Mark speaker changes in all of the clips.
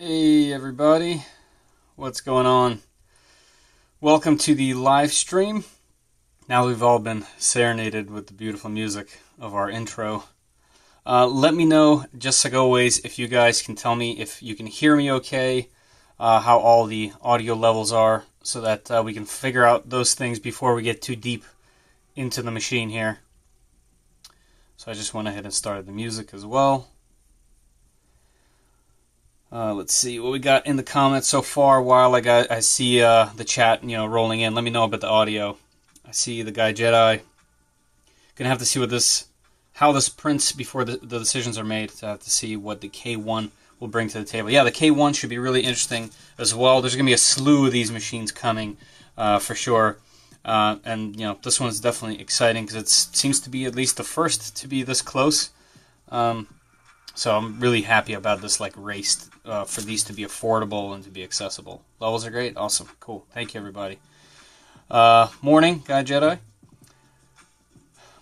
Speaker 1: Hey everybody, what's going on? Welcome to the live stream. Now we've all been serenaded with the beautiful music of our intro. Let me know, just like always, if you guys can tell me if you can hear me okay, how all the audio levels are, so that we can figure out those things before we get too deep into the machine here. So I just went ahead and started the music as well. Let's see what we got in the comments so far. While I see the chat, rolling in. Let me know about the audio. I see the guy Jedi. Gonna have to see how this prints before the decisions are made. To have to see what the K1 will bring to the table. Yeah, the K1 should be really interesting as well. There's gonna be a slew of these machines coming for sure. And this one is definitely exciting because it seems to be at least the first to be this close. So I'm really happy about this race for these to be affordable and to be accessible. Levels are great. Awesome. Cool. Thank you, everybody. Morning, Guy Jedi.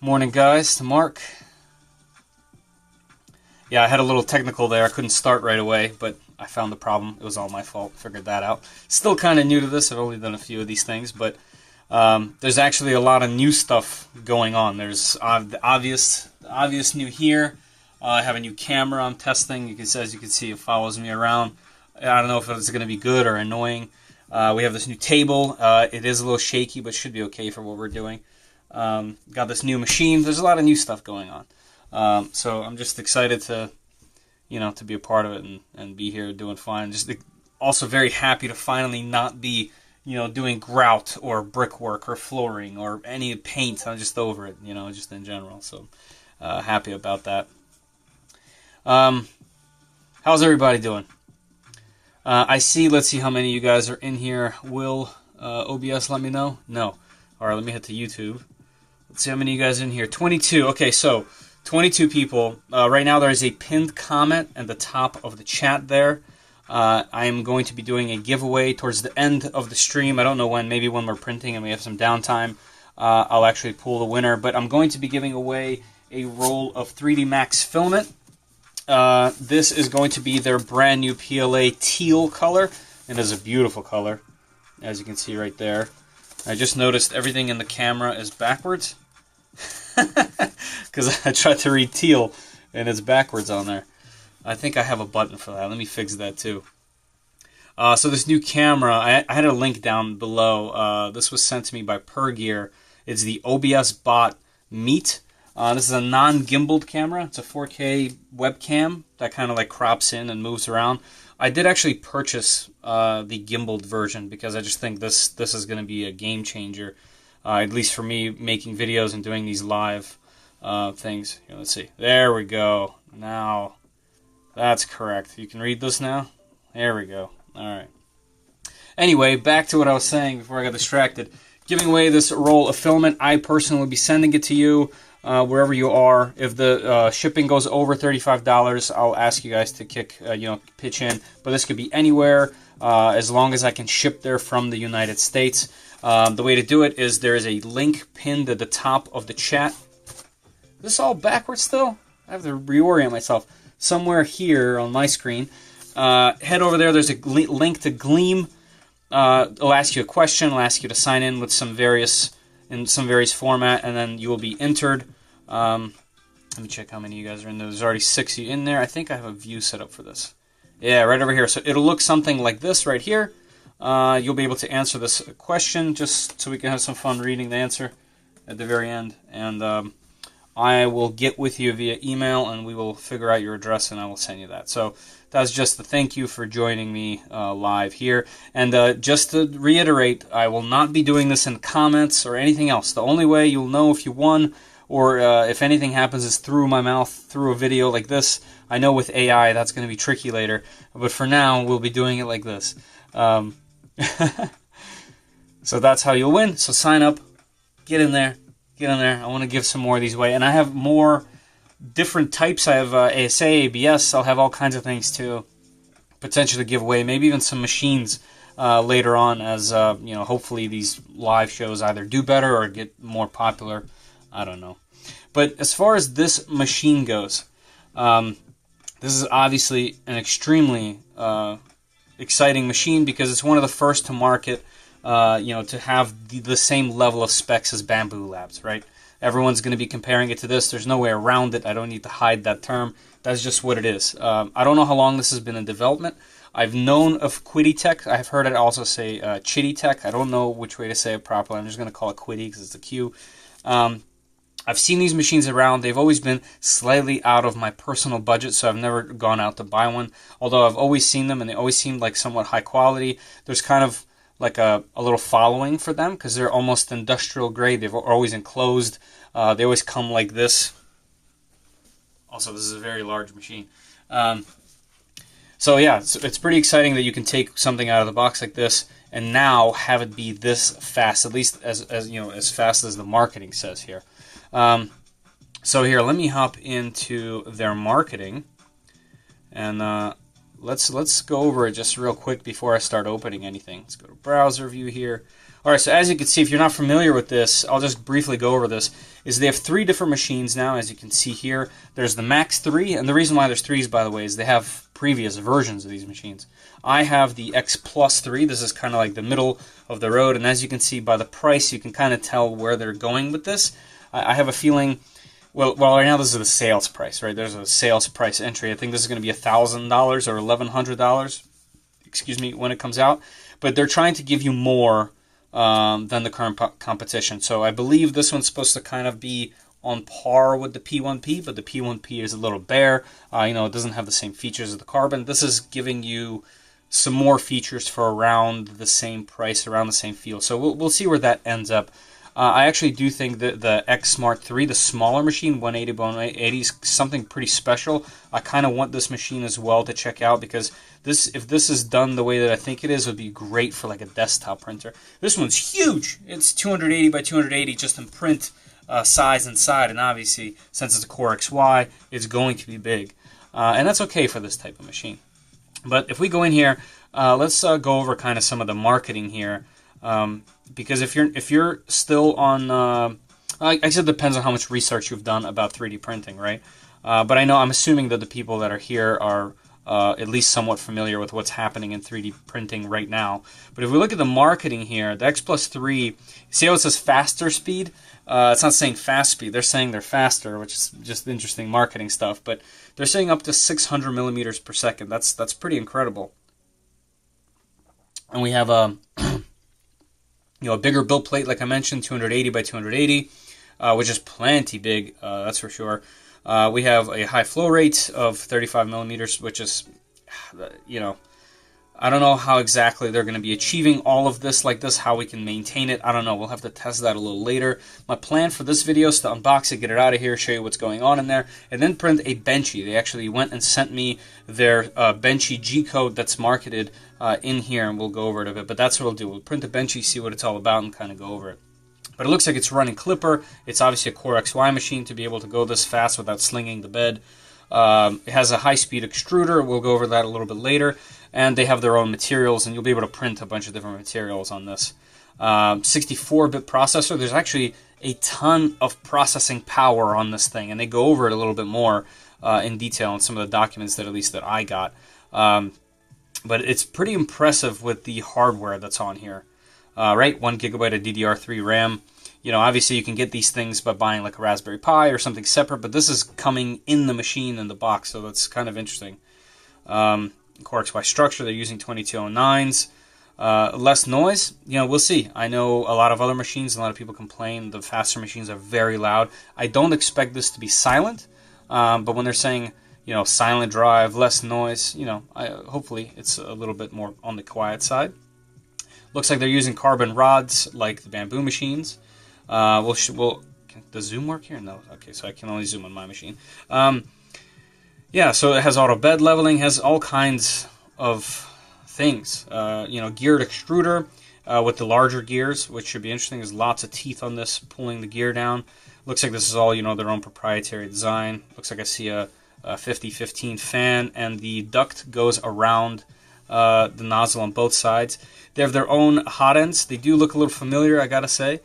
Speaker 1: Morning, guys. To Mark. Yeah, I had a little technical there. I couldn't start right away, but I found the problem. It was all my fault. Figured that out. Still kind of new to this. I've only done a few of these things, but there's actually a lot of new stuff going on. There's the obvious new here. I have a new camera I'm testing. As you can see, it follows me around. I don't know if it's going to be good or annoying. We have this new table. It is a little shaky, but should be okay for what we're doing. Got this new machine. There's a lot of new stuff going on. So I'm just excited to be a part of it and be here doing fine. Just also very happy to finally not be, doing grout or brickwork or flooring or any paint. I'm just over it, just in general. So happy about that. How's everybody doing? Let's see how many of you guys are in here. Will OBS let me know? No. Alright, let me hit to YouTube. Let's see how many of you guys are in here. 22. Okay, so 22 people. Right now there is a pinned comment at the top of the chat there. I am going to be doing a giveaway towards the end of the stream. I don't know when, maybe when we're printing and we have some downtime. I'll actually pull the winner, but I'm going to be giving away a roll of 3D Max Filament. This is going to be their brand new PLA teal color. It is a beautiful color, as you can see right there. I just noticed everything in the camera is backwards. Because I tried to read teal, and it's backwards on there. I think I have a button for that. Let me fix that too. So this new camera, I had a link down below. This was sent to me by Pergear. It's the OBS Bot Meet. This is a non-gimbaled camera. It's a 4K webcam that kind of crops in and moves around. I did actually purchase the gimbaled version because I just think this is going to be a game changer, at least for me making videos and doing these live things. Here, let's see. There we go. Now, that's correct. You can read this now? There we go. All right. Anyway, back to what I was saying before I got distracted. Giving away this roll of filament. I personally will be sending it to you. Wherever you are. If the shipping goes over $35, I'll ask you guys to pitch in. But this could be anywhere, as long as I can ship there from the United States. The way to do it is there is a link pinned at the top of the chat. Is this all backwards still? I have to reorient myself. Somewhere here on my screen. Head over there. There's a link to Gleam. It'll ask you a question. It'll ask you to sign in with some various format, and then you will be entered. Let me check how many of you guys are in there. There's already 6 of you in there. I think I have a view set up for this. Yeah, right over here. So it'll look something like this right here. You'll be able to answer this question just so we can have some fun reading the answer at the very end. And I will get with you via email, and we will figure out your address, and I will send you that. So that's just a thank you for joining me live here. And just to reiterate, I will not be doing this in comments or anything else. The only way you'll know if you won or if anything happens is through my mouth, through a video like this. I know with AI that's going to be tricky later, but for now we'll be doing it like this. So that's how you'll win. So sign up, get in there. I want to give some more of these away. And I have more different types. I have ASA, ABS. I'll have all kinds of things to potentially give away. Maybe even some machines later on as, hopefully these live shows either do better or get more popular. I don't know. But as far as this machine goes, this is obviously an extremely exciting machine because it's one of the first to market, to have the same level of specs as Bamboo Labs, right? Everyone's going to be comparing it to this. There's no way around it. I don't need to hide that term. That's just what it is. I don't know how long this has been in development. I've known of Quitty Tech. I've heard it also say Qidi Tech. I don't know which way to say it properly. I'm just going to call it Quitty because it's a Q. I've seen these machines around. They've always been slightly out of my personal budget, so I've never gone out to buy one. Although I've always seen them, and they always seemed like somewhat high quality. There's kind of like a little following for them because they're almost industrial grade. They're always enclosed. They always come like this. Also, this is a very large machine. So yeah, it's pretty exciting that you can take something out of the box like this and now have it be this fast, at least as fast as the marketing says here. So here, let me hop into their marketing, and let's go over it just real quick before I start opening anything. Let's go to browser view here. All right, so as you can see, if you're not familiar with this, I'll just briefly go over this. They have 3 different machines now, as you can see here. There's the Max 3, and the reason why there's 3s, by the way, is they have previous versions of these machines. I have the X Plus 3. This is kind of like the middle of the road, and as you can see by the price, you can kind of tell where they're going with this. I have a feeling, well, right now this is the sales price, right? There's a sales price entry. I think this is going to be $1,000 or $1,100, excuse me, when it comes out. But they're trying to give you more than the current competition. So I believe this one's supposed to kind of be on par with the P1P, but the P1P is a little bare. It doesn't have the same features as the Carbon. This is giving you some more features for around the same price, around the same feel. So we'll see where that ends up. I actually do think that the X Smart 3, the smaller machine, 180 by 180, is something pretty special. I kind of want this machine as well to check out because if this is done the way that I think it is, it would be great for like a desktop printer. This one's huge. It's 280 by 280 just in print size inside, and obviously since it's a Core XY, it's going to be big. And that's okay for this type of machine. But if we go in here, let's go over kind of some of the marketing here. Because if you're still on, I guess it depends on how much research you've done about 3D printing, right? But I'm assuming that the people that are here are at least somewhat familiar with what's happening in 3D printing right now. But if we look at the marketing here, the X Plus 3, see how it says faster speed? It's not saying fast speed. They're saying they're faster, which is just interesting marketing stuff. But they're saying up to 600 millimeters per second. That's pretty incredible. And we have a bigger build plate, like I mentioned, 280 by 280, which is plenty big, that's for sure. We have a high flow rate of 35 millimeters, which is, I don't know how exactly they're going to be achieving all of this like this, how we can maintain it. I don't know. We'll have to test that a little later. My plan for this video is to unbox it, get it out of here, show you what's going on in there, and then print a Benchy. They actually went and sent me their Benchy G-code that's marketed in here, and we'll go over it a bit. But that's what we'll do. We'll print a Benchy, see what it's all about, and kind of go over it. But it looks like it's running Clipper. It's obviously a Core XY machine to be able to go this fast without slinging the bed. It has a high-speed extruder. We'll go over that a little bit later. And they have their own materials, and you'll be able to print a bunch of different materials on this. 64-bit processor. There's actually a ton of processing power on this thing, and they go over it a little bit more in detail in some of the documents that at least that I got. But it's pretty impressive with the hardware that's on here. Right, 1 gigabyte of DDR3 RAM. Obviously you can get these things by buying like a Raspberry Pi or something separate, but this is coming in the machine in the box, so that's kind of interesting. Core XY structure, they're using 2209s. Less noise, we'll see. I know a lot of other machines, a lot of people complain the faster machines are very loud. I don't expect this to be silent, but when they're saying, silent drive, less noise, hopefully it's a little bit more on the quiet side. Looks like they're using carbon rods like the Bamboo machines. Can the zoom work here? No. Okay, so I can only zoom on my machine. Yeah, so it has auto bed leveling, has all kinds of things. Geared extruder with the larger gears, which should be interesting. There's lots of teeth on this, pulling the gear down. Looks like this is all, their own proprietary design. Looks like I see a 50-15 fan, and the duct goes around the nozzle on both sides. They have their own hot ends. They do look a little familiar, I gotta say.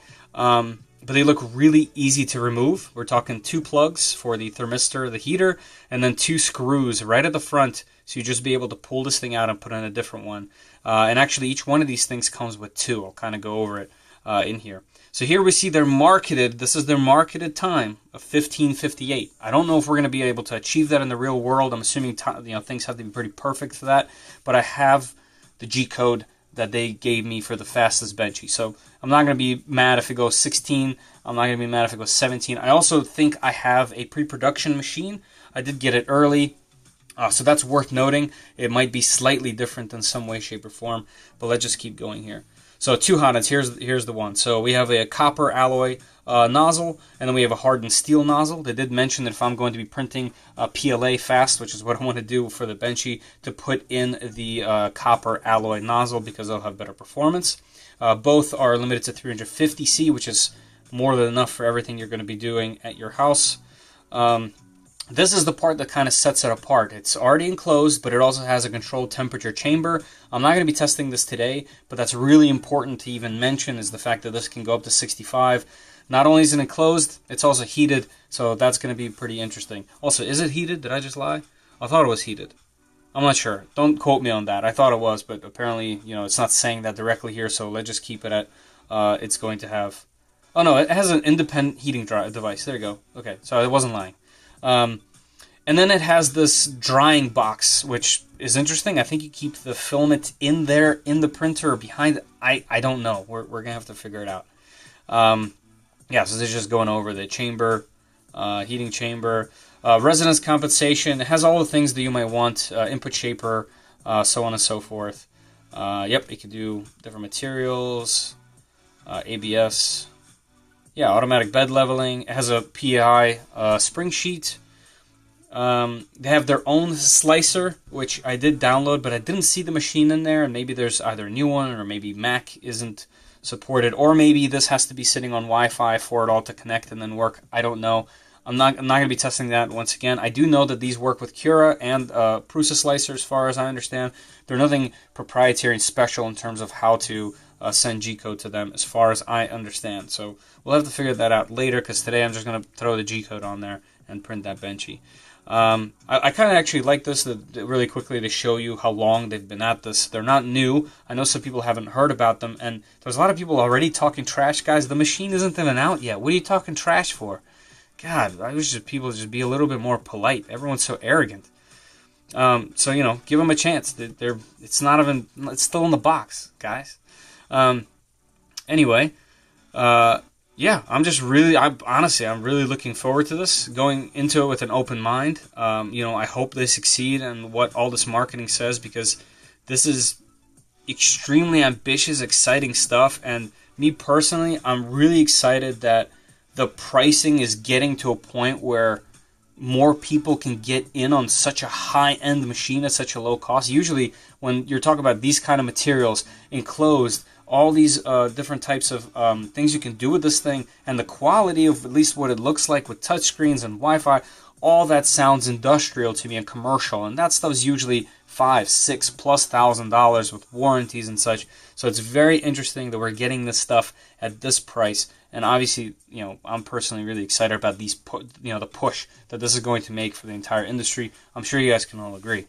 Speaker 1: but they look really easy to remove. We're talking 2 plugs for the thermistor, the heater, and then 2 screws right at the front, so you just be able to pull this thing out and put in a different one. And actually, each one of these things comes with 2. I'll kind of go over it in here. So here we see their marketed, this is their marketed time of 1558. I don't know if we're going to be able to achieve that in the real world. I'm assuming things have to be pretty perfect for that, but I have the G-code that they gave me for the fastest benchy. So I'm not going to be mad if it goes 16. I'm not going to be mad if it goes 17. I also think I have a pre-production machine. I did get it early, so that's worth noting. It might be slightly different in some way, shape, or form, but let's just keep going here. So 2 Hotends, here's the one. So we have a copper alloy nozzle, and then we have a hardened steel nozzle. They did mention that if I'm going to be printing PLA fast, which is what I want to do for the benchy, to put in the copper alloy nozzle because they'll have better performance. Both are limited to 350C, which is more than enough for everything you're going to be doing at your house. This is the part that kind of sets it apart. It's already enclosed, but it also has a controlled temperature chamber. I'm not going to be testing this today, but that's really important to even mention, is the fact that this can go up to 65. Not only is it enclosed, it's also heated, so that's going to be pretty interesting. Also, is it heated? Did I just lie? I thought it was heated. I'm not sure. Don't quote me on that. I thought it was, but apparently, it's not saying that directly here, so let's just keep it at it's going to have... Oh, no, it has an independent heating device. There you go. Okay, so I wasn't lying. And then it has this drying box, which is interesting. I think you keep the filament in there, in the printer, or behind it. I don't know. We're going to have to figure it out. Yeah, so this is just going over the chamber, heating chamber, resonance compensation. It has all the things that you might want, input shaper, so on and so forth. Yep, you can do different materials, ABS. Yeah, automatic bed leveling. It has a PI spring sheet. They have their own slicer, which I did download, but I didn't see the machine in there. And maybe there's either a new one, or maybe Mac isn't supported, or maybe this has to be sitting on Wi-Fi for it all to connect and then work. I don't know. I'm not going to be testing that once again. I do know that these work with Cura and Prusa Slicer, as far as I understand. They're nothing proprietary and special in terms of how to send G-code to them, as far as I understand. So we'll have to figure that out later, because today I'm just going to throw the G-code on there and print that benchy. I kind of actually like this, really quickly, to show you how long they've been at this. They're not new. I know some people haven't heard about them, and there's a lot of people already talking trash. Guys, the machine isn't even out yet. What are you talking trash for? God, I wish people just be a little bit more polite. Everyone's so arrogant. So, give them a chance. It's still in the box, guys. Anyway, yeah, I'm really looking forward to this, going into it with an open mind. I hope they succeed in what all this marketing says, because this is extremely ambitious, exciting stuff. And me personally, I'm really excited that the pricing is getting to a point where more people can get in on such a high-end machine at such a low cost. Usually, when you're talking about these kind of materials, enclosed, all these different types of things you can do with this thing, and the quality of at least what it looks like with touchscreens and Wi-Fi, all that sounds industrial to me and commercial, and that stuff's usually $5,000-6,000+ with warranties and such. So it's very interesting that we're getting this stuff at this price, and obviously, I'm personally really excited about these, the push that this is going to make for the entire industry. I'm sure you guys can all agree.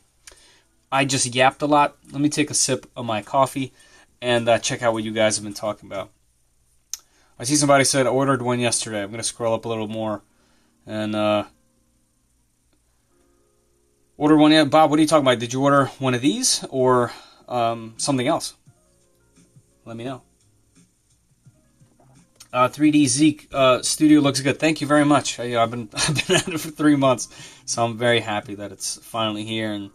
Speaker 1: I just yapped a lot. Let me take a sip of my coffee and check out what you guys have been talking about. I see somebody said ordered one yesterday. I'm going to scroll up a little more and order one yet. Bob, what are you talking about? Did you order one of these or something else? Let me know. 3D Zeke Studio looks good. Thank you very much. I've been at it for 3 months, so I'm very happy that it's finally here and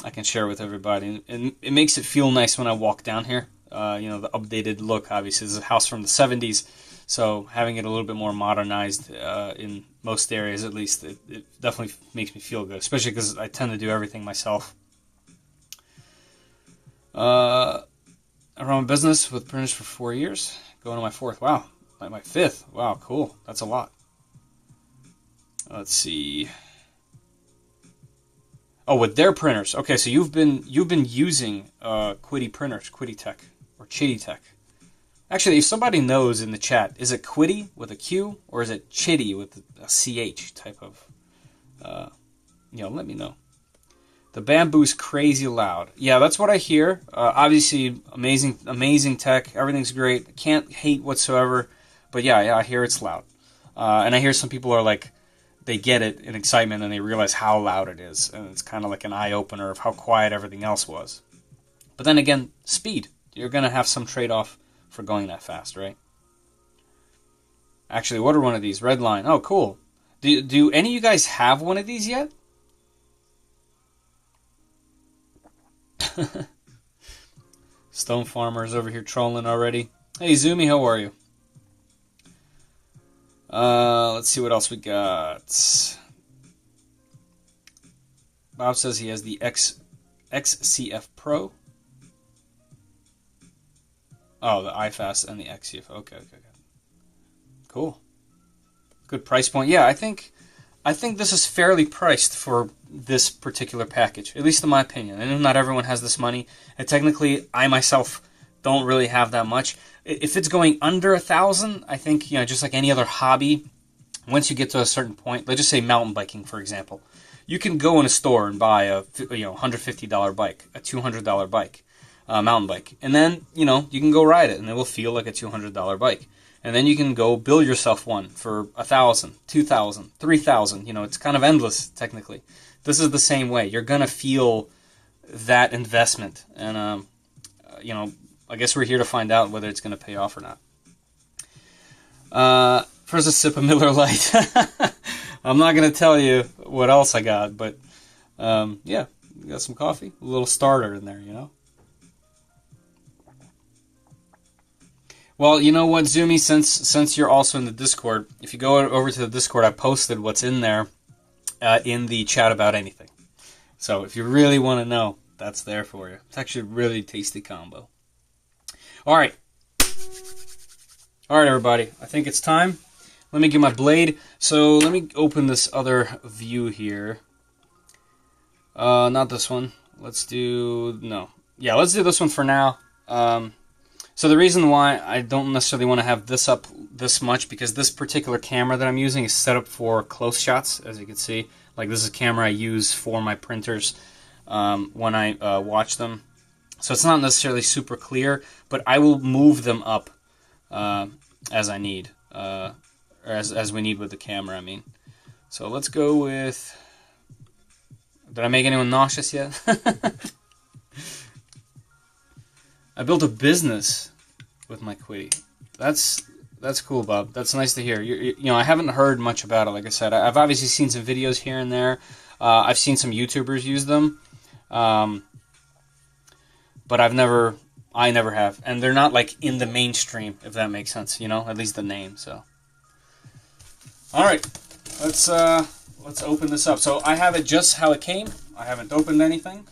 Speaker 1: I can share it with everybody. And it makes it feel nice when I walk down here. The updated look, obviously, is a house from the 70s, so having it a little bit more modernized in most areas, at least, it definitely makes me feel good, especially because I tend to do everything myself. I run a business with printers for 4 years, going to my 4th. Wow, my 5th. Wow, cool. That's a lot. Let's see. Oh, with their printers. Okay, so you've been using Quitty printers, Quitty Tech or Qidi Tech. Actually, if somebody knows in the chat, is it Quitty with a Q or is it Chitty with a CH type of, let me know. The bamboo's crazy loud. Yeah, that's what I hear. Obviously, amazing tech. Everything's great. Can't hate whatsoever. But yeah, I hear it's loud. And I hear some people are like, they get it in excitement and they realize how loud it is. And it's kind of like an eye-opener of how quiet everything else was. But then again, speed. You're going to have some trade-off for going that fast, right? Actually, what are one of these? Red line. Oh, cool. Do any of you guys have one of these yet? Stone Farmer's over here trolling already. Hey, Zoomy, how are you? Let's see what else we got. Bob says he has the XCF Pro. Oh, the iFast and the XCF. Okay. Cool. Good price point. Yeah, I think this is fairly priced for this particular package, at least in my opinion. I know not everyone has this money, and technically, I myself don't really have that much. If it's going under $1,000, I think, just like any other hobby, once you get to a certain point, let's just say mountain biking, for example, you can go in a store and buy a $150 bike, a $200 bike, mountain bike, and then you can go ride it, and it will feel like a $200 bike. And then you can go build yourself one for $1,000, $2,000, $3,000. It's kind of endless, technically. This is the same way. You're going to feel that investment. And, I guess we're here to find out whether it's going to pay off or not. First, a sip of Miller Lite. I'm not going to tell you what else I got, but, yeah, we got some coffee. A little starter in there, Well, you know what, Zoomy, since you're also in the Discord, if you go over to the Discord, I posted what's in there in the chat about anything. So if you really want to know, that's there for you. It's actually a really tasty combo. All right, everybody. I think it's time. Let me get my blade. So let me open this other view here. Not this one. Let's do this one for now. So the reason why I don't necessarily want to have this up this much, because this particular camera that I'm using is set up for close shots, as you can see. Like, this is a camera I use for my printers when I watch them. So it's not necessarily super clear, but I will move them up as I need, or as we need with the camera, I mean. So let's go with... Did I make anyone nauseous yet? I built a business with my Quitty. That's cool, Bob. That's nice to hear. I haven't heard much about it. Like I said, I've obviously seen some videos here and there. I've seen some YouTubers use them, but I never have, and they're not like in the mainstream, if that makes sense. At least the name. So, all right, let's open this up. So I have it just how it came. I haven't opened anything.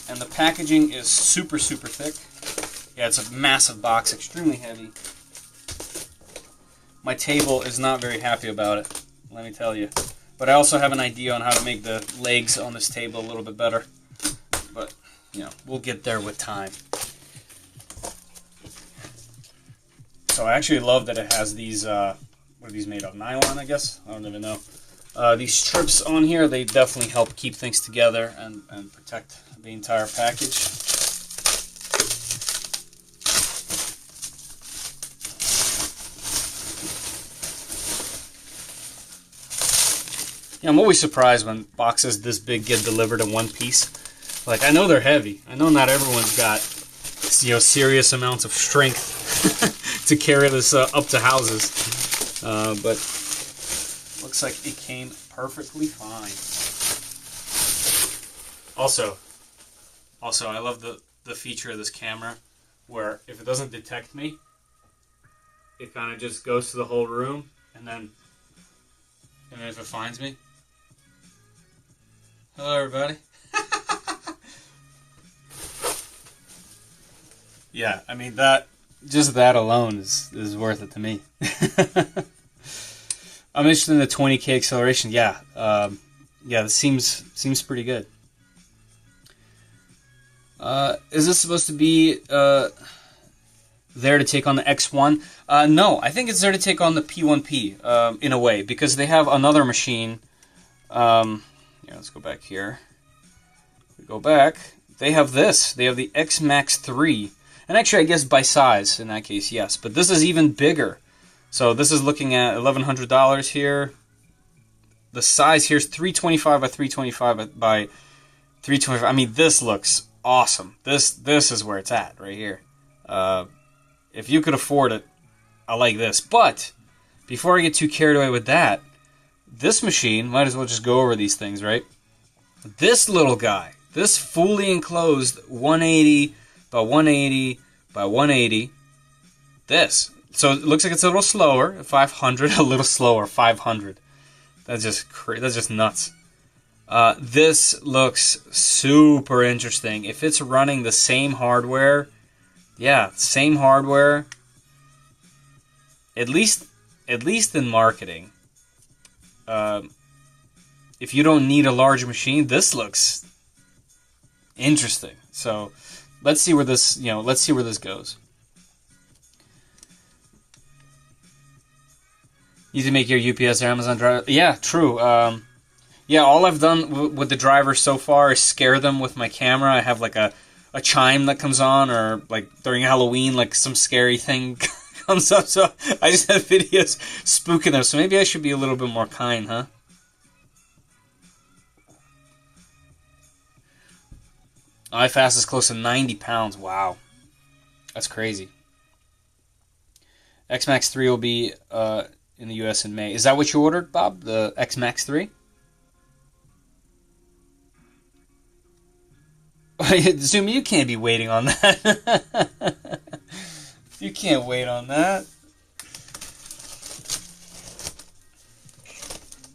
Speaker 1: And the packaging is super, super thick. Yeah, it's a massive box, extremely heavy. My table is not very happy about it, let me tell you. But I also have an idea on how to make the legs on this table a little bit better. But, we'll get there with time. So I actually love that it has these, what are these made of? Nylon, I guess? I don't even know. These strips on here, they definitely help keep things together and protect the entire package. I'm always surprised when boxes this big get delivered in one piece. Like, I know they're heavy. I know not everyone's got, serious amounts of strength to carry this up to houses. But looks like it came perfectly fine. Also, I love the feature of this camera where if it doesn't detect me, it kind of just goes to the whole room, and then if it finds me, hello everybody. Yeah, I mean that alone is worth it to me. I'm interested in the 20K acceleration. Yeah, this seems pretty good. Is this supposed to be there to take on the X1? No, I think it's there to take on the P1P in a way, because they have another machine. Yeah, let's go back here. We go back. They have this. They have the X Max 3. And actually, I guess by size, in that case, yes. But this is even bigger. So this is looking at $1,100 here. The size here is 325 by 325 by 325. I mean, this looks awesome. This is where it's at, right here. If you could afford it, I like this. But before I get too carried away with that, this machine, might as well just go over these things, right? This little guy, this fully enclosed 180 by 180 by 180, this. So it looks like it's a little slower, 500, a little slower, 500. That's just nuts. This looks super interesting. If it's running the same hardware, yeah, same hardware, at least in marketing, if you don't need a large machine, this looks interesting. So let's see where this, let's see where this goes. You can make your UPS or Amazon driver. Yeah, true. Yeah, all I've done with the drivers so far is scare them with my camera. I have like a chime that comes on, or like during Halloween, like some scary thing comes up. So I just have videos spooking them. So maybe I should be a little bit more kind, huh? iFast is close to 90 pounds. Wow. That's crazy. X Max 3 will be in the US in May. Is that what you ordered, Bob? The X Max 3? Zoom, you can't be waiting on that. You can't wait on that.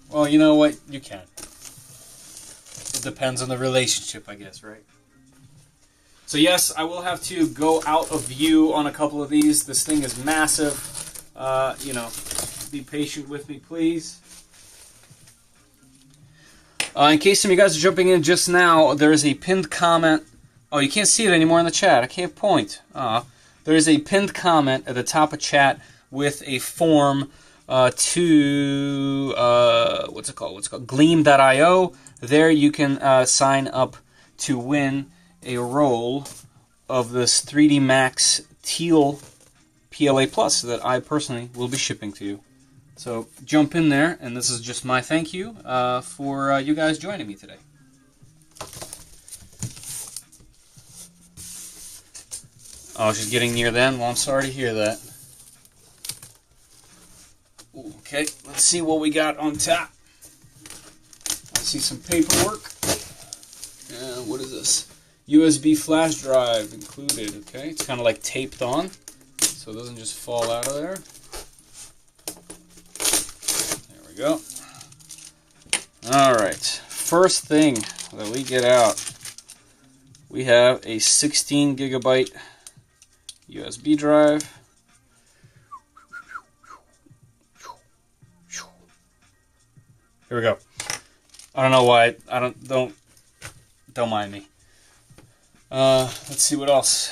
Speaker 1: Well, you know what? You can. It depends on the relationship, I guess, right? So yes, I will have to go out of view on a couple of these. This thing is massive. Be patient with me, please. In case some of you guys are jumping in just now, there is a pinned comment. Oh, you can't see it anymore in the chat. I can't point. There is a pinned comment at the top of chat with a form to what's it called? Gleam.io. There you can sign up to win a roll of this 3D Max Teal PLA Plus that I personally will be shipping to you. So jump in there, and this is just my thank you for you guys joining me today. Oh, she's getting near the end? Well, I'm sorry to hear that. Okay, let's see what we got on top. I see some paperwork. What is this? USB flash drive included. Okay, it's kind of like taped on, so it doesn't just fall out of there. There we go. Alright, first thing that we get out, we have a 16 gigabyte USB drive. Here we go. I don't know why. Don't mind me. Let's see what else.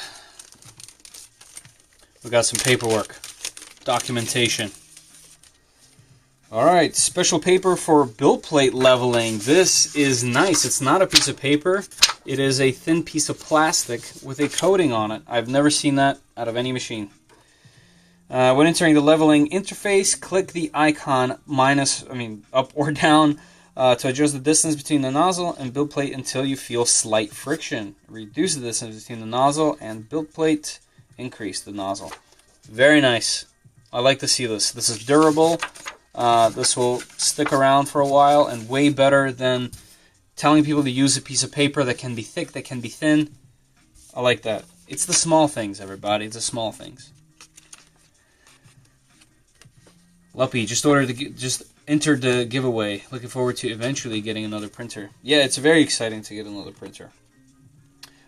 Speaker 1: We got some paperwork, documentation. All right, special paper for build plate leveling. This is nice. It's not a piece of paper. It is a thin piece of plastic with a coating on it. I've never seen that out of any machine. When entering the leveling interface, click the icon up or down to adjust the distance between the nozzle and build plate until you feel slight friction. Reduce the distance between the nozzle and build plate. Increase the nozzle. Very nice. I like to see this. This is durable. This will stick around for a while, and way better than telling people to use a piece of paper that can be thick, that can be thin. I like that. It's the small things, everybody. It's the small things. Luppy just entered the giveaway. Looking forward to eventually getting another printer. Yeah, it's very exciting to get another printer.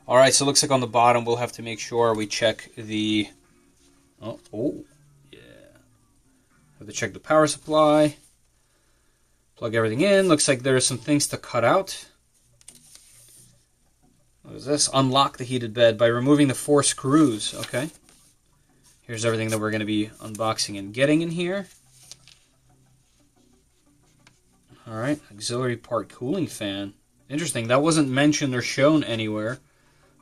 Speaker 1: All right, so it looks like on the bottom we'll have to make sure we check the. Oh, yeah. Have to check the power supply. Plug everything in. Looks like there are some things to cut out. What is this? Unlock the heated bed by removing the 4 screws. Okay. Here's everything that we're going to be unboxing and getting in here. Alright, auxiliary part cooling fan. Interesting, that wasn't mentioned or shown anywhere.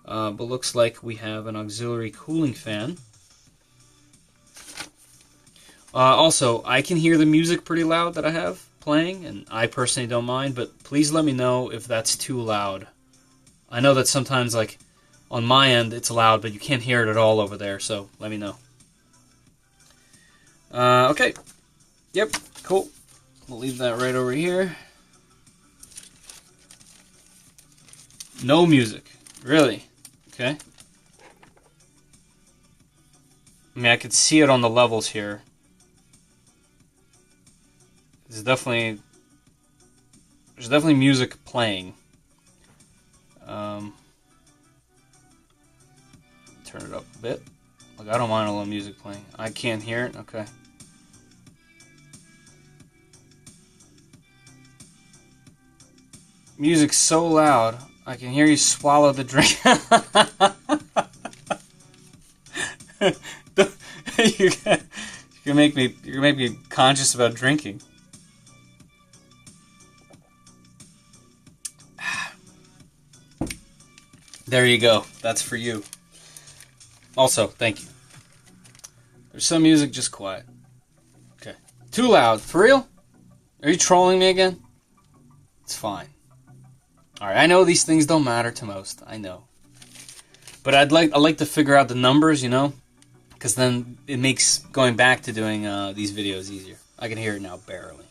Speaker 1: But looks like we have an auxiliary cooling fan. Also, I can hear the music pretty loud that I have playing, and I personally don't mind, but please let me know if that's too loud. I know that sometimes, like, on my end it's loud, but you can't hear it at all over there, so let me know. Okay. Yep, cool. We'll leave that right over here. No music. Really? Okay. I mean, I could see it on the levels here. There's definitely music playing. Turn it up a bit. Like, I don't mind a little music playing. I can't hear it? Okay. Music's so loud, I can hear you swallow the drink. You're make me conscious about drinking. There you go. That's for you. Also, thank you. There's some music, just quiet. Okay. Too loud. For real? Are you trolling me again? It's fine. Alright, I know these things don't matter to most. I know. But I'd like to figure out the numbers, you know? Because then it makes going back to doing these videos easier. I can hear it now, barely.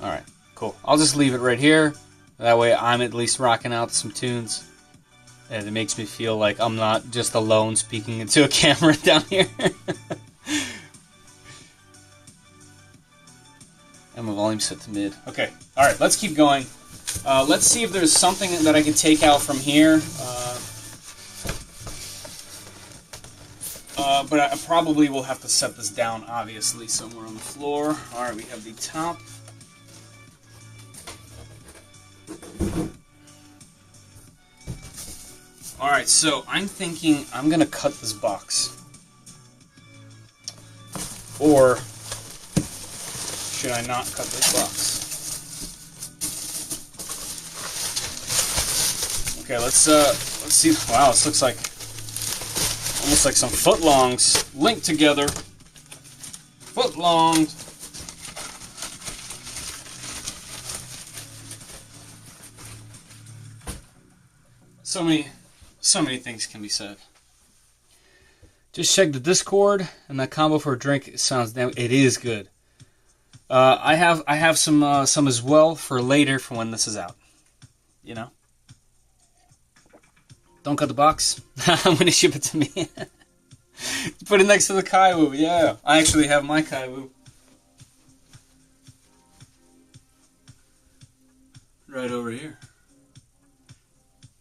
Speaker 1: Alright, cool. I'll just leave it right here. That way I'm at least rocking out some tunes. And it makes me feel like I'm not just alone speaking into a camera down here. And my volume set to mid. Okay, alright, let's keep going. Let's see if there's something that I can take out from here. But I probably will have to set this down, obviously, somewhere on the floor. Alright, we have the top. Alright, so I'm thinking I'm going to cut this box. Or should I not cut this box? Okay, let's see. Wow, this looks like almost like some footlongs linked together. Footlongs. So many things can be said. Just check the Discord, and that combo for a drink sounds damn. It is good. I have some as well for later, for when this is out. You know. Don't cut the box. I'm gonna ship it to me. Put it next to the Kaiwu. Yeah, I actually have my Kaiwu right over here.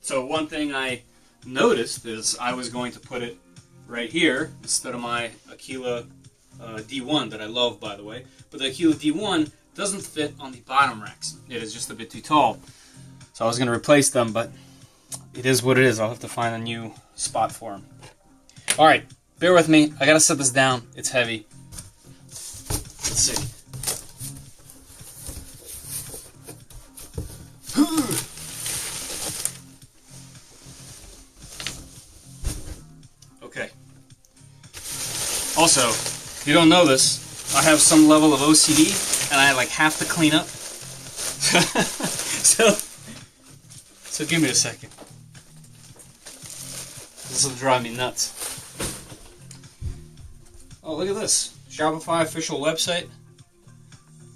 Speaker 1: So one thing I noticed is I was going to put it right here instead of my Aquila D1 that I love, by the way. But the Aquila D1 doesn't fit on the bottom racks. It is just a bit too tall. So I was going to replace them, but it is what it is. I'll have to find a new spot for them. Alright, bear with me. I got to set this down. It's heavy. Let's see. Okay. Also, if you don't know this, I have some level of OCD, and I like have to clean up. So give me a second. This will drive me nuts. Oh, look at this. Shopify official website.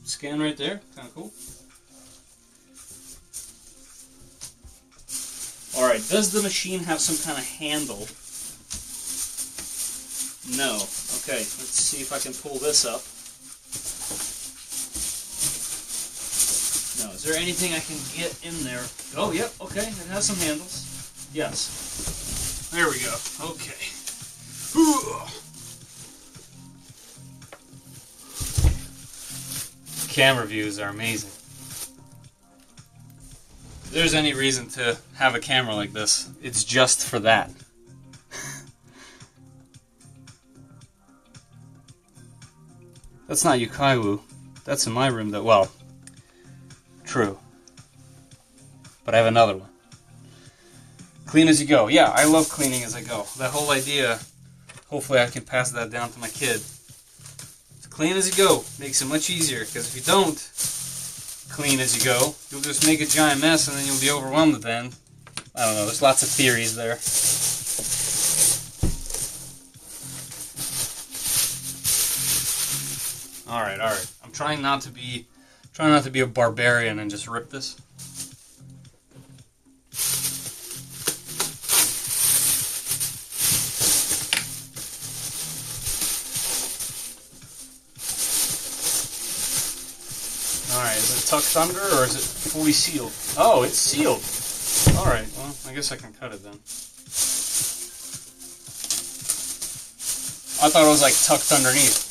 Speaker 1: Scan right there. Kind of cool. Alright, does the machine have some kind of handle? No. Okay, let's see if I can pull this up. No, is there anything I can get in there? Oh, yep, okay, it has some handles. Yes. There we go. Okay. Camera views are amazing. there's any reason to have a camera like this, it's just for that. That's not Yukaiwu. That's in my room, though. Well, true. But I have another one. Clean as you go. Yeah, I love cleaning as I go. That whole idea, hopefully I can pass that down to my kid. It's clean as you go. Makes it much easier, because if you don't clean as you go, you'll just make a giant mess and then you'll be overwhelmed at the end. I don't know, there's lots of theories there. Alright. I'm trying not to be a barbarian and just rip this. Alright, is it tucked under or is it fully sealed? Oh, it's sealed. Alright, well, I guess I can cut it then. I thought it was like tucked underneath.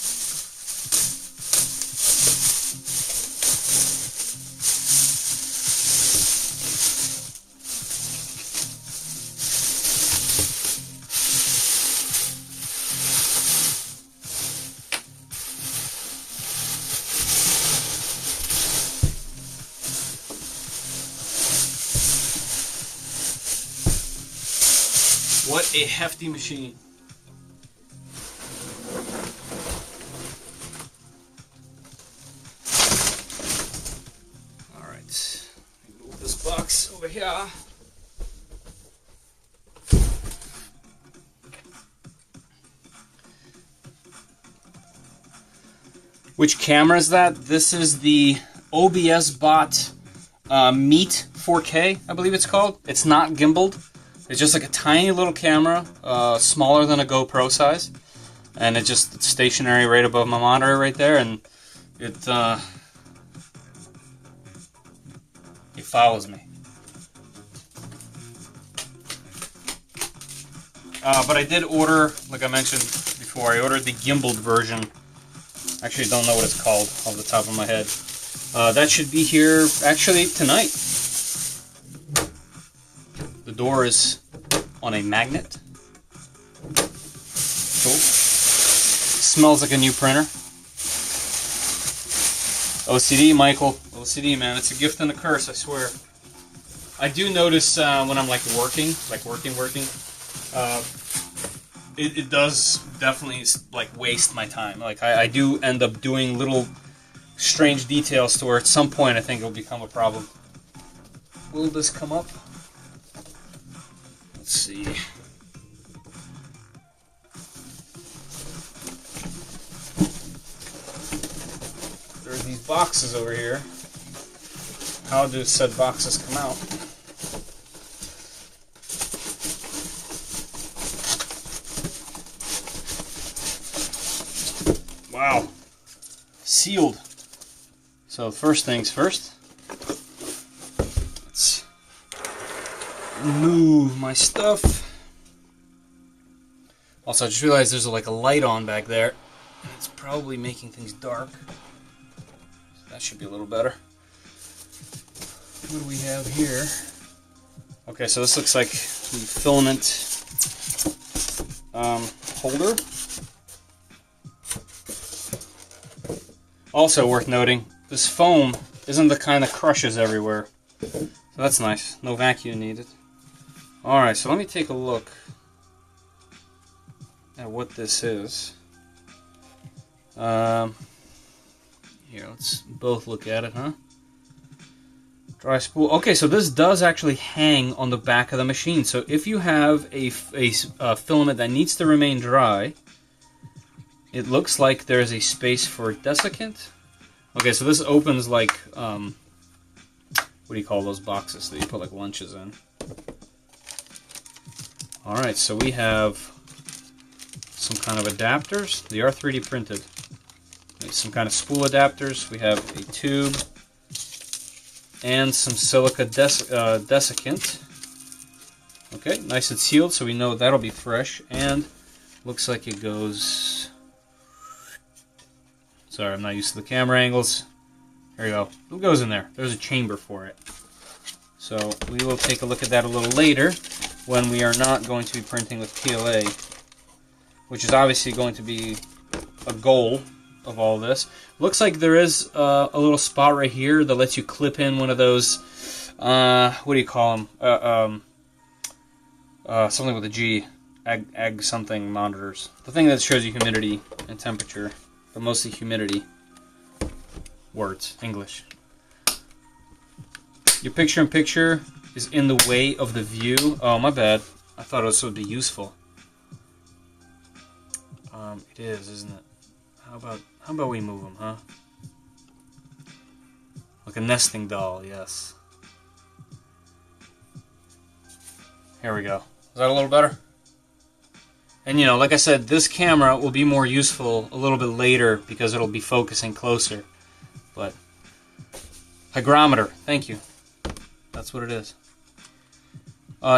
Speaker 1: What a hefty machine. Alright, move this box over here. Which camera is that? This is the OBS Bot Meet 4K, I believe it's called. It's not gimbaled. It's just like a tiny little camera, smaller than a GoPro size, and it's stationary right above my monitor right there, and it follows me. But I did order, like I mentioned before, I ordered the gimbaled version. Actually, don't know what it's called off the top of my head. That should be here actually tonight. The door is on a magnet. Cool. Smells like a new printer. OCD, Michael. OCD, man. It's a gift and a curse, I swear. I do notice when I'm like working, it does definitely like waste my time. Like I do end up doing little strange details to where at some point I think it'll become a problem. Will this come up? Let's see. There are these boxes over here. How do said boxes come out? Wow. Sealed. So first things first. Let's move my stuff. Also, I just realized there's like a light on back there. And it's probably making things dark. So that should be a little better. What do we have here? Okay, so this looks like the filament holder. Also worth noting, this foam isn't the kind that crushes everywhere. So that's nice. No vacuum needed. Alright, so let me take a look at what this is. Here, let's both look at it, huh? Dry spool. Okay, so this does actually hang on the back of the machine. So if you have a filament that needs to remain dry, it looks like there's a space for desiccant. Okay, so this opens like, what do you call those boxes that you put like lunches in? Alright, so we have some kind of adapters. They are 3D printed. Some kind of spool adapters. We have a tube and some silica desiccant. Okay, nice and sealed, so we know that'll be fresh. And looks like it goes... Sorry, I'm not used to the camera angles. There you go. It goes in there. There's a chamber for it. So we will take a look at that a little later when we are not going to be printing with PLA, which is obviously going to be a goal of all this. Looks like there is a little spot right here that lets you clip in one of those, what do you call them? Something with a G. Ag something monitors. The thing that shows you humidity and temperature, but mostly humidity. Words, English. Your picture-in-picture is in the way of the view. Oh, my bad. I thought this would be useful. It is, isn't it? How about we move them, huh? Like a nesting doll, yes. Here we go. Is that a little better? And you know, like I said, this camera will be more useful a little bit later because it'll be focusing closer. But hygrometer, thank you. That's what it is.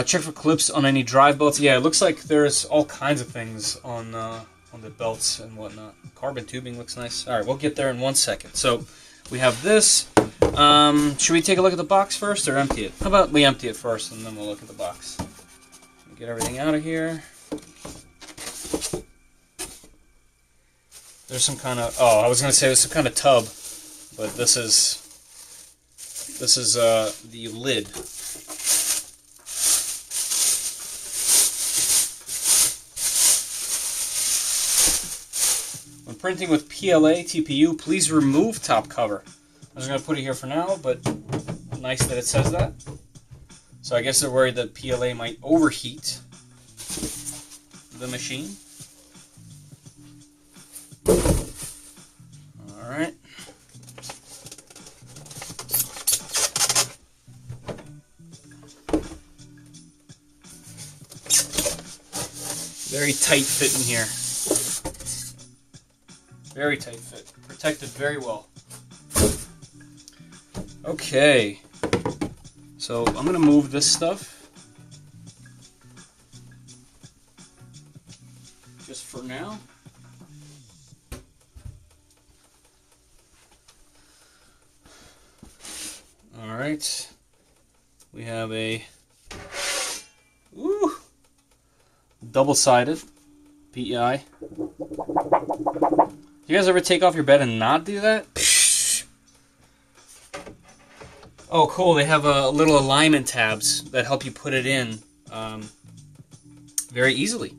Speaker 1: Check for clips on any drive belts. Yeah, it looks like there's all kinds of things on the belts and whatnot. Carbon tubing looks nice. All right, we'll get there in 1 second. So we have this. Should we take a look at the box first or empty it? How about we empty it first and then we'll look at the box. Get everything out of here. There's some kind of, oh, I was going to say there's some kind of tub, but this is the lid. When printing with PLA TPU, please remove top cover. I was going to put it here for now, but nice that it says that. So I guess they're worried that PLA might overheat the machine. Alright. Very tight fit in here. Very tight fit. Protected very well. Okay. So I'm going to move this stuff. Just for now. Alright. We have a double-sided PEI. You guys ever take off your bed and not do that? Oh, cool. They have little alignment tabs that help you put it in very easily.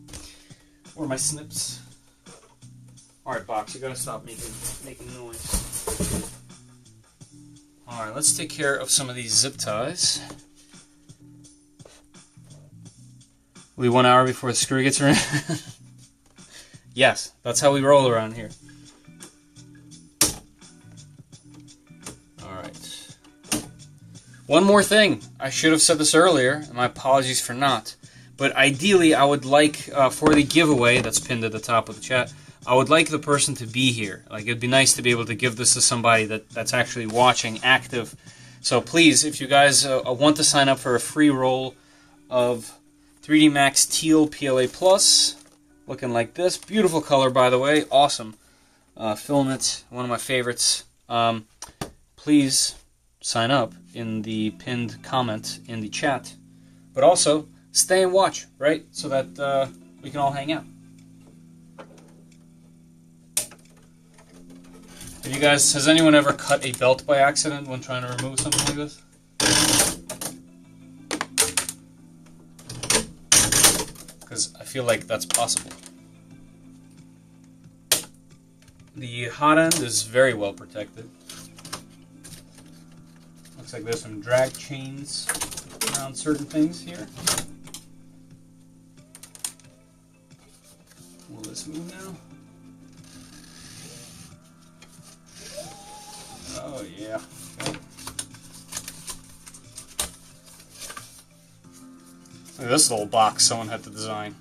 Speaker 1: Where are my snips? Alright, box, you gotta stop making noise. Alright, let's take care of some of these zip ties. We 1 hour before the screw gets around. Yes, that's how we roll around here. Alright. One more thing. I should have said this earlier, and my apologies for not. But ideally, I would like, for the giveaway that's pinned at the top of the chat, I would like the person to be here. Like, it'd be nice to be able to give this to somebody that's actually watching, active. So please, if you guys want to sign up for a free roll of 3D Max Teal PLA Plus, looking like this. Beautiful color, by the way. Awesome. Filament, one of my favorites. Please sign up in the pinned comment in the chat. But also, stay and watch, right? So that we can all hang out. Have you guys, has anyone ever cut a belt by accident when trying to remove something like this? Because I feel like that's possible. The hot end is very well protected. Looks like there's some drag chains around certain things here. Will this move now? Oh yeah. Okay. Look at this little box someone had to design.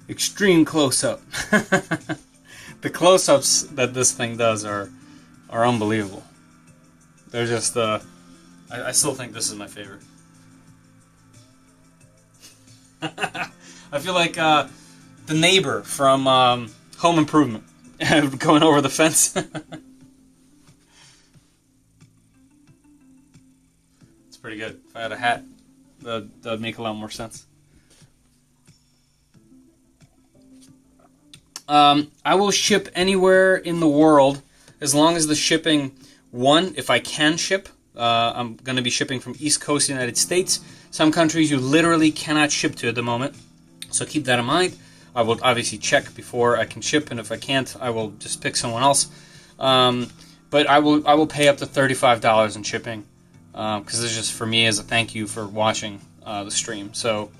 Speaker 1: Extreme close-up. The close-ups that this thing does are unbelievable. They're just, I still think this is my favorite. I feel like the neighbor from Home Improvement going over the fence. It's pretty good. If I had a hat, that would make a lot more sense. I will ship anywhere in the world as long as the shipping, one, if I can ship, I'm going to be shipping from East Coast United States. Some countries you literally cannot ship to at the moment, so keep that in mind. I will obviously check before I can ship, and if I can't, I will just pick someone else. But I will pay up to $35 in shipping, because this is just for me as a thank you for watching the stream. So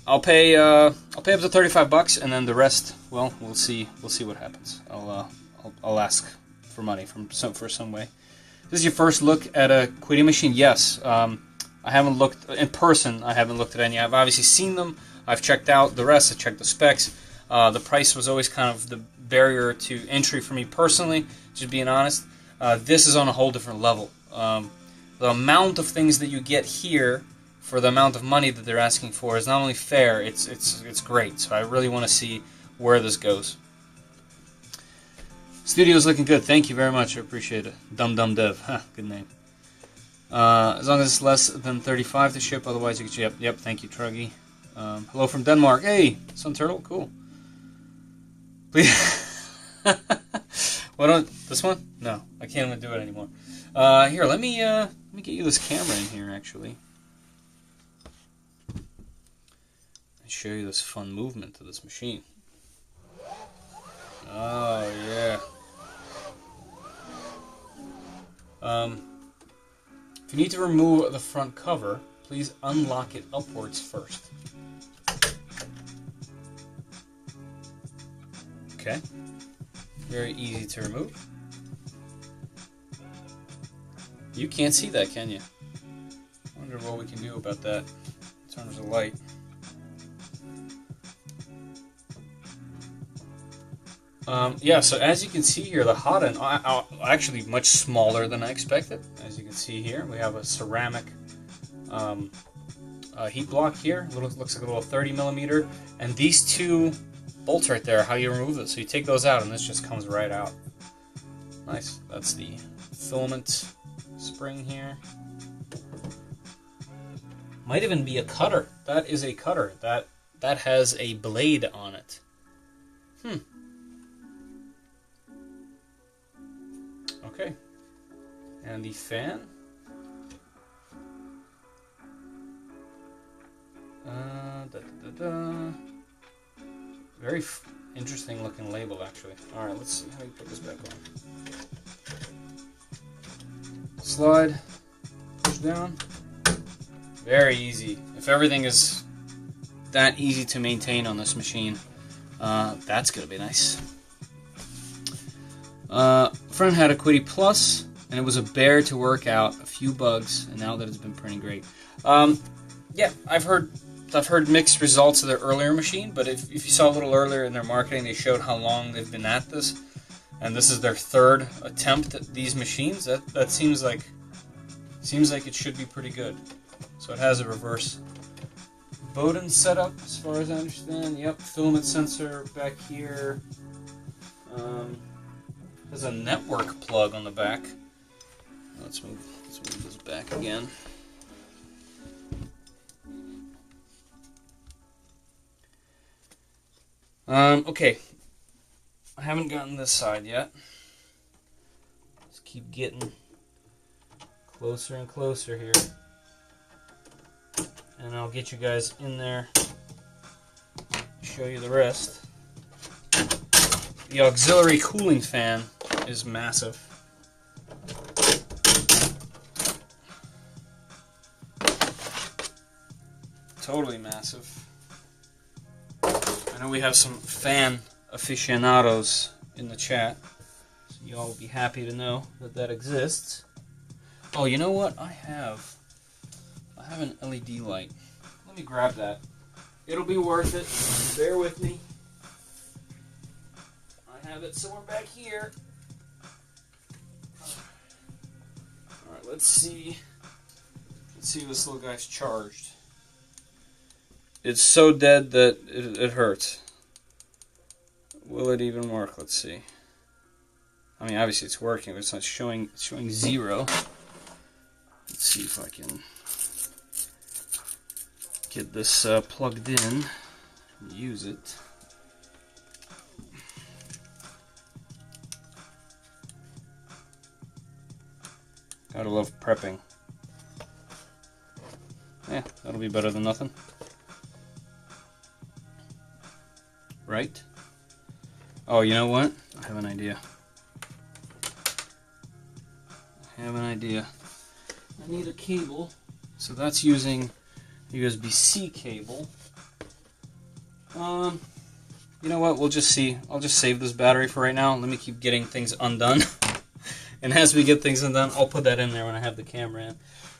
Speaker 1: I'll pay up to $35, and then the rest, well, we'll see what happens. I'll ask for money for some way. This is your first look at a Quitty machine? Yes. I haven't looked in person. I haven't looked at any. I've obviously seen them. I've checked out the rest. I checked the specs. The price was always kind of the barrier to entry for me personally, just being honest. This is on a whole different level. The amount of things that you get here for the amount of money that they're asking for is not only fair, it's great. So I really want to see where this goes. Studio's looking good. Thank you very much. I appreciate it. Dum Dum Dev. Huh, good name. As long as it's less than 35 to ship, otherwise you can ship. Yep, thank you, Truggy. Hello from Denmark. Hey, Sun Turtle, cool. Please. What on this one? No, I can't even do it anymore. Here, let me get you this camera in here actually. And show you this fun movement to this machine. Oh yeah. If you need to remove the front cover, please unlock it upwards first. Okay. Very easy to remove. You can't see that, can you? I wonder what we can do about that in terms of light. Yeah, so as you can see here, the Hotend actually much smaller than I expected. As you can see here, we have a ceramic heat block here. Looks like a little 30 millimeter, and these two bolts right there. How you remove this? So you take those out, and this just comes right out. Nice. That's the filament spring here. Might even be a cutter. That is a cutter. That has a blade on it. Okay, and the fan. Very interesting looking label, actually. All right, let's see how you put this back on. Slide, push down. Very easy. If everything is that easy to maintain on this machine, that's gonna be nice. Friend had a Quitty Plus, and it was a bear to work out, a few bugs, and now that it's been printing great. Yeah, I've heard mixed results of their earlier machine, but if you saw a little earlier in their marketing, they showed how long they've been at this, and this is their third attempt at these machines. That seems like it should be pretty good. So it has a reverse Bowden setup, as far as I understand. Yep, filament sensor back here. There's a network plug on the back. Let's move this back again. Okay. I haven't gotten this side yet. Let's keep getting closer and closer here. And I'll get you guys in there, show you the rest. The auxiliary cooling fan is massive. Totally massive. I know we have some fan aficionados in the chat, so y'all will be happy to know that exists. Oh, you know what? I have an LED light. Let me grab that. It'll be worth it. Bear with me. I have it somewhere back here. Alright, let's see. Let's see if this little guy's charged. It's so dead that it hurts. Will it even work? Let's see. I mean, obviously it's working, but it's not showing 0. Let's see if I can get this plugged in and use it. Gotta love prepping. Yeah, that'll be better than nothing. Right? Oh, you know what? I have an idea. I need a cable. So that's using USB-C cable. You know what? We'll just see. I'll just save this battery for right now. Let me keep getting things undone. And as we get things undone, I'll put that in there when I have the camera in.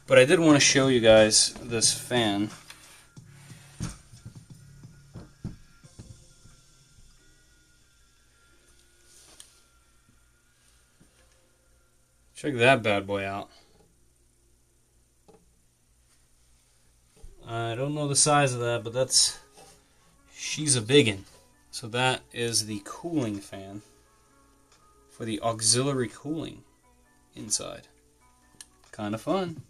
Speaker 1: But I did want to show you guys this fan. Check that bad boy out. I don't know the size of that, but she's a biggin. So that is the cooling fan for the auxiliary cooling inside. Kind of fun.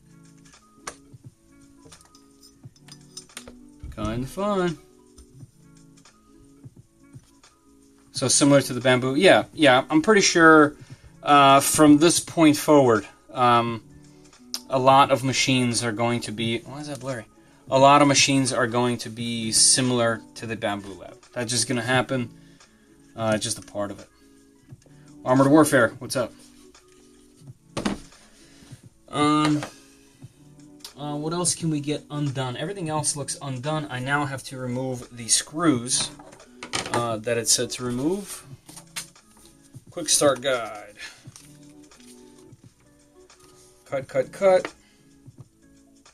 Speaker 1: So similar to the bamboo. Yeah, I'm pretty sure from this point forward, a lot of machines are going to be... Why is that blurry? A lot of machines are going to be similar to the Bamboo Lab. That's just going to happen. Just a part of it. Armored Warfare, what's up? What else can we get undone? Everything else looks undone. I now have to remove the screws that it said to remove. Quick start guide. Cut.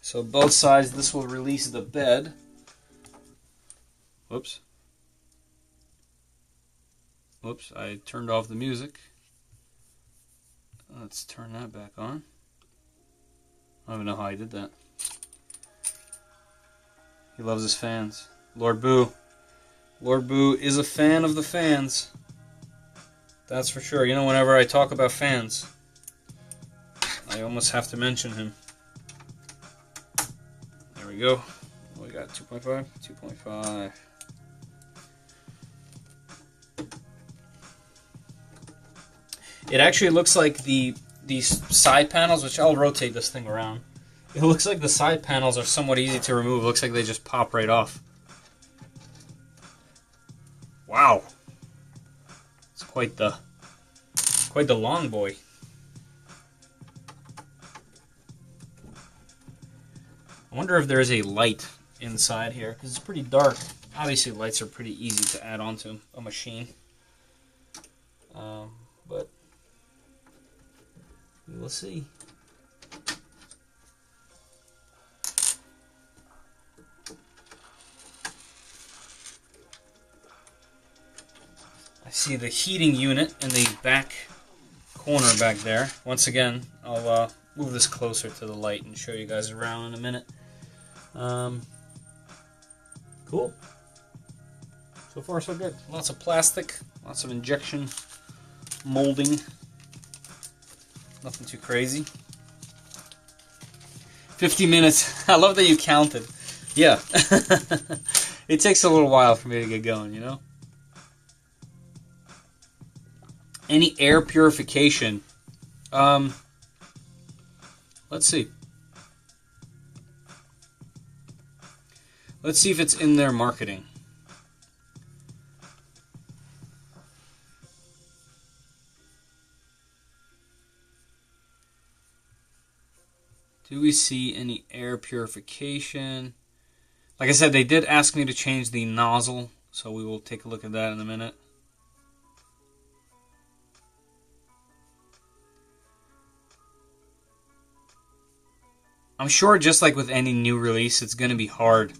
Speaker 1: So both sides, this will release the bed. Whoops, I turned off the music. Let's turn that back on. I don't even know how I did that. He loves his fans. Lord Boo. Lord Boo is a fan of the fans. That's for sure. You know, whenever I talk about fans, I almost have to mention him. There we go. We got 2.5. 2.5. It actually looks like these side panels, which I'll rotate this thing around. It looks like the side panels are somewhat easy to remove. It looks like they just pop right off. Wow. It's quite the long boy. I wonder if there is a light inside here, because it's pretty dark. Obviously, lights are pretty easy to add onto a machine. But we will see. I see the heating unit in the back corner back there. Once again, I'll move this closer to the light and show you guys around in a minute. Cool. So far, so good. Lots of plastic, lots of injection molding. Nothing too crazy. 50 minutes. I love that you counted. Yeah. It takes a little while for me to get going, you know? Any air purification? Let's see. Let's see if it's in their marketing. Do we see any air purification? Like I said, they did ask me to change the nozzle, so we will take a look at that in a minute. I'm sure just like with any new release, it's going to be hard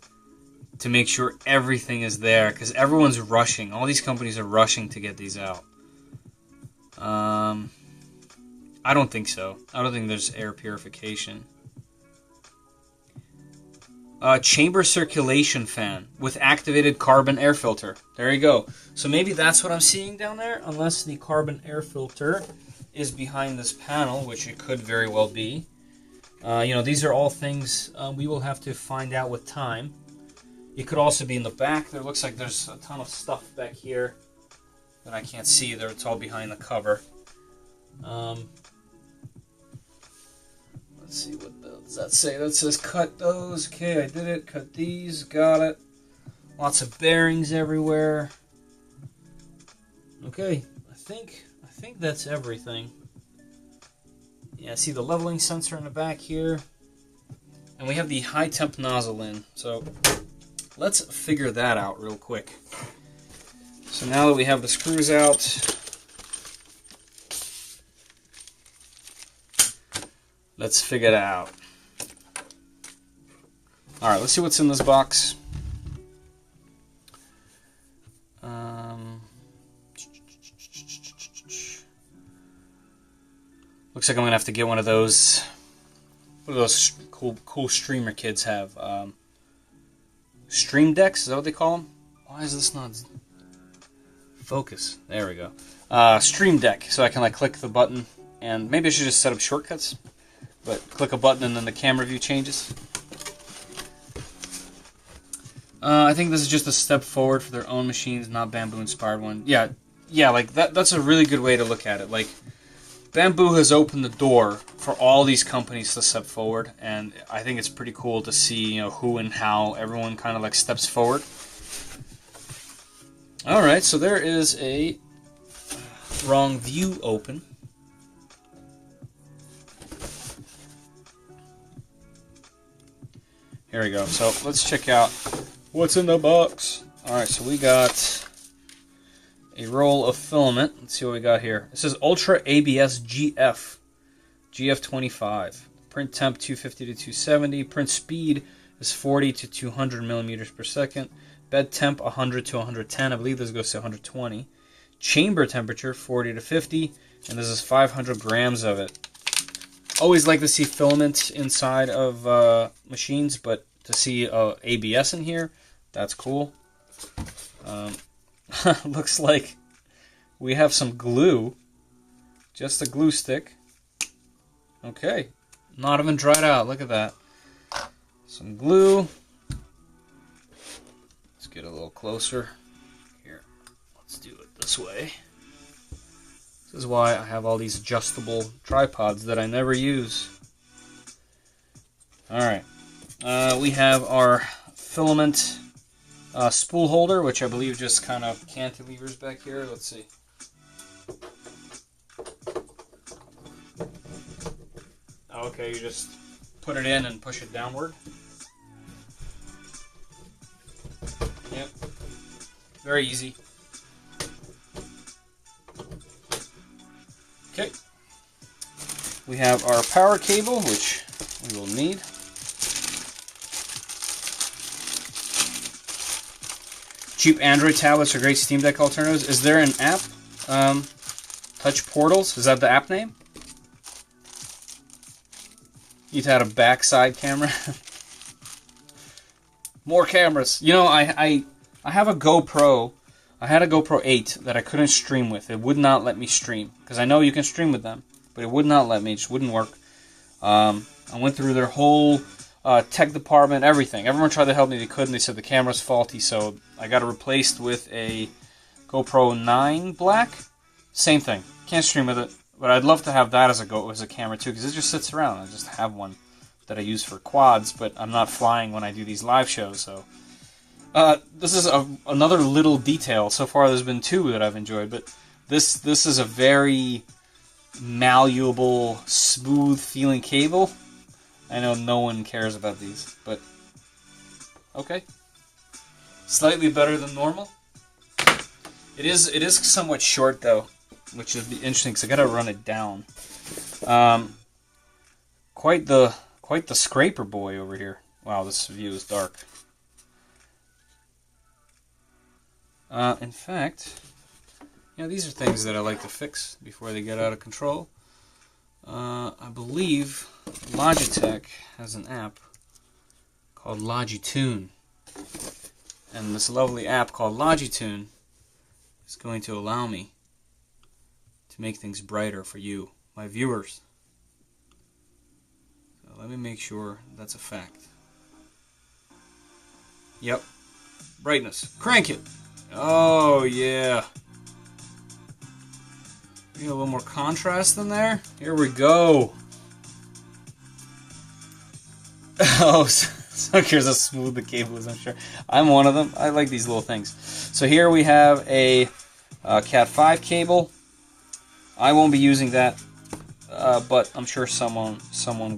Speaker 1: to make sure everything is there, because everyone's rushing. All these companies are rushing to get these out. I don't think so. I don't think there's air purification. chamber circulation fan with activated carbon air filter. There you go. So maybe that's what I'm seeing down there, unless the carbon air filter is behind this panel, which it could very well be. You know, these are all things we will have to find out with time. It could also be in the back. There looks like there's a ton of stuff back here that I can't see there. It's all behind the cover. Let's see, what does that say? That says cut those. Okay, I did it. Cut these. Got it. Lots of bearings everywhere. Okay, I think that's everything. Yeah, see the leveling sensor in the back here. And we have the high temp nozzle in. So let's figure that out real quick. So now that we have the screws out, let's figure it out. Alright, let's see what's in this box. Looks like I'm going to have to get one of those. What do those cool streamer kids have? Stream decks? Is that what they call them? Why is this not focus? There we go. Stream deck. So I can like click the button, and maybe I should just set up shortcuts. But click a button and then the camera view changes. I think this is just a step forward for their own machines, not Bamboo inspired one. Yeah, like that's a really good way to look at it. Like, Bamboo has opened the door for all these companies to step forward, and I think it's pretty cool to see, you know, who and how everyone kind of like steps forward. All right, so there is a wrong view open. Here we go. So let's check out what's in the box. All right, so we got a roll of filament. Let's see what we got here. This is Ultra ABS GF25. Print temp 250 to 270. Print speed is 40 to 200 millimeters per second. Bed temp 100 to 110. I believe this goes to 120. Chamber temperature 40 to 50. And this is 500 grams of it. Always like to see filament inside of machines, but to see ABS in here, that's cool. Looks like we have some glue. Just a glue stick. Okay. Not even dried out. Look at that. Some glue. Let's get a little closer. Here. Let's do it this way. This is why I have all these adjustable tripods that I never use. Alright. We have our filament spool holder, which I believe just kind of cantilevers back here. Let's see. Okay, you just put it in and push it downward. Yep. Very easy. Okay. We have our power cable, which we will need. Cheap Android tablets are great Steam Deck alternatives. Is there an app? Touch Portals? Is that the app name? You've had a backside camera. More cameras. You know, I have a GoPro. I had a GoPro 8 that I couldn't stream with. It would not let me stream. Because I know you can stream with them. But it would not let me. It just wouldn't work. I went through their whole tech department, everything. Everyone tried to help me. They couldn't. They said the camera's faulty. So I got it replaced with a GoPro 9 Black. Same thing. Can't stream with it. But I'd love to have that as a camera too. Because it just sits around. I just have one that I use for quads. But I'm not flying when I do these live shows. So this is another little detail. So far there's been 2 that I've enjoyed. But this is a very malleable, smooth feeling cable. I know no one cares about these, but okay. Slightly better than normal. It is somewhat short though, which is interesting because I gotta run it down. Quite the scraper boy over here. Wow, this view is dark. In fact, yeah, these are things that I like to fix before they get out of control. I believe Logitech has an app called Logitune. And this lovely app called Logitune is going to allow me to make things brighter for you, my viewers. So let me make sure that's a fact. Yep. Brightness. Crank it. Oh, yeah. Get a little more contrast in there. Here we go. Oh, so here's how smooth the cable is, I'm sure. I'm one of them. I like these little things. So here we have a Cat 5 cable. I won't be using that, but I'm sure someone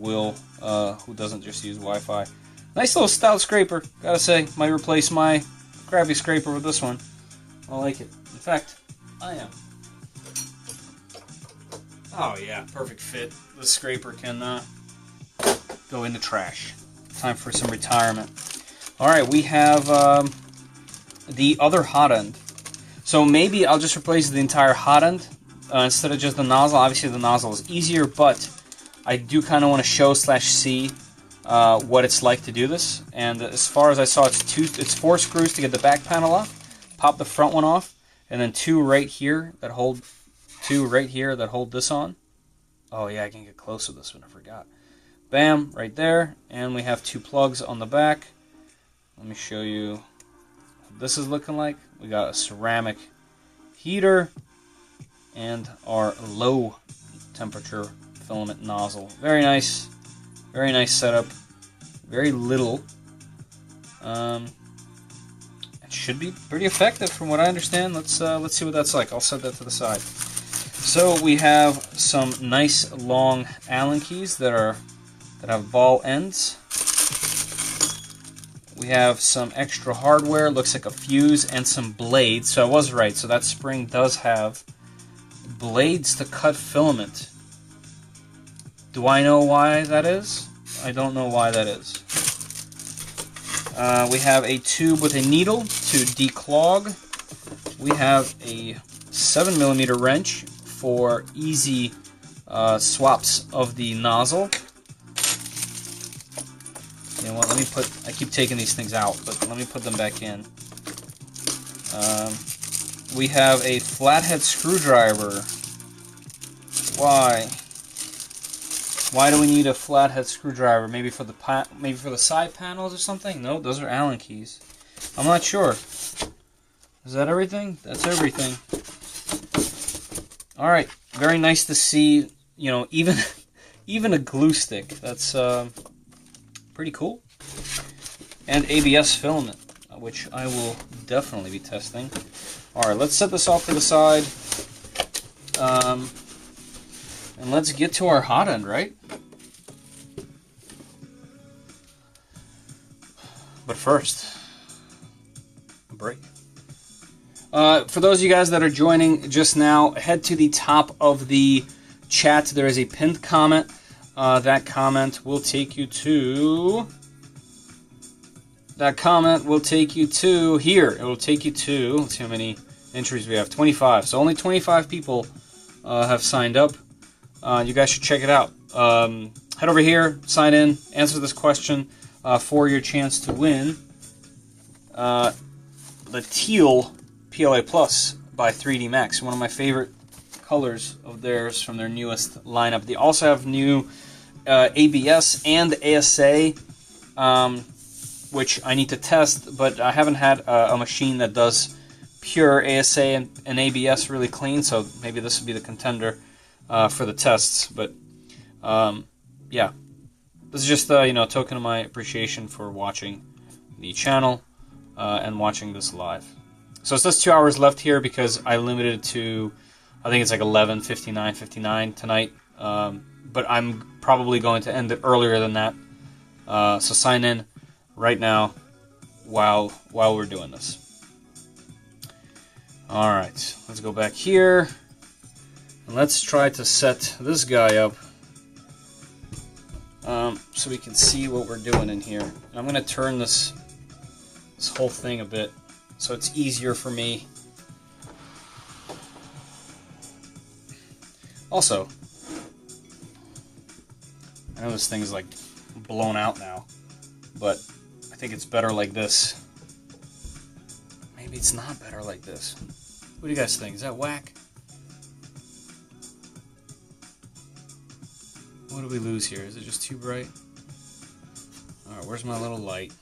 Speaker 1: will who doesn't just use Wi-Fi. Nice little stout scraper, gotta say. Might replace my crappy scraper with this one. I like it. In fact, I am. Oh yeah, perfect fit. The scraper can go in the trash. Time for some retirement. Alright, we have the other Hotend. So maybe I'll just replace the entire Hotend instead of just the nozzle. Obviously the nozzle is easier, but I do kind of want to show / see what it's like to do this. And as far as I saw, it's 4 screws to get the back panel off, pop the front one off, and then 2 right here that hold this on. Oh yeah, I can get close to this one, I forgot. Bam, right there, and we have 2 plugs on the back. Let me show you what this is looking like. We got a ceramic heater and our low temperature filament nozzle. Very nice setup. Very little. It should be pretty effective from what I understand. Let's see what that's like. I'll set that to the side. So we have some nice long Allen keys that have ball ends. We have some extra hardware, looks like a fuse, and some blades. So I was right, so that spring does have blades to cut filament. Do I know why that is? I don't know why that is. We have a tube with a needle to declog. We have a 7mm wrench for easy swaps of the nozzle. You know what, I keep taking these things out, but let me put them back in. We have a flathead screwdriver. Why? Why do we need a flathead screwdriver? Maybe for the side panels or something? No, those are Allen keys. I'm not sure. Is that everything? That's everything. All right, very nice to see. You know, even a glue stick. That's pretty cool. And ABS filament, which I will definitely be testing. Alright, let's set this off to the side. And let's get to our Hotend, right? But first, a break. For those of you guys that are joining just now, head to the top of the chat. There is a pinned comment. That comment will take you to here. It will take you to, let's see how many entries we have, 25. So only 25 people have signed up. You guys should check it out. Head over here, sign in, answer this question for your chance to win the teal PLA Plus by 3D Max, one of my favorite colors of theirs from their newest lineup. They also have new ABS and ASA, which I need to test, but I haven't had a machine that does pure ASA and ABS really clean, so maybe this would be the contender for the tests. But yeah, this is just a token of my appreciation for watching the channel and watching this live. So it says 2 hours left here because I limited it to, I think it's like 11:59 tonight. But I'm probably going to end it earlier than that. So sign in right now while we're doing this. Alright, let's go back here. And let's try to set this guy up so we can see what we're doing in here. And I'm going to turn this whole thing a bit so it's easier for me. Also, I know this thing is like blown out now, but I think it's better like this. Maybe it's not better like this. What do you guys think? Is that whack? What do we lose here? Is it just too bright? Alright, where's my little light?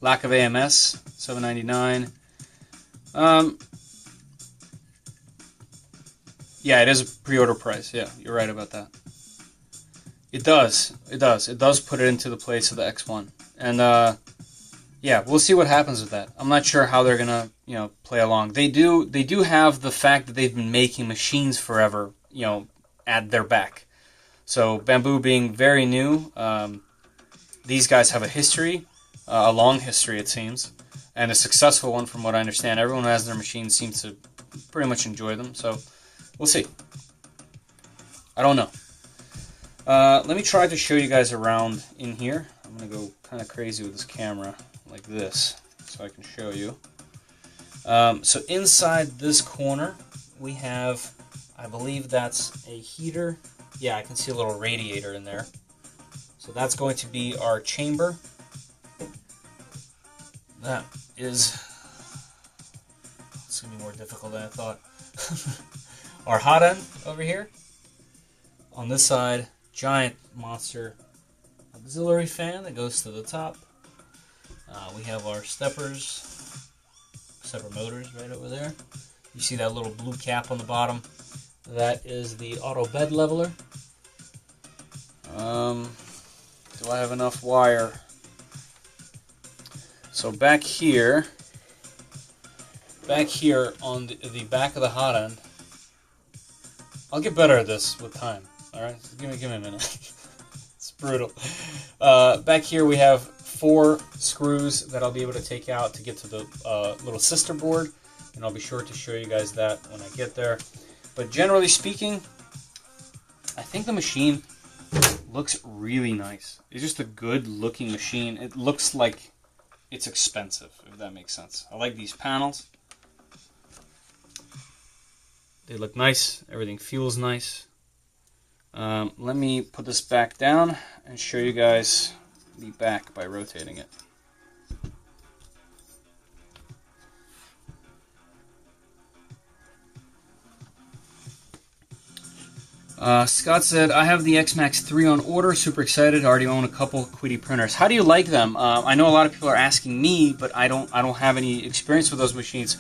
Speaker 1: Lack of AMS, $7.99. Yeah, it is a pre-order price. Yeah, you're right about that. It does. It does. It does put it into the place of the X1. And yeah, we'll see what happens with that. I'm not sure how they're gonna, play along. They do have the fact that they've been making machines forever, at their back. So Bamboo being very new, these guys have a history, a long history it seems, and a successful one from what I understand. Everyone who has their machines seems to pretty much enjoy them. So we'll see. I don't know. Let me try to show you guys around in here. I'm gonna go kind of crazy with this camera like this so I can show you. So inside this corner we have, I believe that's a heater. Yeah, I can see a little radiator in there. So that's going to be our chamber. That is, it's going to be more difficult than I thought. Our hot end over here. On this side, giant monster auxiliary fan that goes to the top. We have our steppers, stepper motors right over there. You see that little blue cap on the bottom? That is the auto bed leveler. Do I have enough wire? So back here on the back of the hot end, I'll get better at this with time. All right, so give me a minute. It's brutal. Back here we have 4 screws that I'll be able to take out to get to the little sister board, and I'll be sure to show you guys that when I get there. But generally speaking, I think the machine looks really nice. It's just a good looking machine. It looks like it's expensive, if that makes sense. I like these panels. They look nice. Everything feels nice. Let me put this back down and show you guys the back by rotating it. Scott said, I have the X-Max 3 on order, super excited, already own a couple Quitty printers. How do you like them? I know a lot of people are asking me, but I don't have any experience with those machines.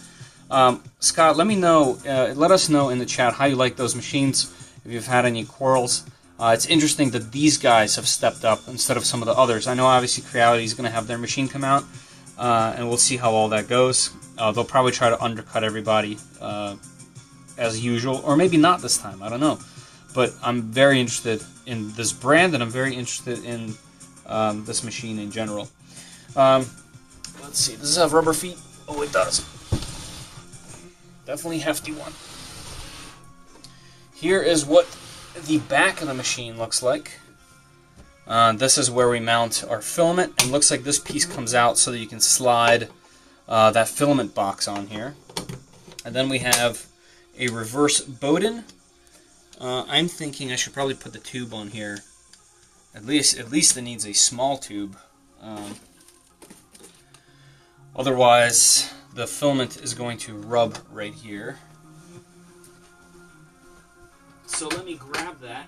Speaker 1: Scott, let me know, let us know in the chat how you like those machines, if you've had any quarrels. It's interesting that these guys have stepped up instead of some of the others. I know obviously Creality is going to have their machine come out, and we'll see how all that goes. They'll probably try to undercut everybody as usual, or maybe not this time, I don't know. But I'm very interested in this brand, and I'm very interested in this machine in general. Let's see, does this have rubber feet? Oh, it does. Definitely hefty one. Here is what the back of the machine looks like. This is where we mount our filament, and it looks like this piece comes out so that you can slide that filament box on here. And then we have a reverse Bowden. I'm thinking I should probably put the tube on here. At least it needs a small tube. Otherwise, the filament is going to rub right here. So let me grab that.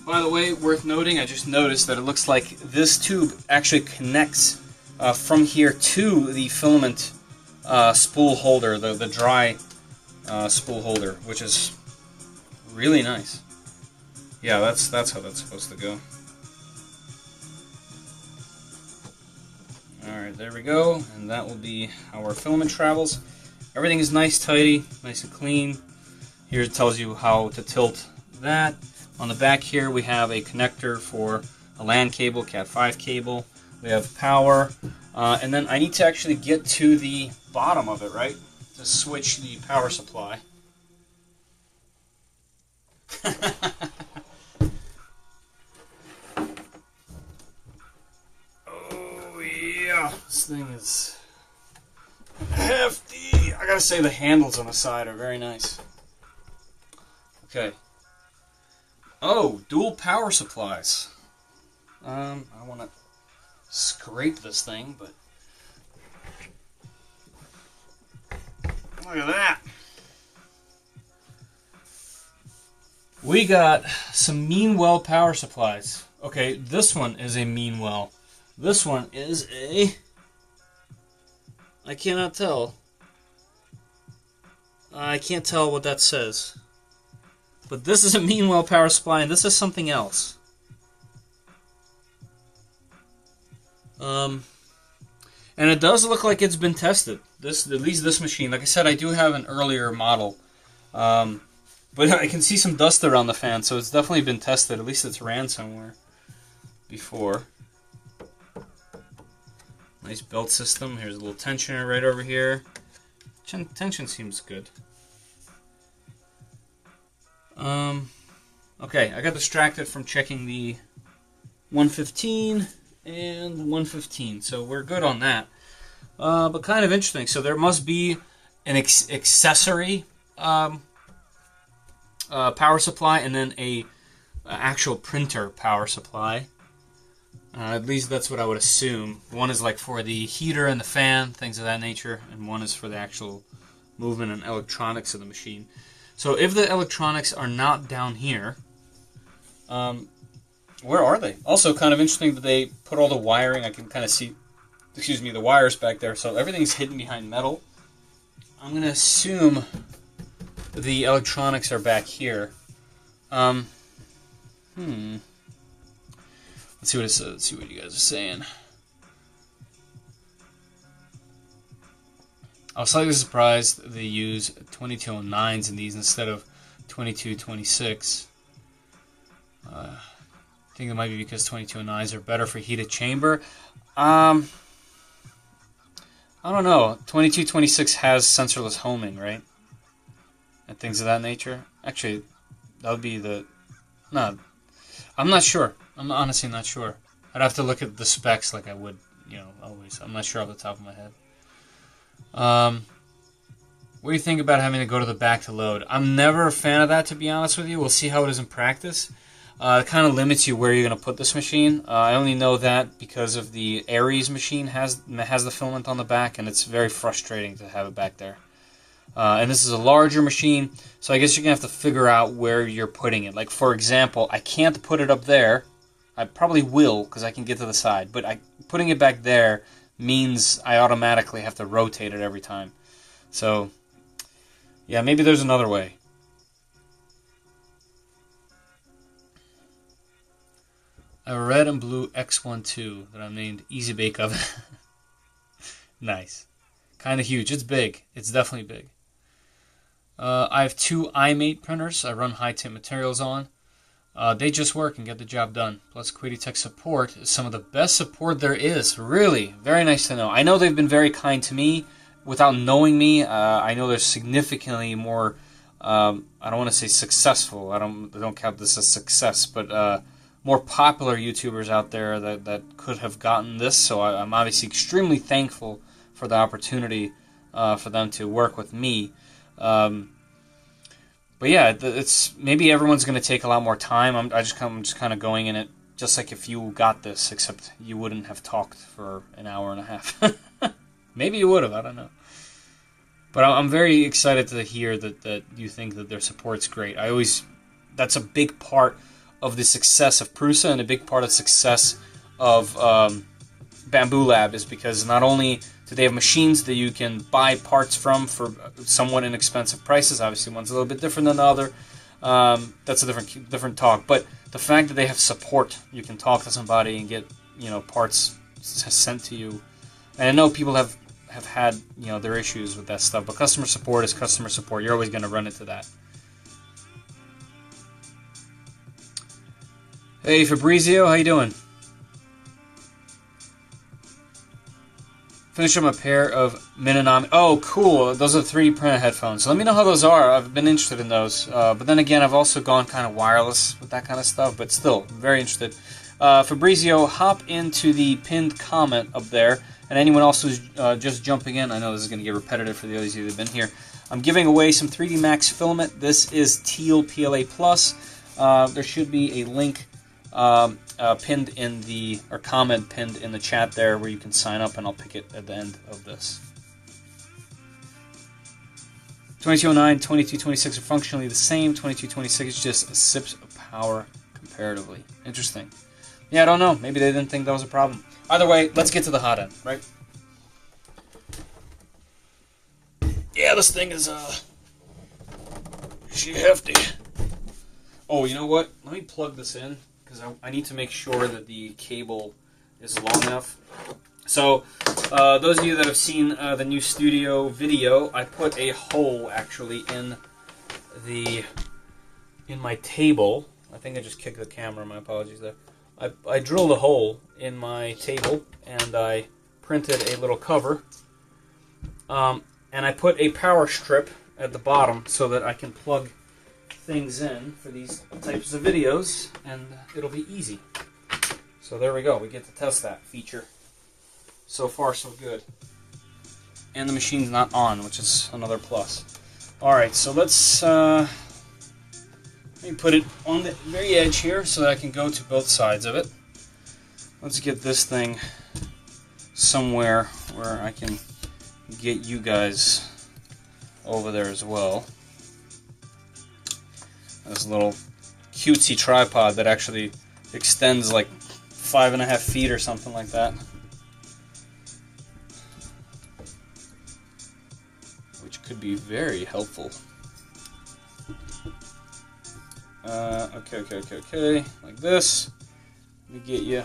Speaker 1: By the way, worth noting, I just noticed that it looks like this tube actually connects from here to the filament spool holder, the dry spool holder, which is really nice. Yeah, that's how that's supposed to go. Alright, there we go, and that will be how our filament travels. Everything is nice, tidy, nice and clean. Here it tells you how to tilt that. On the back here we have a connector for a LAN cable, Cat5 cable. We have power, and then I need to actually get to the bottom of it, right? To switch the power supply. Oh yeah, this thing is hefty. I gotta say the handles on the side are very nice. Okay. Oh, dual power supplies. I want to scrape this thing, but look at that. We got some Meanwell power supplies. Okay, this one is a Meanwell. This one is a... I cannot tell. I can't tell what that says. But this is a Meanwell power supply, and this is something else. And it does look like it's been tested. At least this machine. Like I said, I do have an earlier model. But I can see some dust around the fan, so it's definitely been tested. At least it's ran somewhere before. Nice belt system. Here's a little tensioner right over here. Tension seems good. Okay, I got distracted from checking the 115 and 115, so we're good on that. But kind of interesting. So there must be an accessory power supply and then a actual printer power supply. At least that's what I would assume. One is like for the heater and the fan, things of that nature, and one is for the actual movement and electronics of the machine. So if the electronics are not down here, where are they? Also kind of interesting that they put all the wiring, I can kind of see, the wires back there, so everything's hidden behind metal. I'm going to assume the electronics are back here. Let's see what it says. Let's see what you guys are saying. I was slightly surprised they use 2209s in these instead of 2226. I think it might be because 2209s are better for heated chamber. I don't know. 2226 has sensorless homing, right? And things of that nature. Actually, that would be the... No, I'm not sure. I'm honestly not sure. I'd have to look at the specs like I would, always. I'm not sure off the top of my head. What do you think about having to go to the back to load? I'm never a fan of that, to be honest with you. We'll see how it is in practice. It kind of limits you where you're going to put this machine. I only know that because of the Aries machine has the filament on the back, and it's very frustrating to have it back there. And this is a larger machine, so I guess you're going to have to figure out where you're putting it. Like, for example, I can't put it up there. I probably will, because I can get to the side. But putting it back there means I automatically have to rotate it every time. So, yeah, maybe there's another way. A red and blue X12 that I named Easy Bake Oven. Nice. Kind of huge. It's big. It's definitely big. I have two iMate printers I run high-temp materials on. They just work and get the job done. Plus, Quitty Tech support is some of the best support there is. Really, very nice to know. I know they've been very kind to me without knowing me. I know they're significantly more, I don't want to say successful. I don't count this as success, but more popular YouTubers out there that could have gotten this. So I'm obviously extremely thankful for the opportunity for them to work with me. But yeah, it's maybe everyone's going to take a lot more time. I'm just kind of going in it just like if you got this, except you wouldn't have talked for an hour and a half. Maybe you would have, I don't know. But I'm very excited to hear that you think that their support's great. That's a big part of the success of Prusa and a big part of success of Bamboo Lab is because not only do they have machines that you can buy parts from for somewhat inexpensive prices. Obviously, one's a little bit different than the other. That's a different talk. But the fact that they have support, you can talk to somebody and get parts sent to you. And I know people have had their issues with that stuff, but customer support is customer support. You're always going to run into that. Hey Fabrizio, how you doing? Finish up a pair of Minonami. Oh, cool. Those are the 3D printed headphones. So let me know how those are. I've been interested in those. But then again, I've also gone kind of wireless with that kind of stuff. But still, very interested. Fabrizio, hop into the pinned comment up there And anyone else who's just jumping in, I know this is going to get repetitive for those of you that have been here. I'm giving away some 3D Max filament. This is Teal PLA Plus. There should be a link pinned in the, or comment pinned in the chat there where you can sign up, and I'll pick it at the end of this. 2209, 2226 are functionally the same. 2226 just sips of power comparatively. Interesting. Yeah, I don't know. Maybe they didn't think that was a problem. Either way, let's get to the hot end, right? Yeah, this thing is, she hefty. Oh, you know what? Let me plug this in, because I need to make sure that the cable is long enough. So, those of you that have seen the new studio video, I put a hole, actually, in my table. I think I just kicked the camera, my apologies there. I drilled a hole in my table, and I printed a little cover. And I put a power strip at the bottom so that I can plug things in for these types of videos, and it'll be easy. So there we go. We get to test that feature. So far, so good. And the machine's not on, which is another plus. Alright, so let's... let me put it on the very edge here so that I can go to both sides of it. Let's get this thing somewhere where I can get you guys over there as well. This little cutesy tripod that actually extends like 5.5 feet or something like that. Which could be very helpful. Okay, like this. Let me get you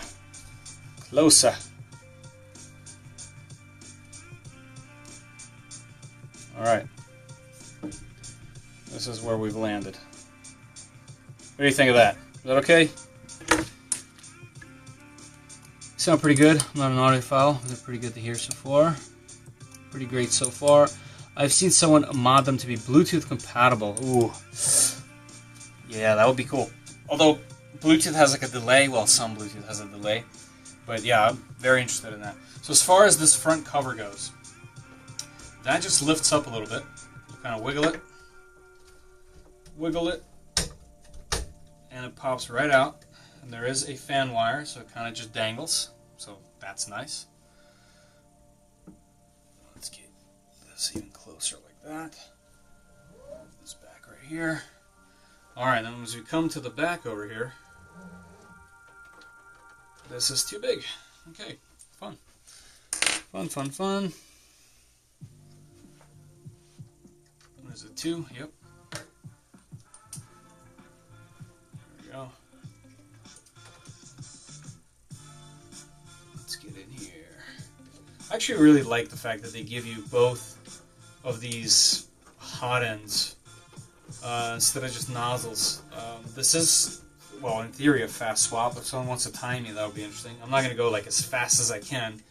Speaker 1: closer. Alright. This is where we've landed. What do you think of that? Is that okay? Sound pretty good. I'm not an audiophile. They're pretty good to hear so far. Pretty great so far. I've seen someone mod them to be Bluetooth compatible. Ooh. Yeah, that would be cool. Although Bluetooth has like a delay. Well, some Bluetooth has a delay. But yeah, I'm very interested in that. So as far as this front cover goes, that just lifts up a little bit. You kind of wiggle it. Wiggle it. And it pops right out. And there is a fan wire, so it kind of just dangles. So that's nice. Let's get this even closer like that. This back right here. Alright, then as we come to the back over here, this is too big. Okay, fun. Fun. What is it, 2? Yep. There we go. Let's get in here. I actually really like the fact that they give you both of these hot ends instead of just nozzles. This is, well, in theory, a fast swap. If someone wants to time me, that would be interesting. I'm not going to go like as fast as I can.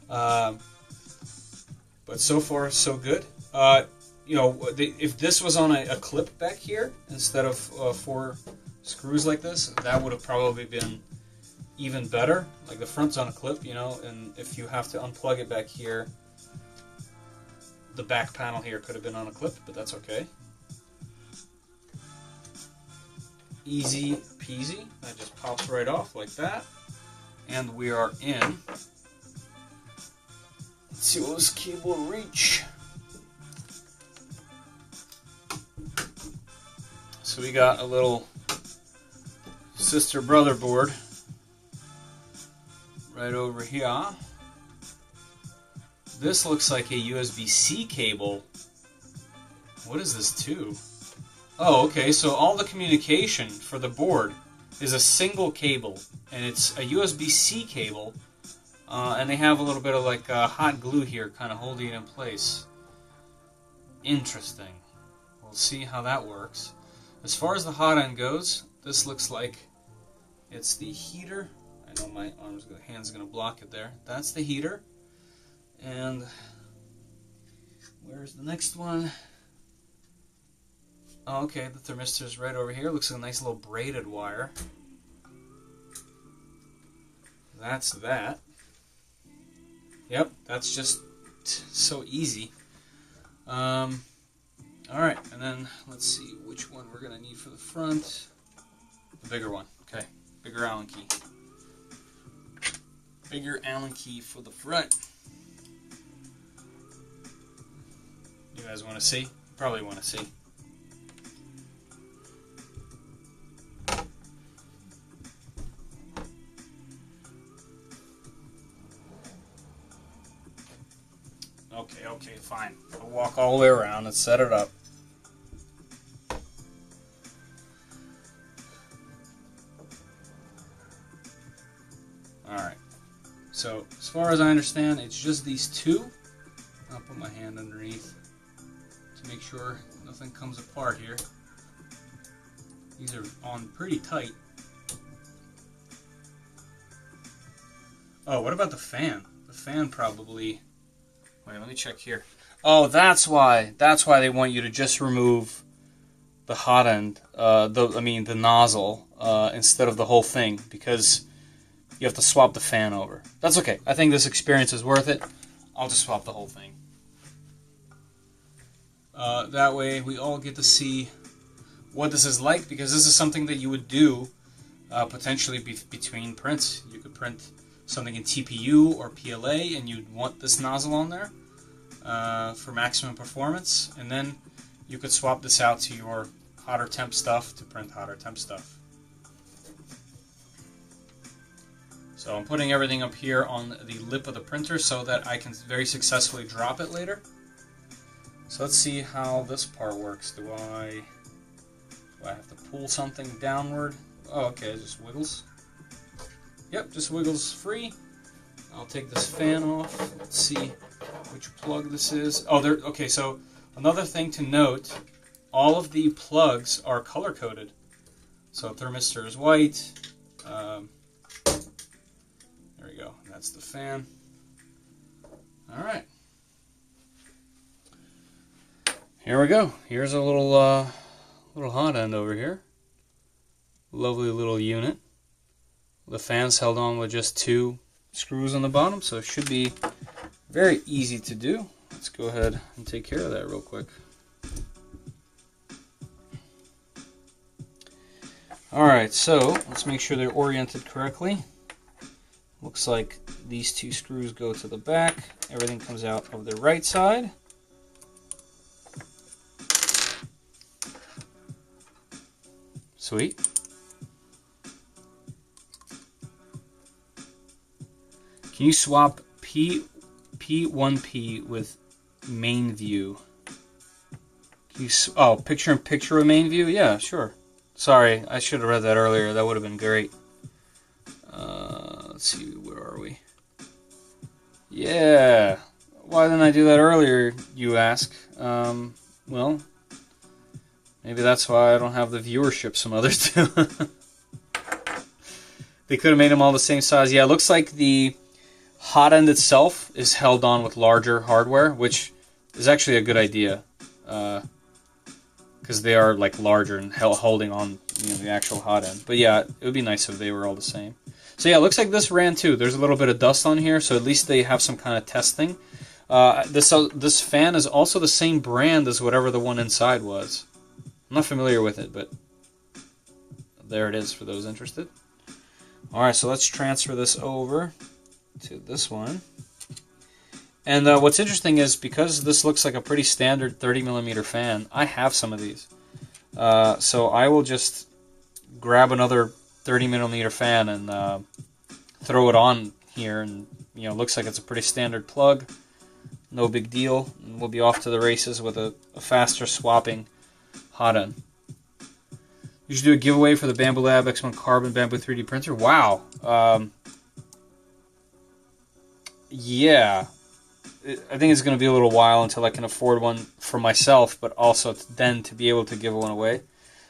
Speaker 1: But so far, so good. You know, if this was on a clip back here instead of 4 screws like this, that would have probably been even better. Like the front's on a clip, you know, and if you have to unplug it back here, the back panel here could have been on a clip, but that's okay. Easy peasy. That just pops right off like that. And we are in. Let's see what this cable will reach. So we got a little sister-brother board right over here. This looks like a USB-C cable. What is this to? Oh, okay, so all the communication for the board is a single cable, and it's a USB-C cable, and they have a little bit of like hot glue here kind of holding it in place. Interesting. We'll see how that works. As far as the hot end goes, this looks like it's the heater. I know my hand's going to block it there. That's the heater. And where's the next one? Oh, okay, the thermistor's right over here. Looks like a nice little braided wire. That's that. Yep, that's just so easy. Alright, and then let's see which one we're going to need for the front. The bigger one. Okay, bigger Allen key. Bigger Allen key for the front. You guys want to see? Probably want to see. Okay, fine. I'll walk all the way around and set it up. Alright. So, as far as I understand, it's just these two. I'll put my hand underneath to make sure nothing comes apart here. These are on pretty tight. Oh, what about the fan? The fan probably... Wait, let me check here. Oh, that's why. That's why they want you to just remove the hot end, the nozzle, instead of the whole thing, because you have to swap the fan over. That's okay. I think this experience is worth it. I'll just swap the whole thing. That way we all get to see what this is like, because this is something that you would do potentially between prints. You could print something in TPU or PLA and you'd want this nozzle on there for maximum performance, and then you could swap this out to your hotter temp stuff to print hotter temp stuff. So I'm putting everything up here on the lip of the printer so that I can very successfully drop it later. So let's see how this part works. Do I have to pull something downward? Oh, okay, it just wiggles. Yep, just wiggles free. I'll take this fan off. Let's see which plug this is. Oh, okay, so another thing to note, all of the plugs are color-coded. So thermistor is white. There we go. That's the fan. All right. Here we go. Here's a little hot end over here. Lovely little unit. The fan's held on with just 2 screws on the bottom, so it should be very easy to do. Let's go ahead and take care of that real quick. Alright, so let's make sure they're oriented correctly. Looks like these 2 screws go to the back. Everything comes out of the right side. Sweet. Can you swap P1P with main view? Can you picture-in-picture with main view? Yeah, sure. Sorry, I should have read that earlier. That would have been great. Let's see, where are we? Yeah. Why didn't I do that earlier, you ask? Well, maybe that's why I don't have the viewership some others do. They could have made them all the same size. Yeah, it looks like the hot end itself is held on with larger hardware, which is actually a good idea, because they are like larger and holding on, the actual hot end. But yeah, it would be nice if they were all the same. So yeah, it looks like this ran too. There's a little bit of dust on here, so at least they have some kind of testing. This fan is also the same brand as whatever the one inside was. I'm not familiar with it, but there it is for those interested. Alright, so let's transfer this over to this one. And what's interesting is, because this looks like a pretty standard 30mm fan, I have some of these. So I will just grab another 30mm fan and throw it on here, and it looks like it's a pretty standard plug. No big deal. And we'll be off to the races with a faster swapping hot end. You should do a giveaway for the Bambu Lab X1 Carbon Bamboo 3D printer. Wow. Yeah. I think it's going to be a little while until I can afford one for myself, but also then to be able to give one away.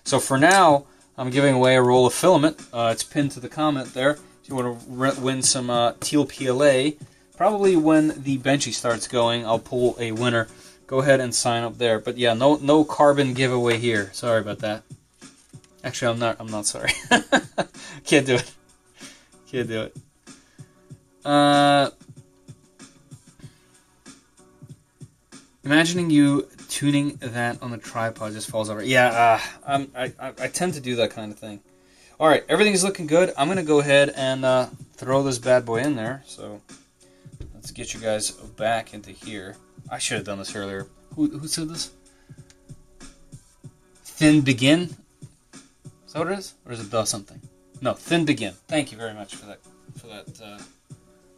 Speaker 1: So for now, I'm giving away a roll of filament. It's pinned to the comment there. If you want to win some teal PLA, probably when the Benchy starts going, I'll pull a winner. Go ahead and sign up there. But yeah, no carbon giveaway here. Sorry about that. Actually, I'm not sorry. Can't do it. Can't do it. Imagining you tuning that on the tripod just falls over. Yeah, I tend to do that kind of thing. All right, everything's looking good. I'm gonna go ahead and throw this bad boy in there. So let's get you guys back into here. I should have done this earlier. Who said this? Thin begin. Is that what it is, or is it the something? No, thin begin. Thank you very much for that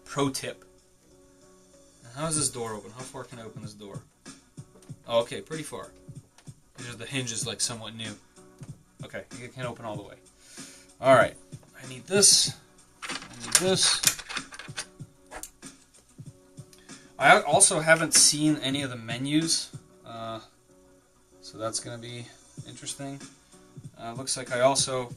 Speaker 1: pro tip. How is this door open? How far can I open this door? Oh, okay, pretty far. Because the hinge is like somewhat new. Okay, it can open all the way. All right, I need this. I need this. I also haven't seen any of the menus, so that's going to be interesting. Looks like I also,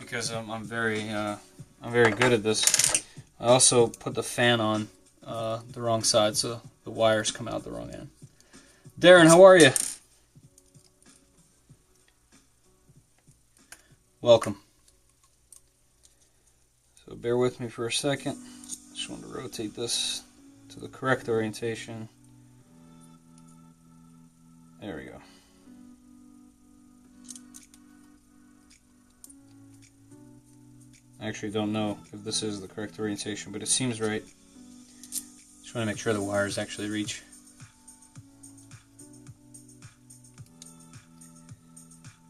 Speaker 1: because I'm very good at this, I also put the fan on the wrong side, so the wires come out the wrong end. Darren, how are you? Welcome. So bear with me for a second. Just want to rotate this to the correct orientation. There we go. I actually don't know if this is the correct orientation, but it seems right. Just want to make sure the wires actually reach.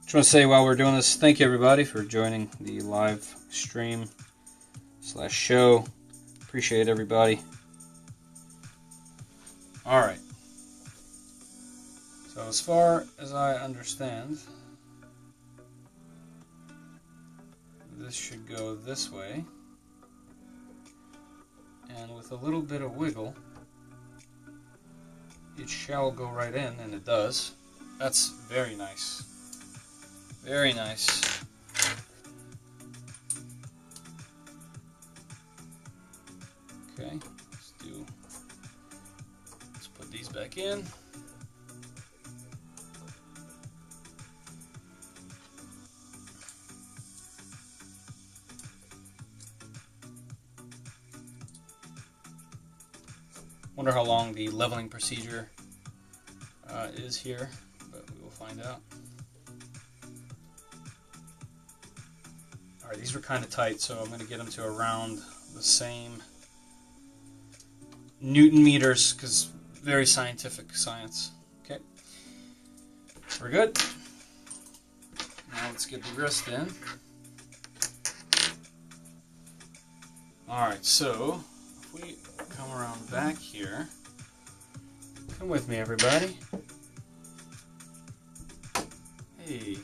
Speaker 1: Just want to say while we're doing this, thank you everybody for joining the live stream / show. Appreciate everybody. Alright. So as far as I understand, this should go this way. And with a little bit of wiggle, it shall go right in, and it does. That's very nice. Very nice. Okay, let's put these back in. Wonder how long the leveling procedure is here, but we will find out. Alright, these were kind of tight, so I'm going to get them to around the same Newton meters, because very scientific science. Okay, we're good. Now let's get the wrist in. Alright, so if we come around back here, come with me everybody. Hey,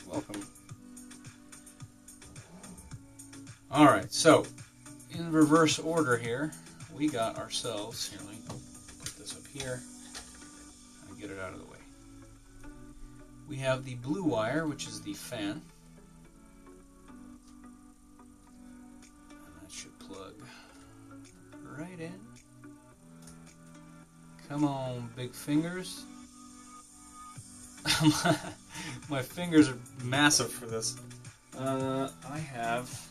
Speaker 1: welcome. Alright, so in reverse order here, we got ourselves, here, let me put this up here and get it out of the way. We have the blue wire, which is the fan. And that should plug right in. Come on, big fingers. My fingers are massive for this. I have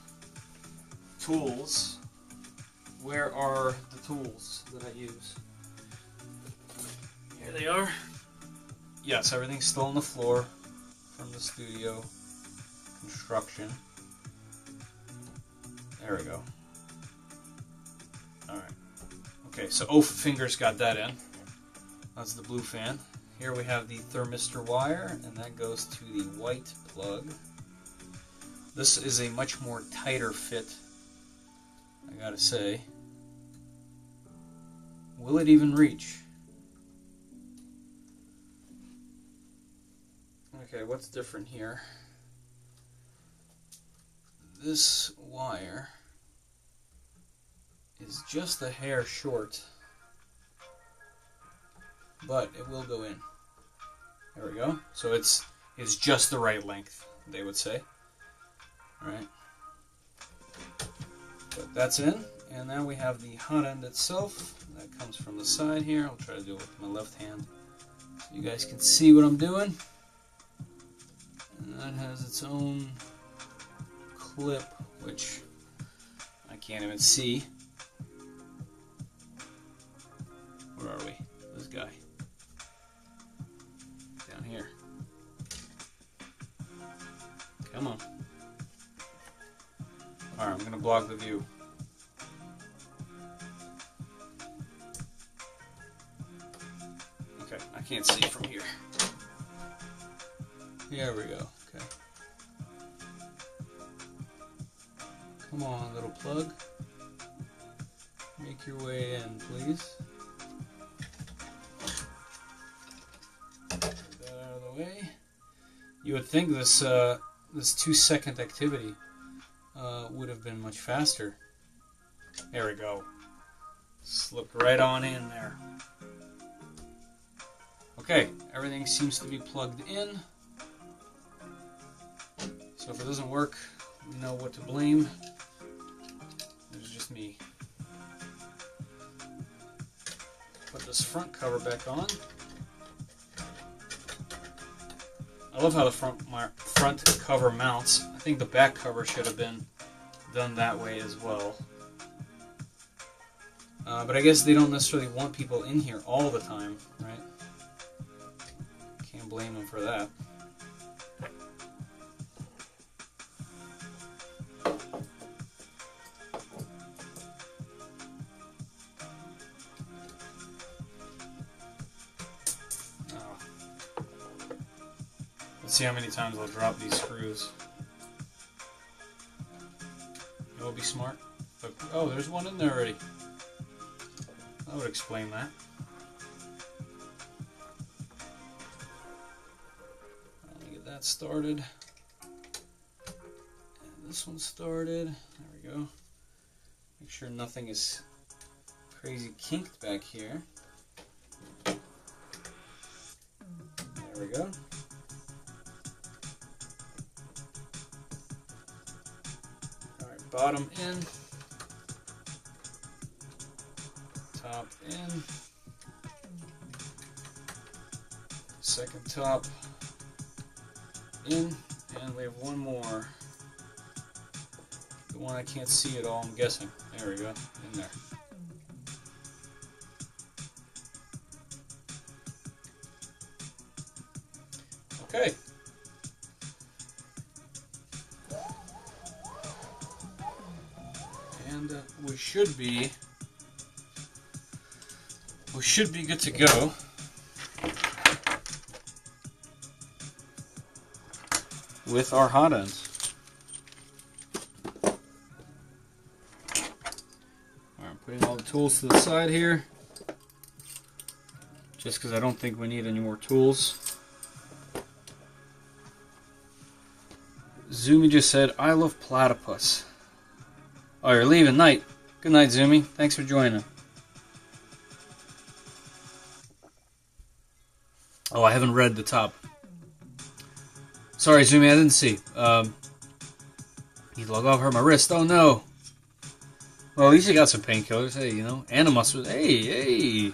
Speaker 1: tools. Where are the tools that I use? Here they are. Yes, everything's still on the floor from the studio construction. There we go. Alright. Okay, so Oaf fingers got that in. That's the blue fan. Here we have the thermistor wire, and that goes to the white plug. This is a much more tighter fit, I gotta say. Will it even reach? Okay, what's different here? This wire is just a hair short, but it will go in. There we go. So it's just the right length, they would say. All right. But that's in, and now we have the hot end itself. That comes from the side here. I'll try to do it with my left hand so you guys can see what I'm doing. And that has its own clip, which I can't even see. Where are we? This guy. block the view. Okay, I can't see from here. There we go. Okay. Come on, little plug. Make your way in, please. Get that out of the way. You would think this this 2-second activity would have been much faster. There we go. Slipped right on in there. Okay, everything seems to be plugged in. So if it doesn't work, you know what to blame. It's just me. Put this front cover back on. I love how the front cover mounts. I think the back cover should have been done that way as well. But I guess they don't necessarily want people in here all the time, right? Can't blame them for that. Let's see how many times I'll drop these screws. That would be smart. But, oh, there's one in there already. That would explain that. Let me get that started. And this one started. There we go. Make sure nothing is crazy kinked back here. There we go. Bottom in, top in, second top in, and we have one more. The one I can't see at all, I'm guessing. There we go, in there. Okay. And we should be good to go. With our hot ends. Alright, I'm putting all the tools to the side here. Just because I don't think we need any more tools. Zumi just said, I love platypus. Oh, you're leaving. Night. Good night, Zumi. Thanks for joining. Oh, I haven't read the top. Sorry, Zumi, I didn't see. You log off, hurt my wrist. Oh, no. Well, at least you got some painkillers. Hey, you know. Animus was... Hey.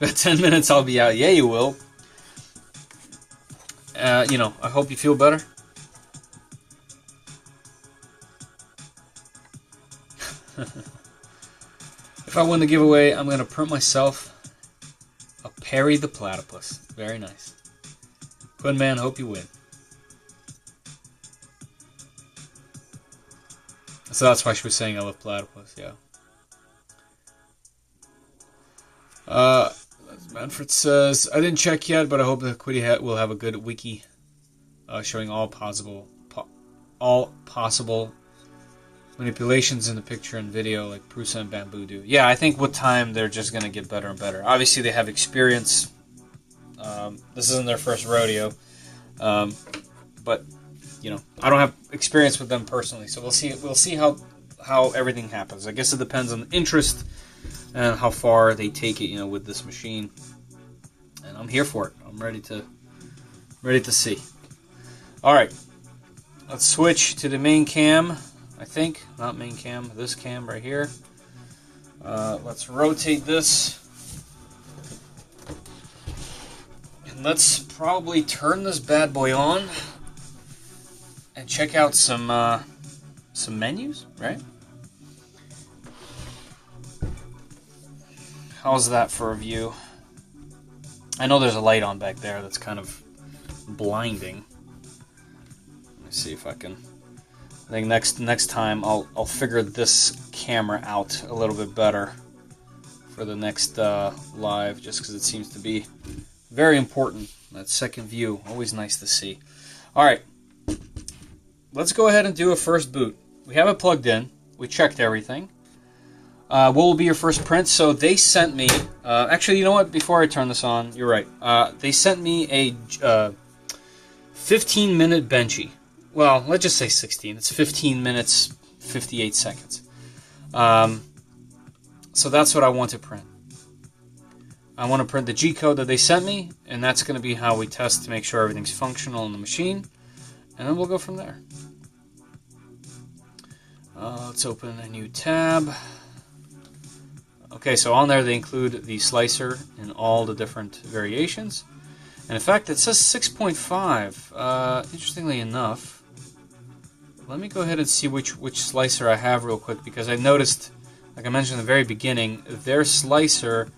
Speaker 1: About 10 minutes, I'll be out. Yeah, you will. You know, I hope you feel better. If I win the giveaway, I'm going to print myself a Perry the Platypus. Very nice. Quinn Man, hope you win. So that's why she was saying I love platypus, yeah. Manfred says, I didn't check yet, but I hope that Quitty will have a good wiki showing all possible manipulations in the picture and video like Prusa and Bamboo do. Yeah, I think with time they're just going to get better and better. Obviously they have experience. This isn't their first rodeo. But, you know, I don't have experience with them personally. So we'll see how everything happens. I guess it depends on the interest and how far they take it, you know, with this machine. And I'm here for it. I'm ready to see. All right. Let's switch to the main cam. I think, not main cam, this cam right here. Let's rotate this. And let's probably turn this bad boy on and check out some menus, right? How's that for a view? I know there's a light on back there that's kind of blinding. Let me see if I can I think next time I'll figure this camera out a little bit better for the next live, just because it seems to be very important. That second view, always nice to see. All right, let's go ahead and do a first boot. We have it plugged in. We checked everything. What will be your first print? So they sent me. Actually, you know what? Before I turn this on, you're right. They sent me a 15-minute benchy. Well, let's just say 16. It's 15 minutes, 58 seconds. So that's what I want to print. I want to print the G-code that they sent me, and that's going to be how we test to make sure everything's functional in the machine. And then we'll go from there. Let's open a new tab. Okay, so on there they include the slicer in all the different variations. And in fact, it says 6.5. Interestingly enough, let me go ahead and see which slicer I have real quick, because I noticed, like I mentioned in the very beginning, their slicer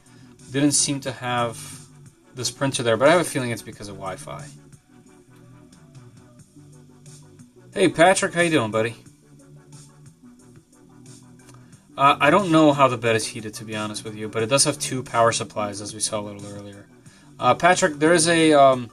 Speaker 1: didn't seem to have this printer there, but I have a feeling it's because of Wi-Fi. Hey Patrick, how you doing, buddy? I don't know how the bed is heated, to be honest with you, but it does have 2 power supplies, as we saw a little earlier. Patrick, there is a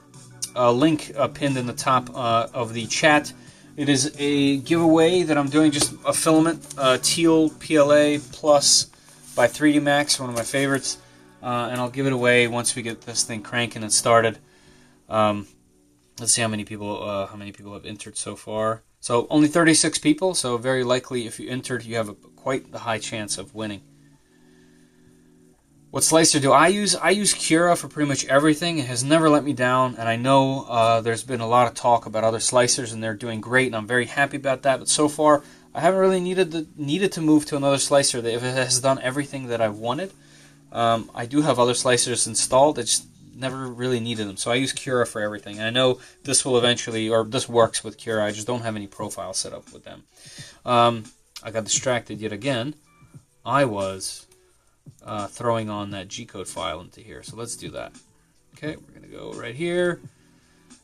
Speaker 1: link pinned in the top of the chat. It is a giveaway that I'm doing, just a filament, teal PLA Plus by 3D Max, one of my favorites, and I'll give it away once we get this thing cranking and started. Let's see how many people have entered so far. So only 36 people, so very likely if you entered, you have quite the high chance of winning. What slicer do I use? I use Cura for pretty much everything. It has never let me down, and I know there's been a lot of talk about other slicers, and they're doing great, and I'm very happy about that. But so far, I haven't really needed to move to another slicer that if it has done everything that I've wanted. I do have other slicers installed. I just never really needed them, so I use Cura for everything. And I know this will eventually, or this works with Cura. I just don't have any profile set up with them. I got distracted yet again. I was throwing on that G-code file into here, so let's do that. Okay, we're going to go right here.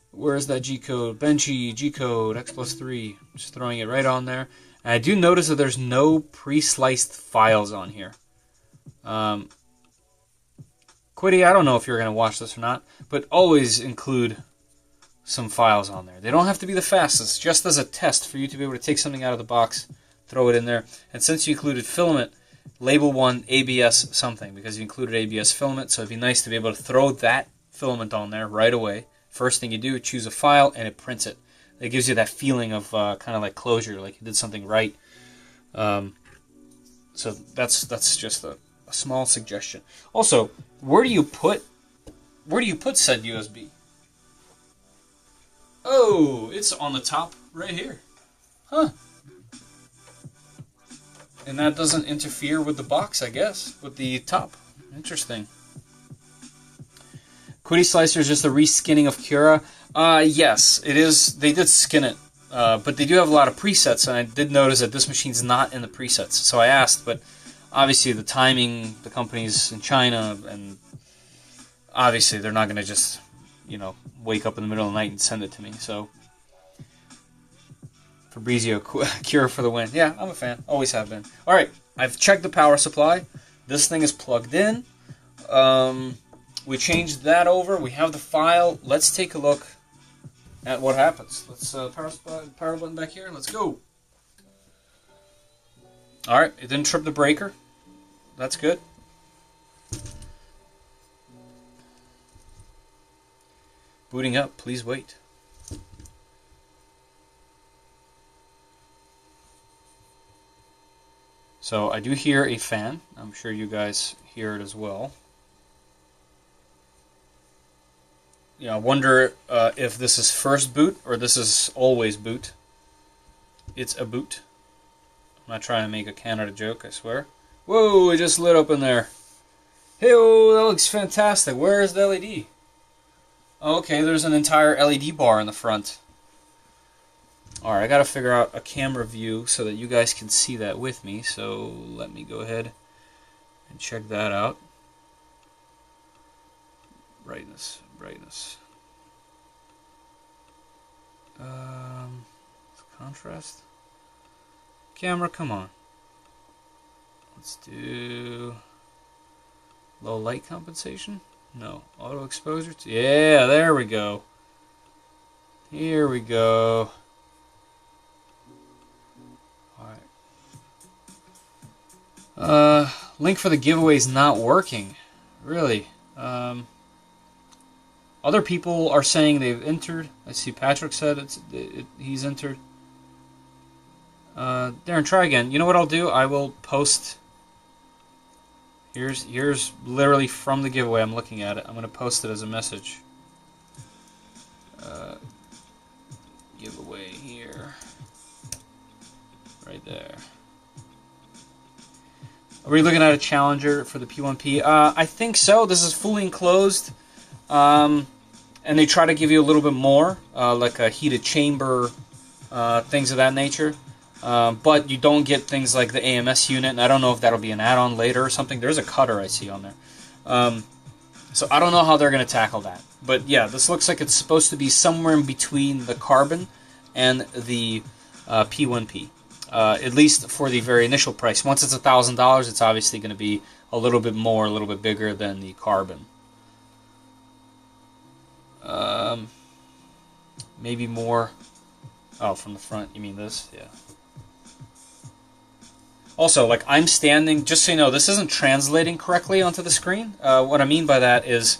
Speaker 1: Where's that G-code? Benchy, G-code, X+3. Just throwing it right on there. And I do notice that there's no pre-sliced files on here. Quitty, I don't know if you're going to watch this or not, but always include some files on there. They don't have to be the fastest, just as a test for you to be able to take something out of the box, throw it in there. And since you included Filament, label one ABS something, because you included ABS Filament, so it'd be nice to be able to throw that filament on there right away. First thing you do, choose a file, and it prints it. It gives you that feeling of kind of like closure, like you did something right. So that's just a small suggestion. Also, where do you put said USB? Oh, it's on the top right here. Huh. And that doesn't interfere with the box, I guess, with the top. Interesting. Quitty Slicer is just a reskinning of Cura. Yes, it is. They did skin it, but they do have a lot of presets, and I did notice that this machine's not in the presets. So I asked, but obviously the timing, the company's in China, and obviously they're not going to just, wake up in the middle of the night and send it to me. So Fabrizio, Cure for the win. Yeah, I'm a fan. Always have been. All right, I've checked the power supply. This thing is plugged in. We changed that over. We have the file. Let's take a look at what happens. Let's power button back here. Let's go. All right, it didn't trip the breaker. That's good. Booting up. Please wait. So I do hear a fan. I'm sure you guys hear it as well. I wonder if this is first boot or this is always boot. It's a boot. I'm not trying to make a Canada joke, I swear. Whoa, it just lit up in there. Hey, oh, that looks fantastic. Where is the LED? Okay, there's an entire LED bar in the front. Alright, I gotta figure out a camera view so that you guys can see that with me. So let me go ahead and check that out. Brightness. Contrast. Camera, come on. Let's do low light compensation. No, auto exposure. Yeah, there we go. Here we go. Alright. Link for the giveaway is not working. Really. Other people are saying they've entered. I see Patrick said he's entered. Darren, try again. You know what I'll do? I will post. Here's literally from the giveaway. I'm looking at it. I'm going to post it as a message. Giveaway here. Right there. Are we looking at a challenger for the P1P? I think so. This is fully enclosed. And they try to give you a little bit more, like a heated chamber, things of that nature. But you don't get things like the AMS unit, and I don't know if that'll be an add-on later or something. There's a cutter I see on there. So I don't know how they're going to tackle that. But yeah, this looks like it's supposed to be somewhere in between the Carbon and the P1P. At least for the very initial price. Once it's $1,000, it's obviously going to be a little bit more, a little bit bigger than the Carbon. Maybe more. Oh, from the front, you mean this? Yeah. Also, like, I'm standing, just so you know, this isn't translating correctly onto the screen. What I mean by that is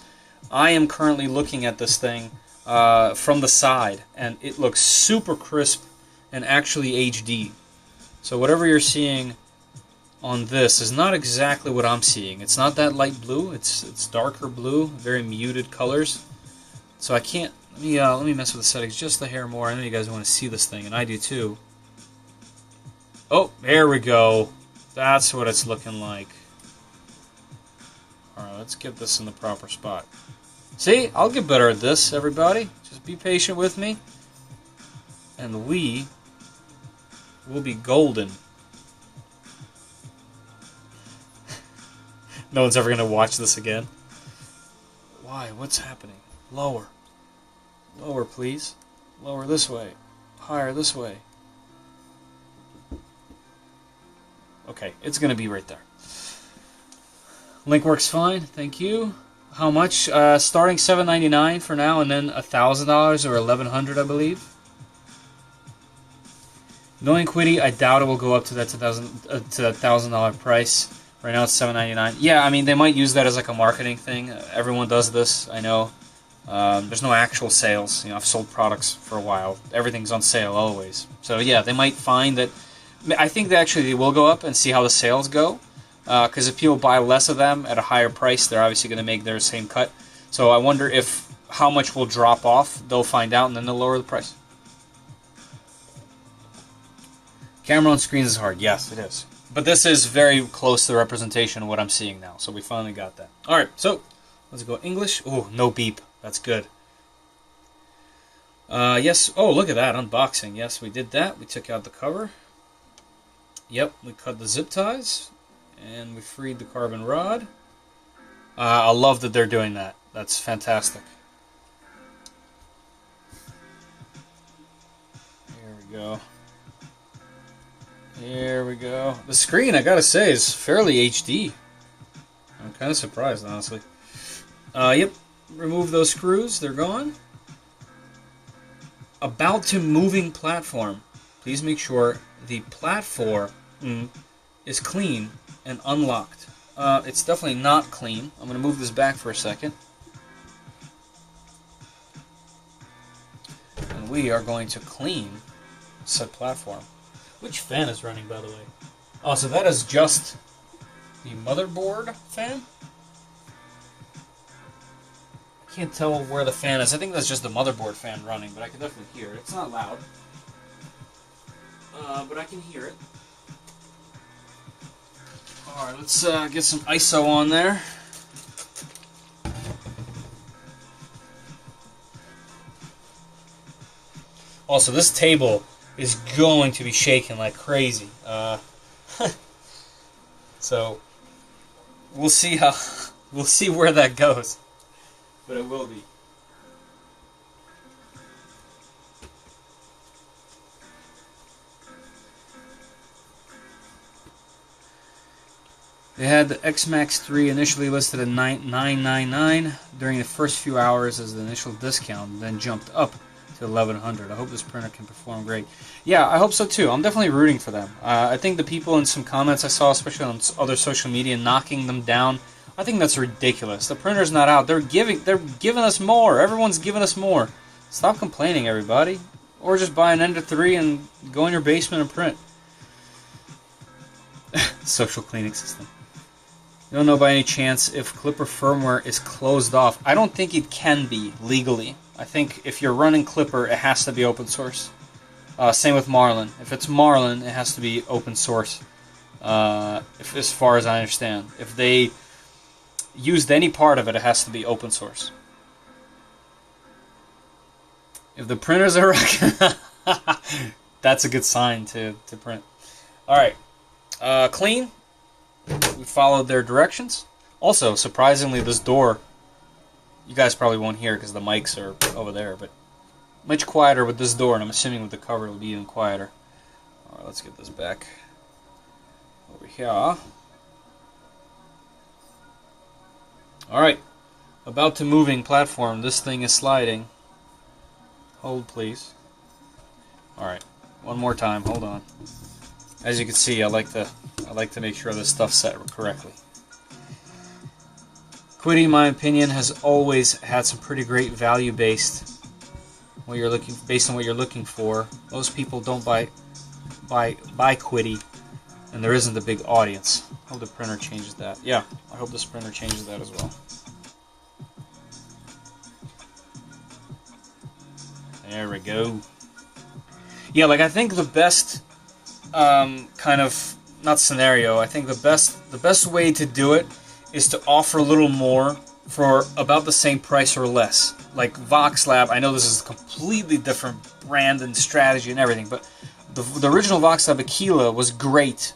Speaker 1: I am currently looking at this thing from the side, and it looks super crisp and actually HD. So whatever you're seeing on this is not exactly what I'm seeing. It's not that light blue. It's darker blue, very muted colors. So I can't. Let me mess with the settings just a hair more. I know you guys want to see this thing, and I do too. Oh, there we go. That's what it's looking like. All right, let's get this in the proper spot. See, I'll get better at this, everybody. Just be patient with me, and we will be golden. No one's ever going to watch this again. Why? What's happening? Lower. Lower, please. Lower this way. Higher this way. Okay, it's going to be right there. Link works fine. Thank you. How much? Starting $7.99 for now, and then $1,000 or $1,100, I believe. Knowing Quitty, I doubt it will go up to that $1,000 price. Right now it's $7.99. Yeah, I mean, they might use that as like a marketing thing. Everyone does this, I know. There's no actual sales. You know, I've sold products for a while. Everything's on sale always. So yeah, they might find that. I think that actually they will go up and see how the sales go. Because if people buy less of them at a higher price, they're obviously going to make their same cut. So I wonder if how much will drop off. They'll find out and then they'll lower the price. Camera on screens is hard. Yes, it is. But this is very close to the representation of what I'm seeing now. So we finally got that. Alright, so let's go English. Oh, no beep. That's good. Yes. Oh, look at that. Unboxing. Yes, we did that. We took out the cover. Yep, we cut the zip ties. And we freed the carbon rod. I love that they're doing that. That's fantastic. Here we go. Here we go. The screen, I gotta say, is fairly HD. I'm kind of surprised, honestly. Yep. Remove those screws. They're gone. About to moving platform. Please make sure the platform is clean and unlocked. It's definitely not clean. I'm going to move this back for a second. And we are going to clean said platform. Which fan is running, by the way? Oh, so that is just the motherboard fan? I can't tell where the fan is. I think that's just the motherboard fan running, but I can definitely hear it. It's not loud. But I can hear it. Alright, let's get some ISO on there. Also, this table is going to be shaking like crazy. So we'll see where that goes. But it will be. They had the X-Max 3 initially listed at $999 during the first few hours as the initial discount, then jumped up to $1,100. I hope this printer can perform great. Yeah, I hope so too. I'm definitely rooting for them. I think the people in some comments I saw, especially on other social media, knocking them down, I think that's ridiculous. The printer's not out. They're giving us more. Everyone's giving us more. Stop complaining, everybody. Or just buy an Ender 3 and go in your basement and print. Social cleaning system. You don't know by any chance if Clipper firmware is closed off. I don't think it can be legally. I think if you're running Clipper, it has to be open source. Same with Marlin. If it's Marlin, it has to be open source. As far as I understand. If they used any part of it, it has to be open source. If the printers are that's a good sign to print. Alright. Clean. We followed their directions. Also, surprisingly, this door, you guys probably won't hear because the mics are over there, but much quieter with this door, and I'm assuming with the cover it'll be even quieter. Alright, let's get this back over here. Alright, about to moving platform. This thing is sliding. Hold, please. Alright, one more time, hold on. As you can see, I like to make sure this stuff's set correctly. Quitty, in my opinion, has always had some pretty great value based on what you're looking for. Most people don't buy Quitty, and there isn't a big audience. I hope the printer changes that. Yeah, I hope this printer changes that as well. There we go. Yeah, like I think the best kind of not scenario. I think the best way to do it is to offer a little more for about the same price or less. Like Voxelab, I know this is a completely different brand and strategy and everything, but the original Voxelab Aquila was great,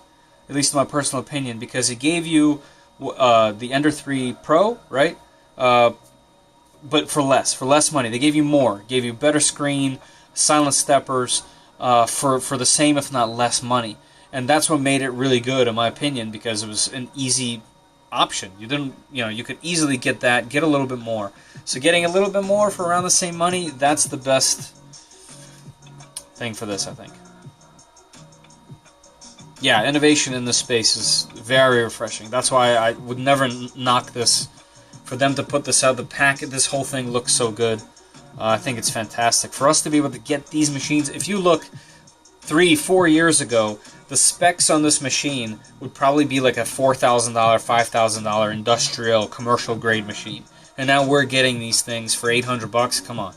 Speaker 1: at least in my personal opinion, because it gave you the Ender 3 Pro, right? But for less money. They gave you more. Gave you better screen, silent steppers, for the same, if not less money. And that's what made it really good, in my opinion, because it was an easy option. You could easily get that, get a little bit more. So getting a little bit more for around the same money, that's the best thing for this, I think. Yeah, innovation in this space is very refreshing. That's why I would never knock this. For them to put this out, the packet, this whole thing looks so good. I think it's fantastic. For us to be able to get these machines, if you look 3-4 years ago, the specs on this machine would probably be like a $4,000, $5,000 industrial, commercial grade machine. And now we're getting these things for $800. Come on.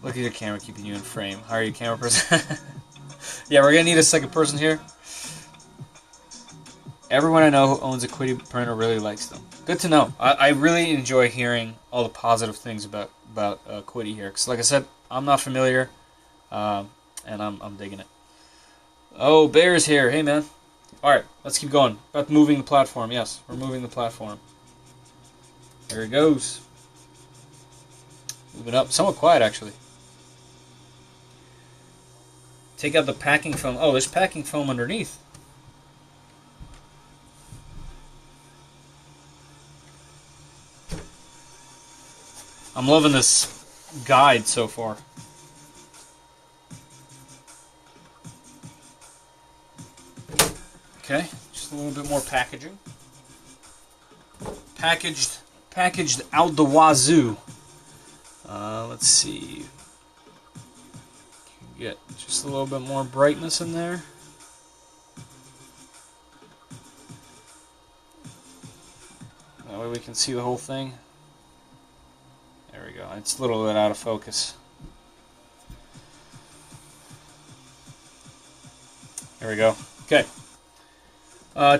Speaker 1: Look at your camera keeping you in frame. How are you, camera person? Yeah, we're going to need a second person here. Everyone I know who owns a Quitty printer really likes them. Good to know. I really enjoy hearing all the positive things about Quitty here. Because like I said, I'm not familiar, and I'm digging it. Oh, Bear's here. Hey, man. Alright, let's keep going. About moving the platform. Yes, we're moving the platform. There it goes. Moving up. Somewhat quiet, actually. Take out the packing foam. Oh, there's packing foam underneath. I'm loving this guide so far. Okay, just a little bit more packaging. Packaged out the wazoo. Let's see. Get just a little bit more brightness in there. That way we can see the whole thing. There we go. It's a little bit out of focus. There we go. Okay.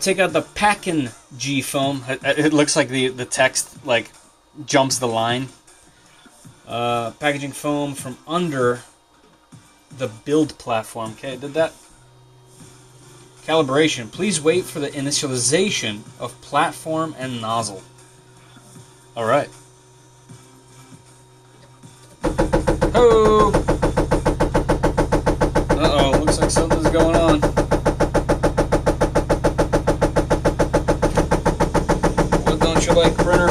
Speaker 1: Take out the packing G foam. It looks like the text like jumps the line. Packaging foam from under the build platform. Okay, did that. Calibration. Please wait for the initialization of platform and nozzle. All right. Oh! Uh-oh, looks like something's going on. picture-like printer.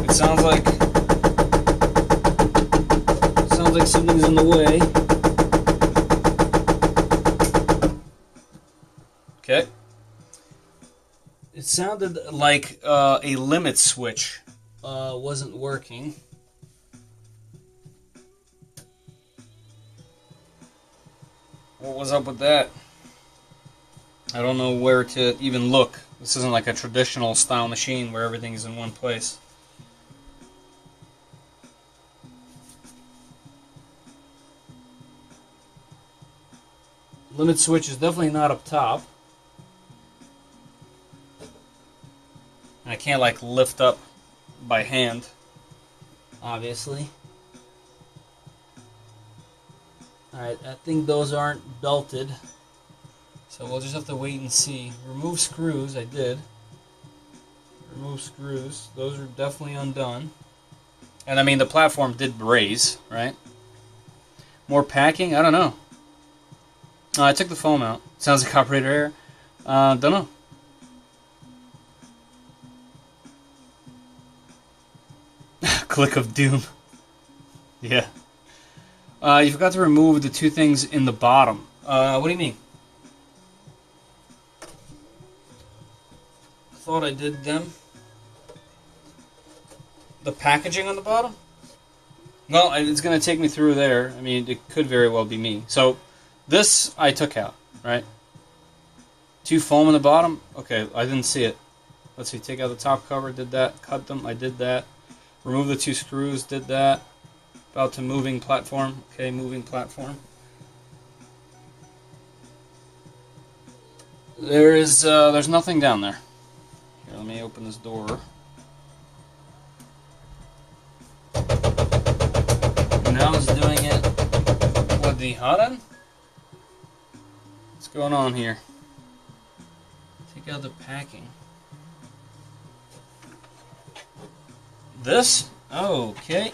Speaker 1: It sounds like something's in the way. Okay. It sounded like a limit switch wasn't working. What was up with that? I don't know where to even look. This isn't like a traditional style machine where everything is in one place. Limit switch is definitely not up top. I can't like lift up by hand, obviously. Alright, I think those aren't belted. So we'll just have to wait and see. Remove screws, I did. Remove screws. Those are definitely undone. And I mean, the platform did raise, right? More packing? I don't know. I took the foam out. Sounds like operator error. Don't know. Click of doom. Yeah. You forgot to remove the two things in the bottom. What do you mean? I thought I did them. The packaging on the bottom? Well, it's going to take me through there. I mean, it could very well be me. So, this I took out, right? Two foam in the bottom? Okay, I didn't see it. Let's see, take out the top cover, did that. Cut them, I did that. Remove the two screws, did that. About to moving platform. Okay, moving platform. There's nothing down there. Here, let me open this door. Now it's doing it with the Hotend. What's going on here? Take out the packing. This? Oh, okay.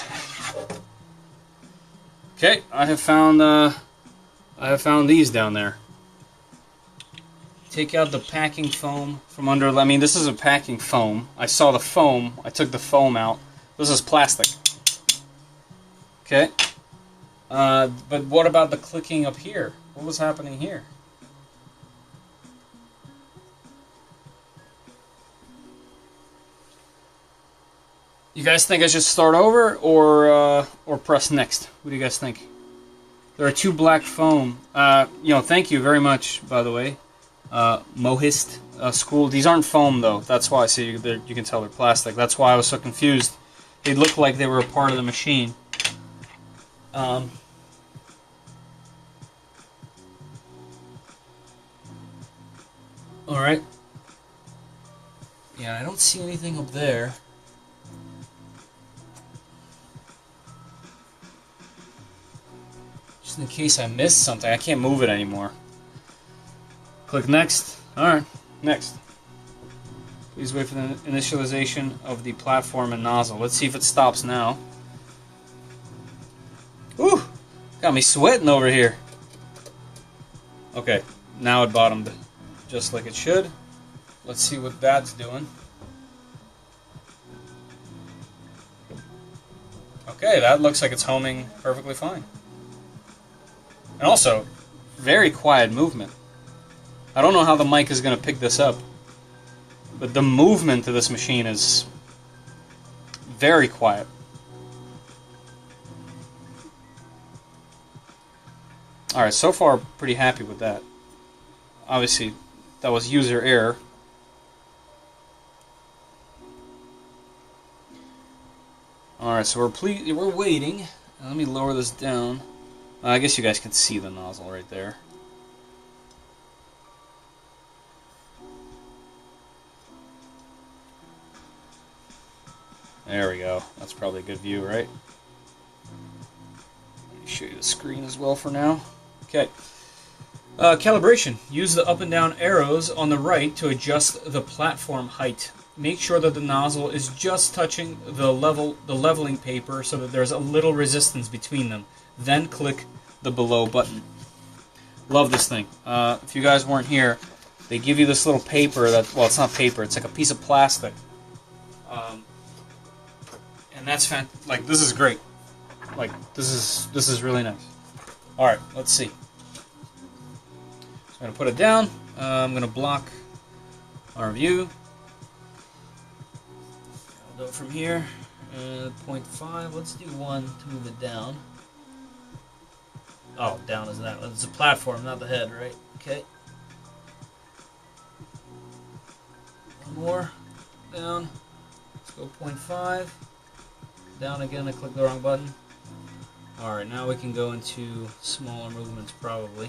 Speaker 1: Okay, I have found these down there. Take out the packing foam from under. I mean, this is a packing foam. I saw the foam. I took the foam out. This is plastic. Okay. But what about the clicking up here? What was happening here? You guys think I should start over or press next? What do you guys think? There are two black foam. Thank you very much, by the way. Mohist School. These aren't foam though. That's why I see you can tell they're plastic. That's why I was so confused. They looked like they were a part of the machine. All right. Yeah, I don't see anything up there. Just in case I missed something, I can't move it anymore. Click next. Alright, next. Please wait for the initialization of the platform and nozzle. Let's see if it stops now. Whew! Got me sweating over here. Okay, now it bottomed just like it should. Let's see what that's doing. Okay, that looks like it's homing perfectly fine. And also, very quiet movement. I don't know how the mic is going to pick this up, but the movement of this machine is very quiet. Alright, so far pretty happy with that. Obviously, that was user error. Alright, so we're waiting. Let me lower this down. I guess you guys can see the nozzle right there. There we go. That's probably a good view, right? Let me show you the screen as well for now. Okay. Calibration. Use the up and down arrows on the right to adjust the platform height. Make sure that the nozzle is just touching the leveling paper so that there's a little resistance between them. Then click the below button. Love this thing. If you guys weren't here, they give you this little paper that, well, it's not paper, it's like a piece of plastic. And that's like, this is great. Like, this is really nice. Alright, let's see. So I'm going to put it down. I'm going to block our view. I'll do it from here. 0.5. Let's do 1 to move it down. Oh, down is that. It's a platform, not the head, right? Okay. One more. Down. Let's go 0.5. Down again. I clicked the wrong button. Alright, now we can go into smaller movements, probably.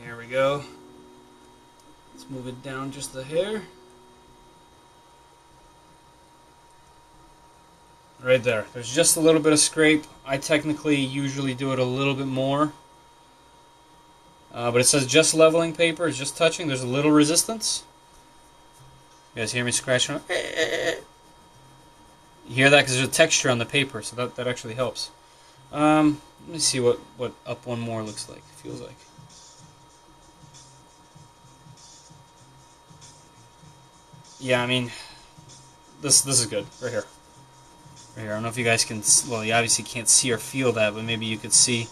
Speaker 1: Here we go. Let's move it down just a hair. Right there. There's just a little bit of scrape. I technically usually do it a little bit more. But it says just leveling paper. It's just touching. There's a little resistance. You guys hear me scratching? You hear that? Because there's a texture on the paper, so that actually helps. Let me see what up one more looks like. Feels like. Yeah, I mean, this is good right here. Right here. I don't know if you guys can. Well, you obviously can't see or feel that, but maybe you could see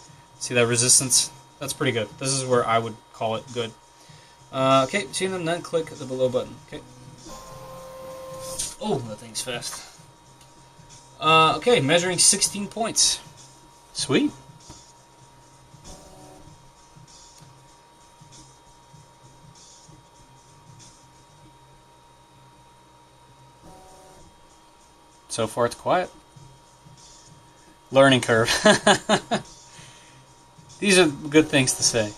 Speaker 1: that resistance. That's pretty good. This is where I would call it good. Okay, see them, then click the below button. Okay. Oh, that thing's fast. Okay, measuring 16 points. Sweet. So far, it's quiet. Learning curve. These are good things to say.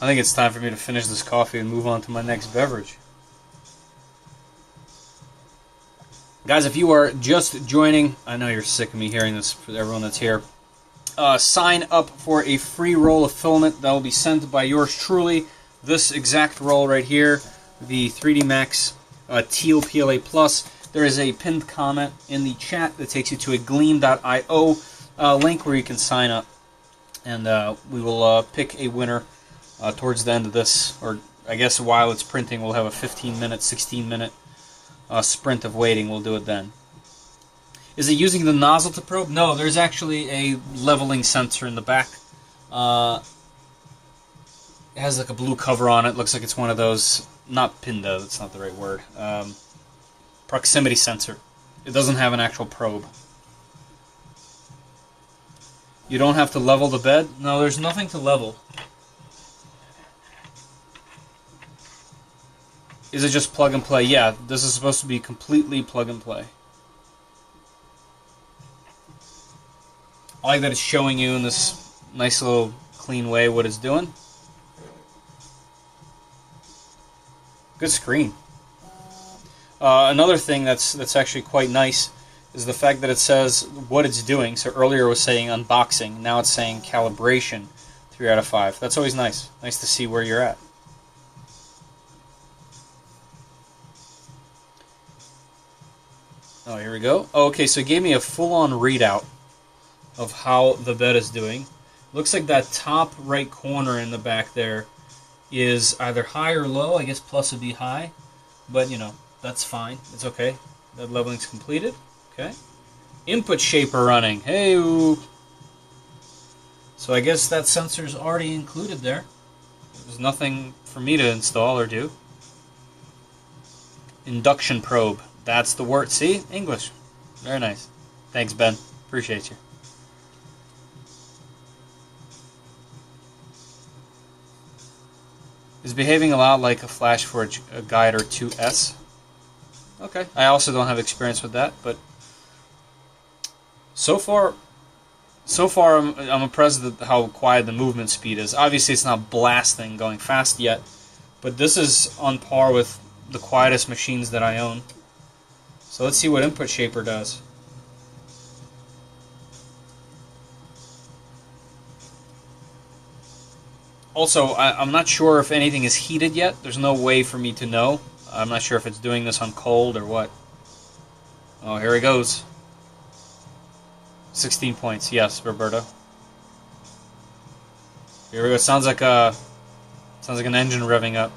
Speaker 1: I think it's time for me to finish this coffee and move on to my next beverage. Guys, if you are just joining, I know you're sick of me hearing this for everyone that's here. Sign up for a free roll of filament that will be sent by yours truly. This exact roll right here, the 3D Max Teal PLA Plus. There is a pinned comment in the chat that takes you to a gleam.io link where you can sign up. And we will pick a winner towards the end of this, or I guess while it's printing, we'll have a 15-minute, 16-minute sprint of waiting. We'll do it then. Is it using the nozzle to probe? No, there's actually a leveling sensor in the back. It has like a blue cover on it. Looks like it's one of those, not Pinda, that's not the right word. Proximity sensor. It doesn't have an actual probe. You don't have to level the bed? No, there's nothing to level. Is it just plug and play? Yeah, this is supposed to be completely plug and play. I like that it's showing you in this nice little clean way what it's doing. Good screen. Another thing that's actually quite nice is the fact that it says what it's doing. So earlier it was saying unboxing, now it's saying calibration, 3 out of 5. That's always nice. Nice to see where you're at. Oh, here we go. Oh, okay, so it gave me a full-on readout of how the bed is doing. Looks like that top right corner in the back there is either high or low. I guess plus would be high, but you know, that's fine. It's okay. That leveling's completed. Okay. Input shaper running. Hey. So I guess that sensor's already included there. There's nothing for me to install or do. Induction probe. That's the word. See? English. Very nice. Thanks, Ben. Appreciate you. Is behaving a lot like a Flash Forge Guide or 2S. Okay. I also don't have experience with that, but so far I'm impressed with how quiet the movement speed is. Obviously, it's not blasting, going fast yet, but this is on par with the quietest machines that I own. So let's see what Input Shaper does. Also, I'm not sure if anything is heated yet. There's no way for me to know. I'm not sure if it's doing this on cold or what. Oh, here it goes. 16 points. Yes, Roberto. Here we go. Sounds like an engine revving up.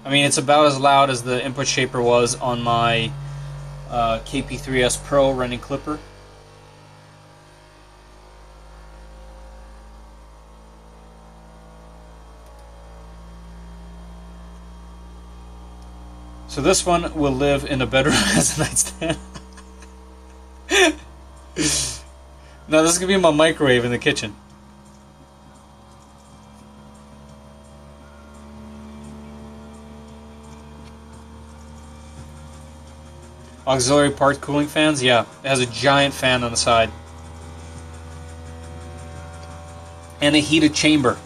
Speaker 1: I mean, it's about as loud as the input shaper was on my KP3S Pro running Clipper. So this one will live in a bedroom as a nightstand. Now this is going to be my microwave in the kitchen. Auxiliary part cooling fans? Yeah, it has a giant fan on the side. And a heated chamber.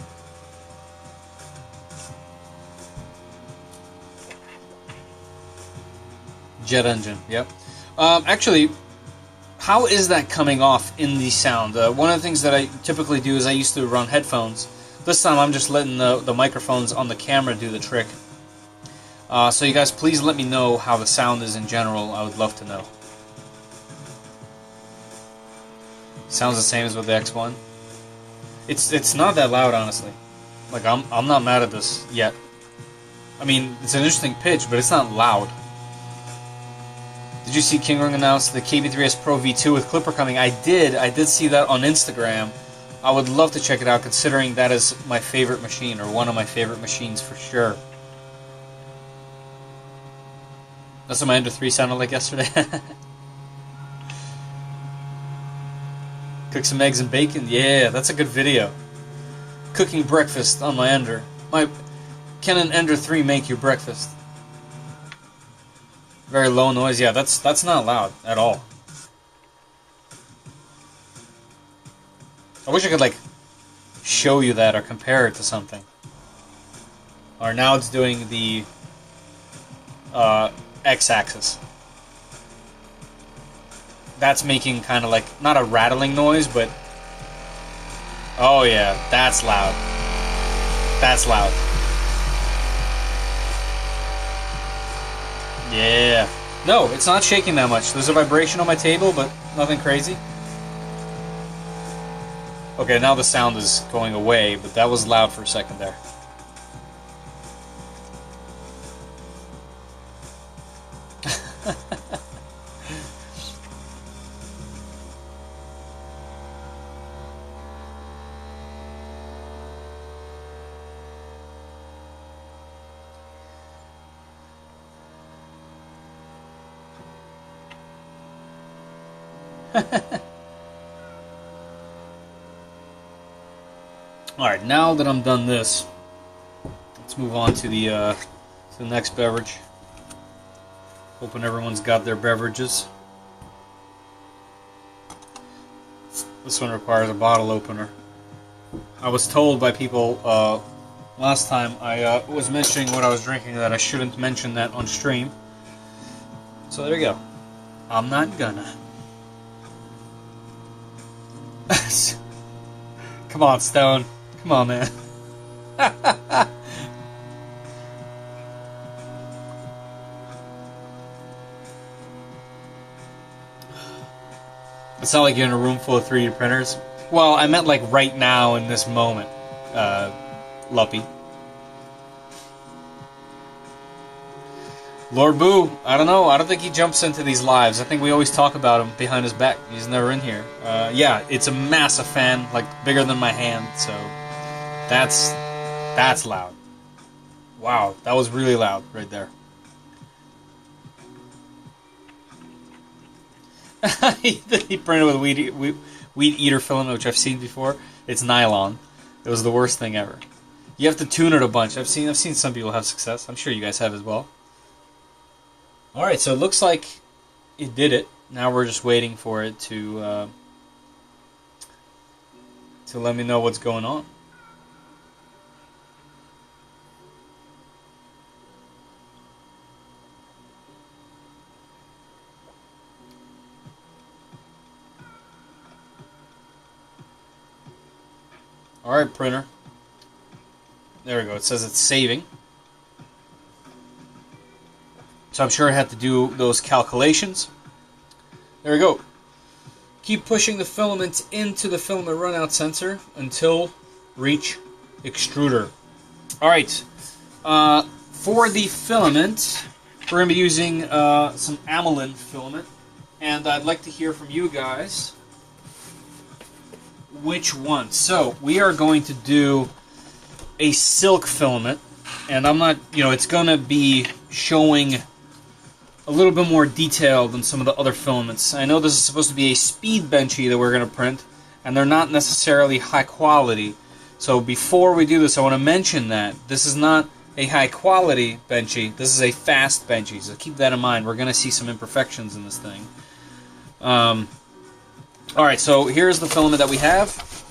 Speaker 1: Jet engine, yep. Actually, how is that coming off in the sound? One of the things that I typically do is I used to run headphones. This time I'm just letting the microphones on the camera do the trick. So you guys, please let me know how the sound is in general. I would love to know. Sounds the same as with the X1. It's not that loud, honestly. Like I'm not mad at this yet. I mean, it's an interesting pitch, but it's not loud. Did you see King Rung announce the KB3S Pro V2 with Clipper coming? I did see that on Instagram. I would love to check it out, considering that is my favorite machine, or one of my favorite machines for sure. That's what my Ender 3 sounded like yesterday. Cook some eggs and bacon? Yeah, that's a good video. Cooking breakfast on my Ender. Can an Ender 3 make your breakfast? Very low noise. Yeah, that's not loud at all. I wish I could like show you that or compare it to something. Or now it's doing the X-axis. That's making kind of like not a rattling noise, but oh yeah, that's loud. That's loud. Yeah. No, it's not shaking that much. There's a vibration on my table, but nothing crazy. Okay, now the sound is going away, but that was loud for a second there. Alright, now that I'm done this, let's move on to the next beverage. Hoping everyone's got their beverages. This one requires a bottle opener. I was told by people last time I was mentioning what I was drinking that I shouldn't mention that on stream. So there you go. I'm not gonna. Come on, Stone. Come on, man. It's not like you're in a room full of 3D printers. Well, I meant like right now in this moment, Luppy. Lord Boo, I don't know. I don't think he jumps into these lives. I think we always talk about him behind his back. He's never in here. Yeah, it's a massive fan, like bigger than my hand. So that's loud. Wow, that was really loud right there. He printed with weed eater filament, which I've seen before. It's nylon. It was the worst thing ever. You have to tune it a bunch. I've seen some people have success. I'm sure you guys have as well. Alright, so it looks like it did it. Now we're just waiting for it to let me know what's going on. Alright, printer. There we go. It says it's saving. So I'm sure I had to do those calculations. There we go. Keep pushing the filament into the filament runout sensor until reach extruder. Alright, for the filament, we're going to be using some aniline filament, and I'd like to hear from you guys which one. So, we are going to do a silk filament, and I'm not, it's going to be showing a little bit more detail than some of the other filaments. I know this is supposed to be a speed benchy that we're going to print, and they're not necessarily high quality. So before we do this, I want to mention that this is not a high quality benchy, this is a fast benchy, so keep that in mind. We're going to see some imperfections in this thing. Alright, so here's the filament that we have,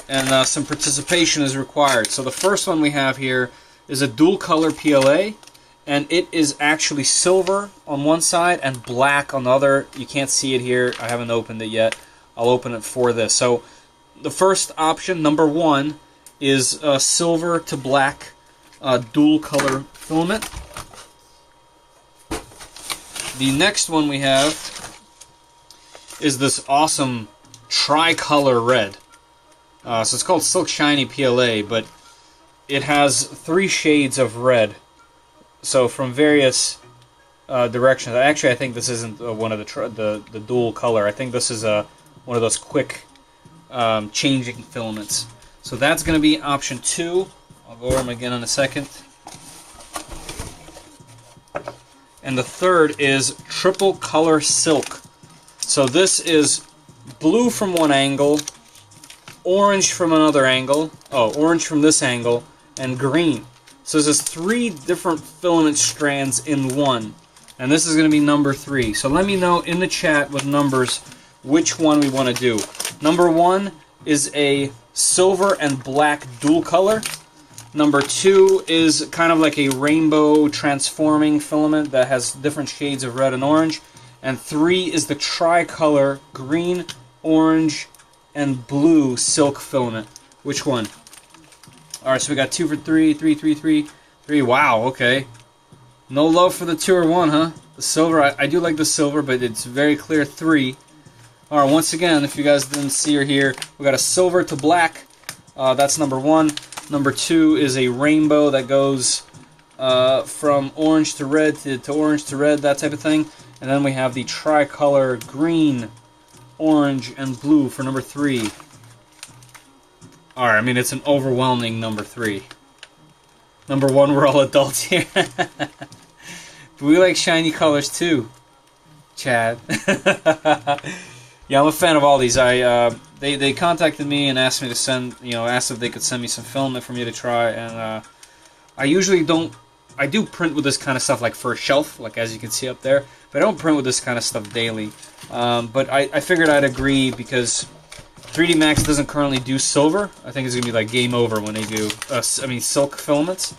Speaker 1: and some participation is required. So the first one we have here is a dual color PLA, and it is actually silver on one side and black on the other. You can't see it here. I haven't opened it yet. I'll open it for this. So the first option, number one, is silver to black dual color filament. The next one we have is this awesome tricolor red. So it's called Silk Shiny PLA, but it has 3 shades of red. So from various directions. Actually, I think this isn't one of the dual color. I think this is one of those quick changing filaments. So that's going to be option 2. I'll go over them again in a second. And the third is triple color silk. So this is blue from one angle, orange from another angle, orange from this angle, and green. So there's 3 different filament strands in one. And this is going to be number 3. So let me know in the chat with numbers which one we want to do. Number 1 is a silver and black dual color. Number 2 is kind of like a rainbow transforming filament that has different shades of red and orange. And 3 is the tricolor green, orange, and blue silk filament. Which one? Alright, so we got 2 for 3, 3, 3, 3, 3. Wow, okay. No love for the 2 or 1, huh? The silver, I do like the silver, but it's very clear 3. Alright, once again, if you guys didn't see or hear, we got a silver to black. That's number 1. Number 2 is a rainbow that goes from orange to red to orange to red, that type of thing. And then we have the tricolor green, orange, and blue for number 3. Alright, I mean, it's an overwhelming number 3. Number 1, we're all adults here. But we like shiny colors too, Chad. Yeah, I'm a fan of all these. They contacted me and asked me to send, asked if they could send me some filament for me to try, and I usually don't. I do print with this kind of stuff, like for a shelf, like as you can see up there, but I don't print with this kind of stuff daily. But I figured I'd agree because 3D Max doesn't currently do silver. I think it's gonna be like game over when they do. Silk filaments.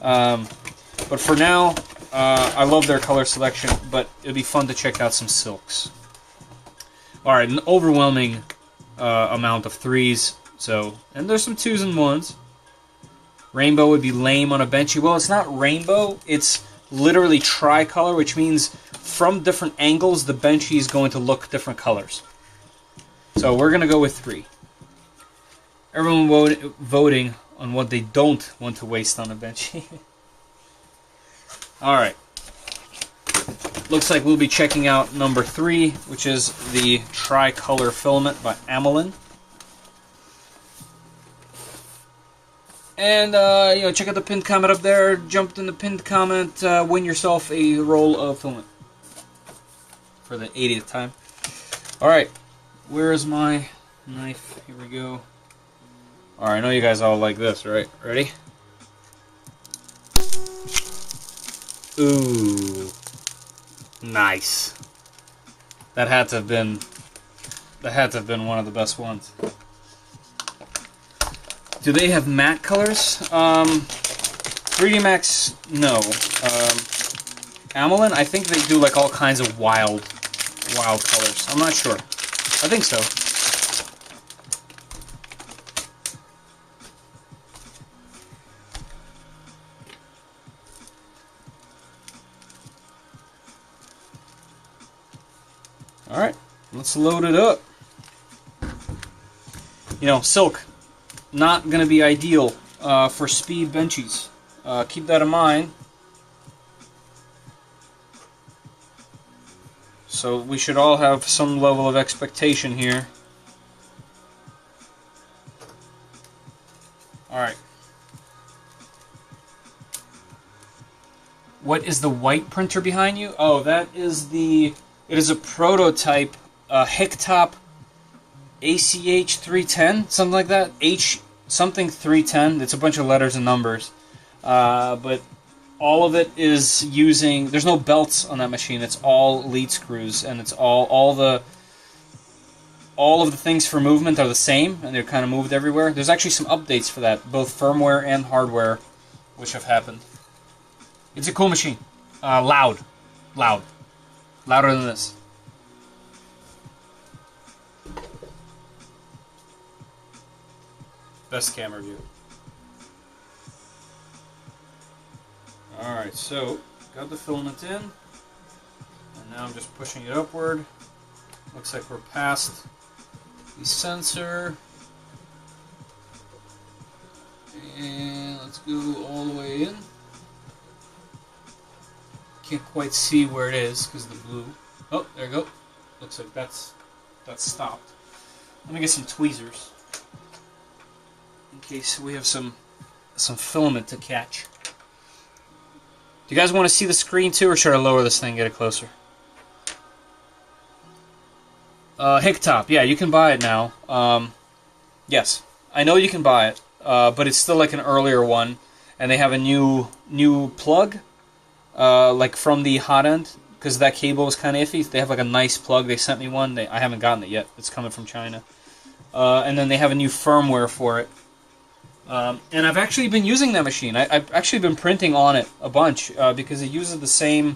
Speaker 1: But for now, I love their color selection. But it'd be fun to check out some silks. All right, an overwhelming amount of 3s. So, and there's some 2s and 1s. Rainbow would be lame on a benchy. Well, it's not rainbow. It's literally tricolor, which means from different angles, the benchy is going to look different colors. So we're going to go with 3. Everyone voting on what they don't want to waste on a benchy. Alright. Looks like we'll be checking out number 3, which is the tricolor filament by Aniline. And, check out the pinned comment up there. Jump in the pinned comment. Win yourself a roll of filament. For the 80th time. Alright. Where is my knife? Here we go. Alright, I know you guys all like this, right? Ready? Ooh. Nice. That had to have been one of the best ones. Do they have matte colors? 3D Max, no. Aniline, I think they do like all kinds of wild colors. I'm not sure. I think so. Alright, let's load it up. You know, silk, not going to be ideal for speed benchies. Keep that in mind. So we should all have some level of expectation here. Alright. What is the white printer behind you? Oh, that is it is a prototype Hicktop ACH 310, something like that. H something 310. It's a bunch of letters and numbers. But all of it is using, there's no belts on that machine. It's all lead screws, and it's all of the things for movement are the same, and they're kind of moved everywhere. There's actually some updates for that, both firmware and hardware, which have happened. It's a cool machine. Louder than this. Best camera view. Alright, so got the filament in, and now I'm just pushing it upward. Looks like we're past the sensor, and let's go all the way in. Can't quite see where it is because of the blue. Oh, there we go. Looks like that's stopped. Let me get some tweezers in case we have some filament to catch. Do you guys want to see the screen too, or should I lower this thing and get it closer? Hicktop, yeah, you can buy it now. Yes, I know you can buy it, but it's still like an earlier one, and they have a new plug, like from the Hotend, because that cable was kind of iffy. They have like a nice plug. They sent me one. I haven't gotten it yet. It's coming from China, and then they have a new firmware for it. And I've actually been using that machine. I've actually been printing on it a bunch because it uses the same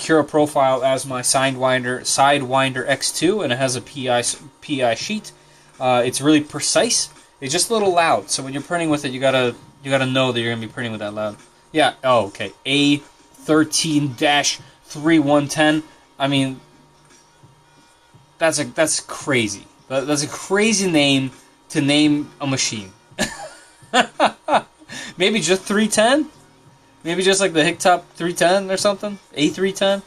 Speaker 1: Cura profile as my Sidewinder X2, and it has a PI sheet. It's really precise. It's just a little loud, so when you're printing with it, you gotta know that you're gonna be printing with that loud. Yeah. Oh, okay. A13-3110. I mean, that's crazy. That's a crazy name to name a machine. Maybe just 310? Maybe just like the Hicktop 310 or something? A310?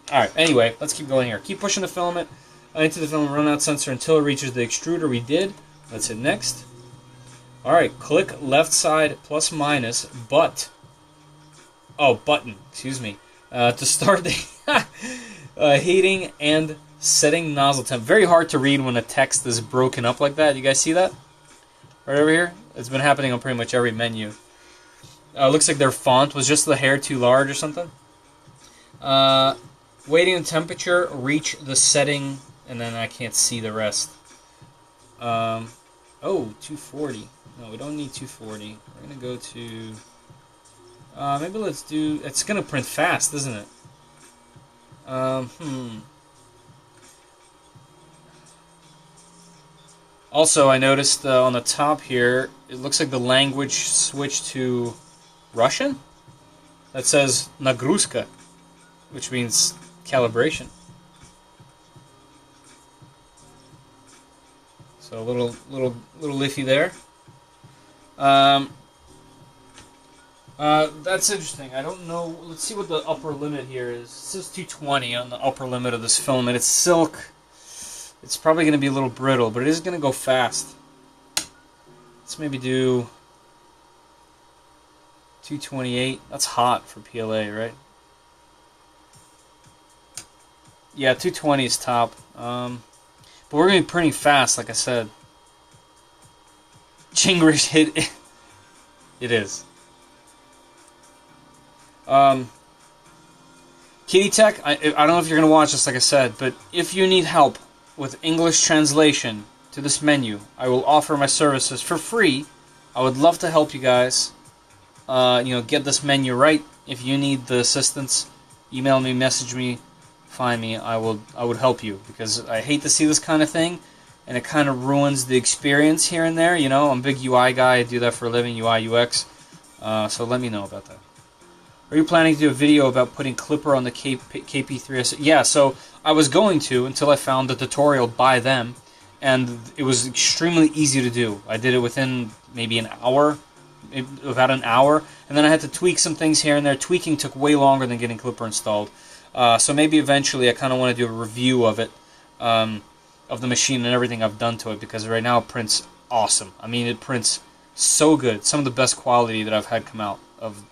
Speaker 1: Alright, anyway, let's keep going here. Keep pushing the filament into the filament runout sensor until it reaches the extruder we did. Let's hit next. Alright, click left side plus minus button, excuse me, to start the heating and setting nozzle temp. Very hard to read when the text is broken up like that. You guys see that? Right over here? It's been happening on pretty much every menu. Looks like their font was just the hair too large or something. Waiting on temperature, reach the setting, and then I can't see the rest. Oh, 240. No, we don't need 240. We're going to go to... maybe let's do... It's going to print fast, isn't it? Also, I noticed on the top here, it looks like the language switched to Russian. That says Nagruska, which means calibration. So a little iffy there. That's interesting. I don't know. Let's see what the upper limit here is. It says 220 on the upper limit of this filament. It's silk. It's probably going to be a little brittle, but it is going to go fast. Let's maybe do 228. That's hot for PLA, right? Yeah, 220 is top. But we're going to be printing fast, like I said. Chingrish hit. It is. Qidi Tech, I don't know if you're going to watch this, like I said, but if you need help with English translation to this menu, I will offer my services for free. I would love to help you guys, get this menu right. If you need the assistance, email me, message me, find me. I would help you, because I hate to see this kind of thing, and it kind of ruins the experience here and there. You know, I'm a big UI guy. I do that for a living, UI, UX. So let me know about that. Are you planning to do a video about putting Clipper on the KP3S? Yeah, so I was going to until I found the tutorial by them, and it was extremely easy to do. I did it within maybe an hour, about an hour, and then I had to tweak some things here and there. Tweaking took way longer than getting Clipper installed. So maybe eventually I kind of want to do a review of it, of the machine and everything I've done to it, because right now it prints awesome. I mean, it prints so good. Some of the best quality that I've had come out of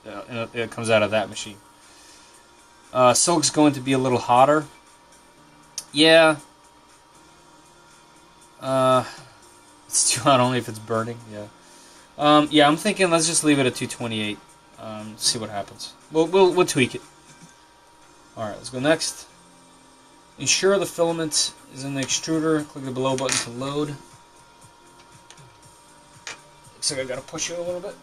Speaker 1: it comes out of that machine. Silk's going to be a little hotter. Yeah. It's too hot only if it's burning. Yeah. Yeah, I'm thinking let's just leave it at 228. See what happens. We'll tweak it. All right, let's go next. Ensure the filament is in the extruder. Click the below button to load. Looks like I gotta push it a little bit.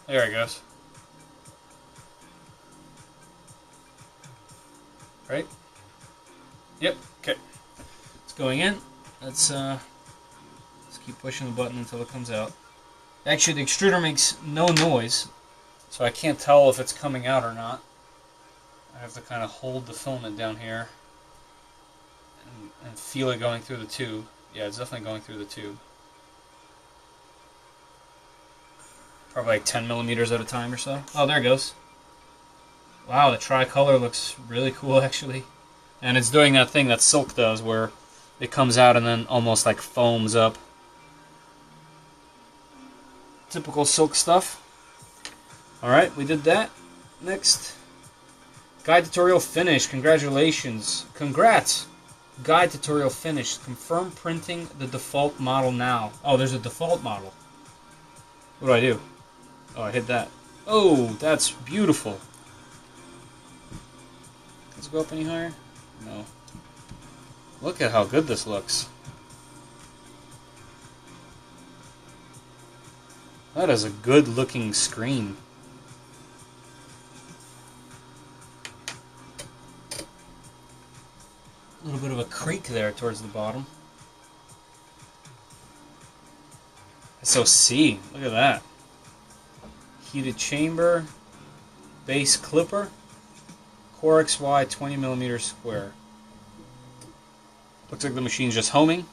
Speaker 1: There it goes. Right? Yep. Okay. It's going in. Let's keep pushing the button until it comes out. Actually, the extruder makes no noise, so I can't tell if it's coming out or not. I have to kind of hold the filament down here and feel it going through the tube. Yeah, it's definitely going through the tube. Probably like 10 millimeters at a time or so. Oh, there it goes. Wow, the tricolor looks really cool, actually. And it's doing that thing that silk does, where it comes out and then almost like foams up. Typical silk stuff. Alright, we did that. Next. Guide tutorial finished. Congratulations. Congrats. Guide tutorial finished. Confirm printing the default model now. Oh, there's a default model. What do I do? Oh, I hit that. Oh, that's beautiful. Does it go up any higher? No. Look at how good this looks. That is a good looking screen. A little bit of a creak there towards the bottom. SOC, look at that. Heated chamber, base clipper, core XY 20mm square. Looks like the machine's just homing.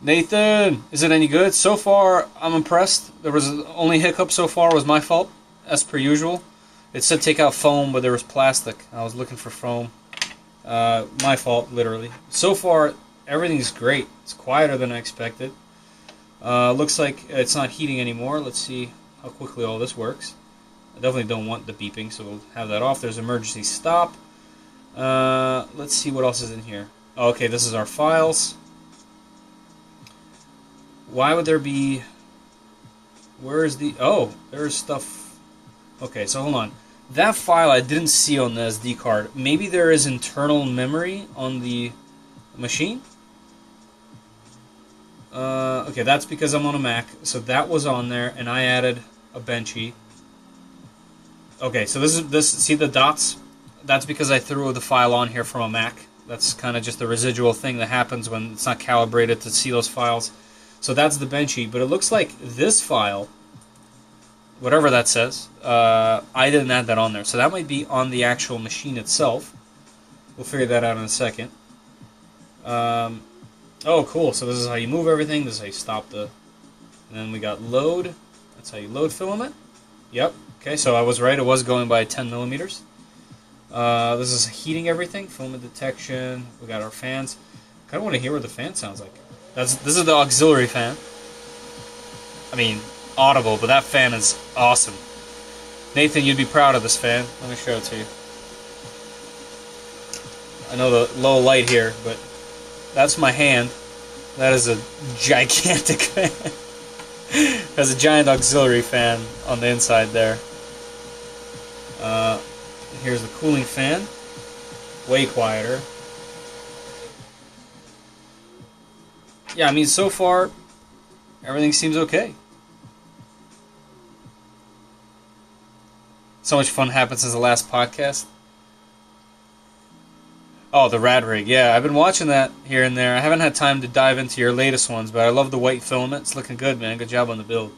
Speaker 1: Nathan, is it any good? So far, I'm impressed. There was only hiccup so far was my fault, as per usual. It said take out foam, but there was plastic. I was looking for foam. My fault, literally. So far, everything's great. It's quieter than I expected. Looks like it's not heating anymore. Let's see how quickly all this works. I definitely don't want the beeping, so we'll have that off. There's emergency stop. Let's see what else is in here. Oh, okay, this is our files. Why would there be... Where is the... Oh, there's stuff... Okay, so hold on. That file I didn't see on the SD card. Maybe there is internal memory on the machine? Okay, that's because I'm on a Mac. So that was on there, and I added a benchy. Okay, so this. See the dots? That's because I threw the file on here from a Mac. That's kind of just the residual thing that happens when it's not calibrated to see those files. So that's the benchy, but it looks like this file, whatever that says, I didn't add that on there. So that might be on the actual machine itself. We'll figure that out in a second. Oh, cool. So this is how you move everything. This is how you stop the... And then we got load. That's how you load filament. Yep. Okay, so I was right. It was going by 10 millimeters. This is heating everything. Filament detection. We got our fans. Kind of want to hear what the fan sounds like. This is the auxiliary fan. I mean, audible, but that fan is awesome. Nathan, you'd be proud of this fan. Let me show it to you. I know the low light here, but that's my hand. That is a gigantic fan. Has a giant auxiliary fan on the inside there. Here's the cooling fan. Way quieter. Yeah, I mean, so far, everything seems okay. So much fun happened since the last podcast. Oh, the rad rig. Yeah, I've been watching that here and there. I haven't had time to dive into your latest ones, but I love the white filament. It's looking good, man. Good job on the build.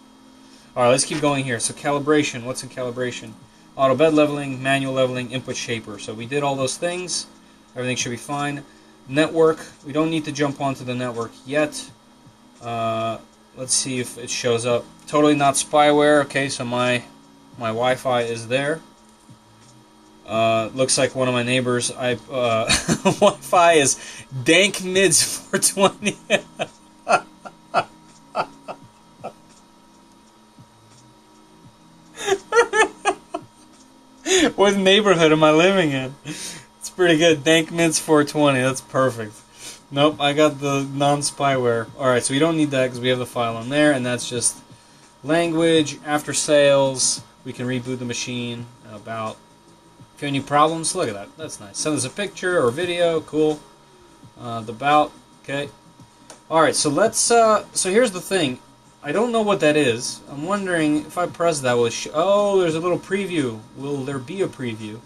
Speaker 1: Alright, let's keep going here. So calibration, what's in calibration? Auto bed leveling, manual leveling, input shaper. So we did all those things. Everything should be fine. Network, we don't need to jump onto the network yet. Let's see if it shows up. Totally not spyware. Okay, so my Wi-Fi is there. Looks like one of my neighbors. Wi-Fi is dank mids 420. What neighborhood am I living in? It's pretty good. Dank mids 420. That's perfect. Nope, I got the non-spyware. Alright, so we don't need that because we have the file on there, and that's just language, after sales. We can reboot the machine. About. If you have any problems, look at that. That's nice. Send us a picture or video. Cool. The about. Okay. Alright, so let's. So here's the thing. I don't know what that is. I'm wondering if I press that, will it oh, there's a little preview. Will there be a preview?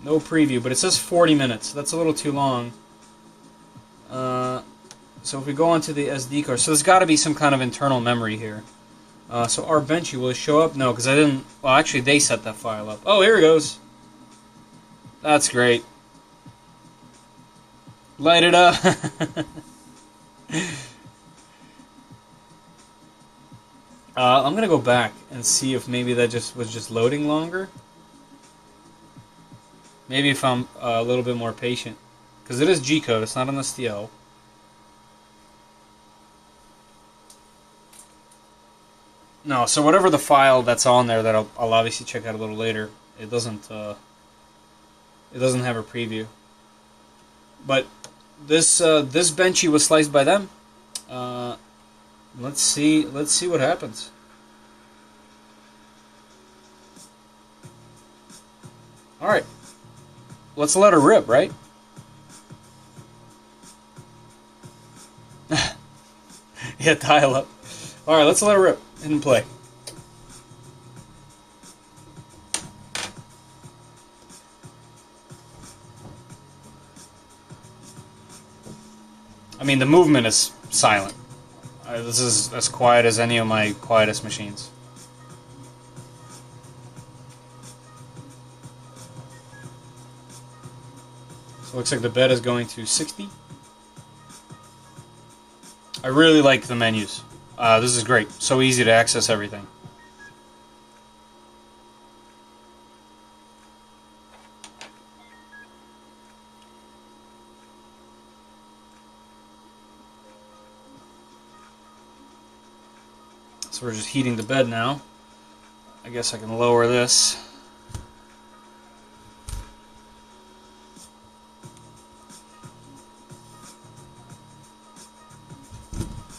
Speaker 1: No preview, but it says 40 minutes. That's a little too long. So if we go onto the SD card, so there's got to be some kind of internal memory here. So our Benchy, will it show up? No, because I didn't. Well, actually, they set that file up. Oh, here it goes. That's great. Light it up. I'm gonna go back and see if maybe that was just loading longer. Maybe if I'm a little bit more patient, because it is G-code. It's not an STL. No, so whatever the file that's on there that I'll obviously check out a little later. It doesn't have a preview. But this Benchy was sliced by them. Let's see what happens. All right, let's let her rip, right? Yeah, dial up. All right, let's let her rip. Hit and play. I mean, the movement is silent. This is as quiet as any of my quietest machines. So it looks like the bed is going to 60. I really like the menus. This is great. So easy to access everything. So we're just heating the bed now. I guess I can lower this.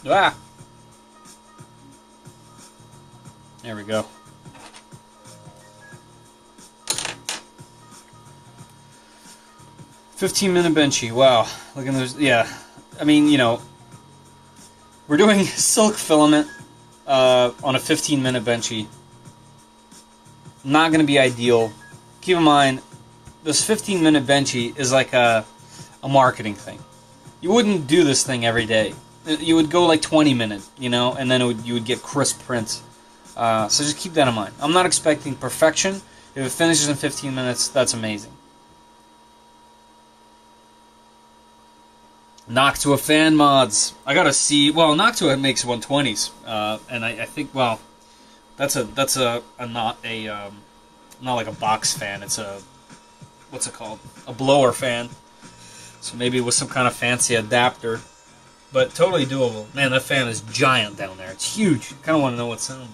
Speaker 1: Ah! There we go. "15-minute Benchy." Wow. Look at those. Yeah. I mean, you know, we're doing silk filament on a 15-minute Benchy. Not going to be ideal. Keep in mind, this 15-minute Benchy is like a marketing thing. You wouldn't do this thing every day. You would go like 20 minutes, you know, and then you would get crisp prints. So just keep that in mind. I'm not expecting perfection. If it finishes in 15 minutes, that's amazing. Noctua fan mods. I gotta see. Well, Noctua makes 120s, and I think, well, that's not like a box fan. It's a, what's it called? A blower fan. So maybe with some kind of fancy adapter. But totally doable. Man, that fan is giant down there. It's huge. Kind of want to know what sound.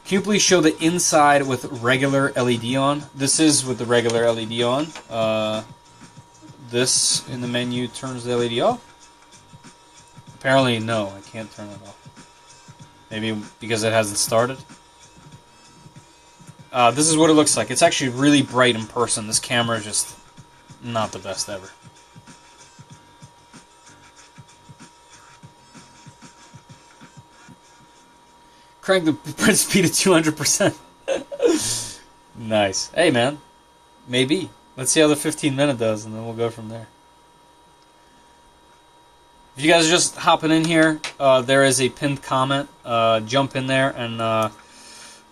Speaker 1: Can you please show the inside with regular LED on? This is with the regular LED on. This in the menu turns the LED off? Apparently, no. I can't turn it off. Maybe because it hasn't started. This is what it looks like. It's actually really bright in person. This camera is just not the best ever. Crank the print speed at 200%. Nice. Hey, man. Maybe. Let's see how the 15-minute does, and then we'll go from there. If If you guys are just hopping in here, there is a pinned comment. Jump in there and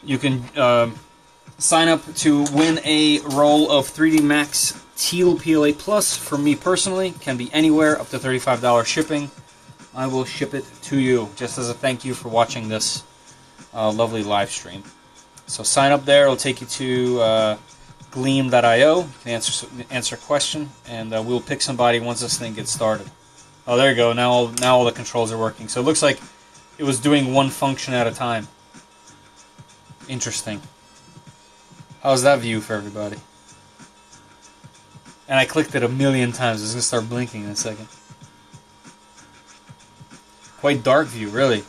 Speaker 1: you can sign up to win a roll of 3D Max Teal PLA Plus from me personally. Can be anywhere, up to $35 shipping. I will ship it to you just as a thank you for watching this lovely live stream. So sign up there. It'll take you to Gleam.io. You can answer a question, and we'll pick somebody once this thing gets started. Oh, there you go. Now all the controls are working. So it looks like it was doing one function at a time. Interesting. How's that view for everybody? And I clicked it a million times. It's going to start blinking in a second. Quite dark view, really.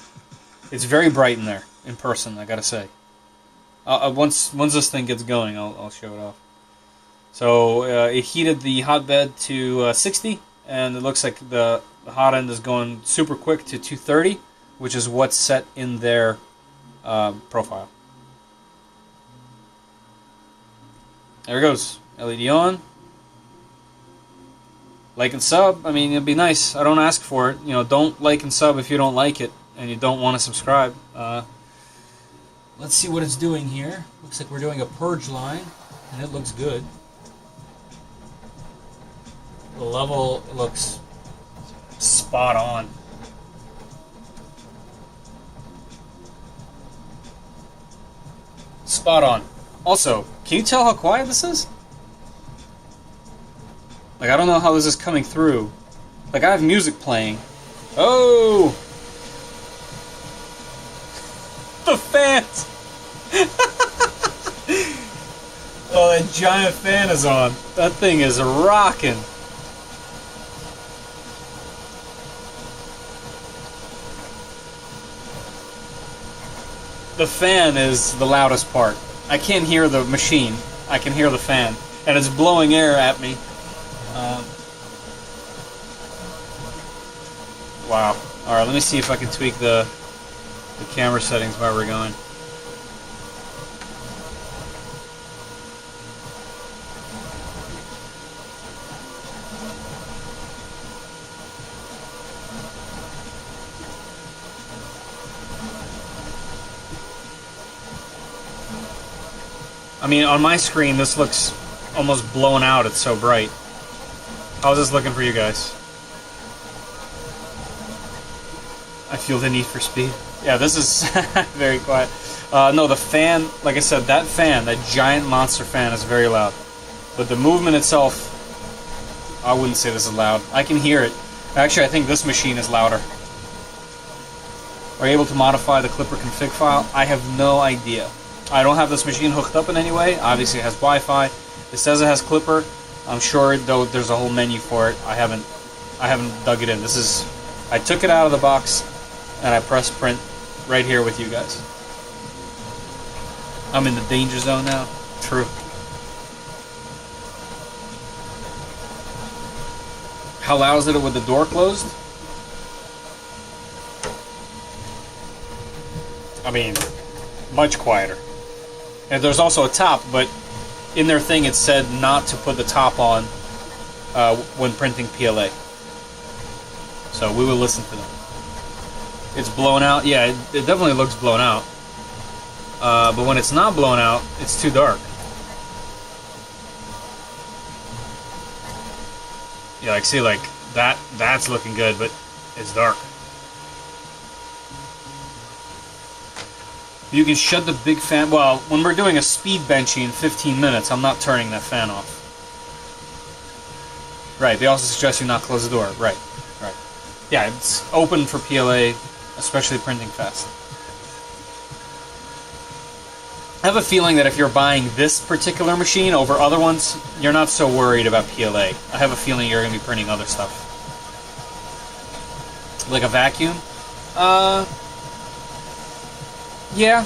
Speaker 1: It's very bright in there, in person, I gotta say. Once this thing gets going, I'll show it off. So it heated the hotbed to 60, and it looks like the hot end is going super quick to 230, which is what's set in their profile. There it goes. LED on. Like and sub. I mean, it'd be nice. I don't ask for it. You know, don't like and sub if you don't like it and you don't want to subscribe. Let's see what it's doing here. Looks like we're doing a purge line, and it looks good. The level looks spot on. Spot on. Also, can you tell how quiet this is? Like, I don't know how this is coming through. Like, I have music playing. Oh! The fans! Oh, that giant fan is on. That thing is rocking. The fan is the loudest part. I can't hear the machine. I can hear the fan. And it's blowing air at me. Wow. Alright, let me see if I can tweak the camera settings while we're going. I mean, on my screen, this looks almost blown out. It's so bright. How's this looking for you guys? I feel the need for speed. Yeah, this is very quiet. No, the fan, like I said, that fan, that giant monster fan is very loud. But the movement itself, I wouldn't say this is loud. I can hear it. Actually, I think this machine is louder. Are you able to modify the Clipper config file? I have no idea. I don't have this machine hooked up in any way. Obviously it has Wi-Fi. It says it has Clipper. I'm sure though there's a whole menu for it. I haven't dug it in. I took it out of the box and I pressed print right here with you guys. I'm in the danger zone now. True. How loud is it with the door closed? I mean, much quieter. And there's also a top, but in their thing it said not to put the top on when printing PLA. So we will listen to them. It's blown out. Yeah, it definitely looks blown out. But when it's not blown out, it's too dark. Yeah, like see, like that's looking good, but it's dark. You can shut the big fan. Well, when we're doing a speed benchy in 15 minutes, I'm not turning that fan off. Right, they also suggest you not close the door. Right. Yeah, it's open for PLA, especially printing fast. I have a feeling that if you're buying this particular machine over other ones, you're not so worried about PLA. I have a feeling you're going to be printing other stuff. Like a vacuum? Yeah,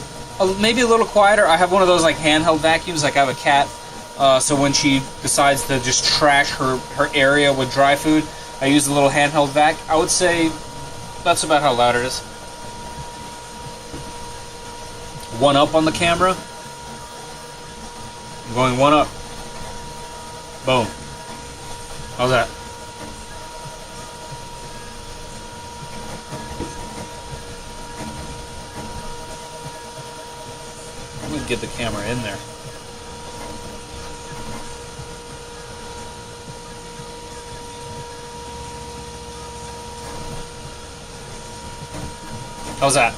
Speaker 1: maybe a little quieter. I have one of those like handheld vacuums, like I have a cat. So when she decides to just trash her area with dry food, I use a little handheld vac. I would say that's about how loud it is. One up on the camera. I'm going one up. Boom. How's that? could get the camera in there. How's that?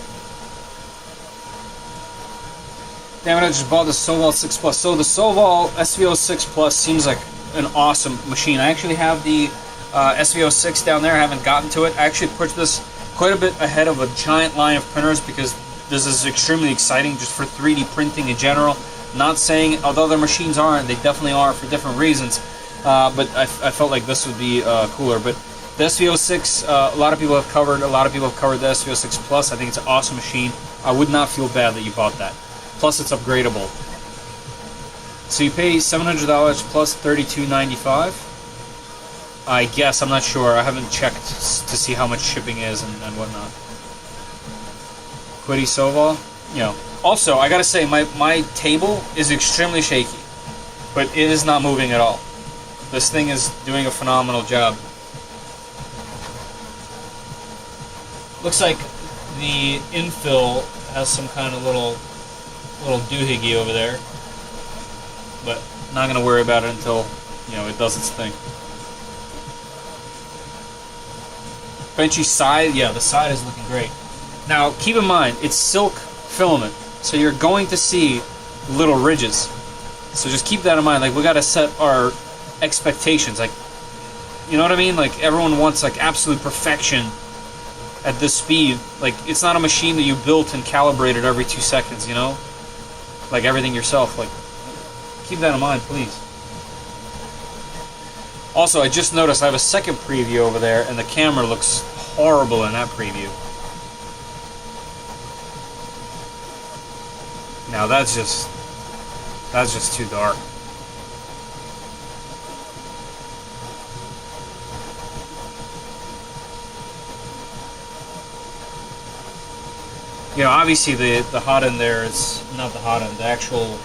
Speaker 1: Damn it, I just bought the Soval 6 Plus. So the Soval SVO6 Plus seems like an awesome machine. I actually have the SVO6 down there. I haven't gotten to it. I actually put this quite a bit ahead of a giant line of printers because this is extremely exciting just for 3D printing in general. Not saying although their machines aren't, they definitely are for different reasons. But I felt like this would be cooler. But the SVO6, a lot of people have covered. A lot of people have covered the SVO6 Plus. I think it's an awesome machine. I would not feel bad that you bought that. Plus, it's upgradable. So you pay $700 plus $32.95. I guess, I'm not sure. I haven't checked to see how much shipping is and whatnot. Quitty Soval, you know. Also, I gotta say, my table is extremely shaky, but it is not moving at all. This thing is doing a phenomenal job. Looks like the infill has some kind of little doohickey over there, but not gonna worry about it until, you know, it does its thing. Benchy side, yeah, the side is looking great. Now, keep in mind, it's silk filament, so you're going to see little ridges. So just keep that in mind. Like, we gotta set our expectations. Like, you know what I mean? Like, everyone wants like absolute perfection at this speed. Like, it's not a machine that you built and calibrated every 2 seconds, you know? Like everything yourself. Like, keep that in mind, please. Also, I just noticed I have a second preview over there, and the camera looks horrible in that preview. Now that's just too dark. You know, obviously the Hotend there is not the Hotend. The actual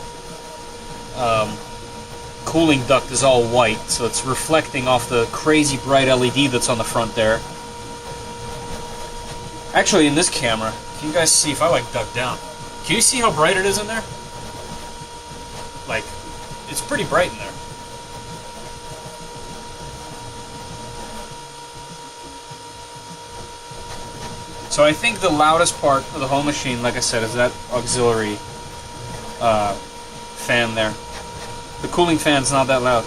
Speaker 1: cooling duct is all white, so it's reflecting off the crazy bright LED that's on the front there. Actually, in this camera, can you guys see if I like duck down? Can you see how bright it is in there? Like, it's pretty bright in there. So I think the loudest part of the whole machine, like I said, is that auxiliary fan there. The cooling fan's not that loud.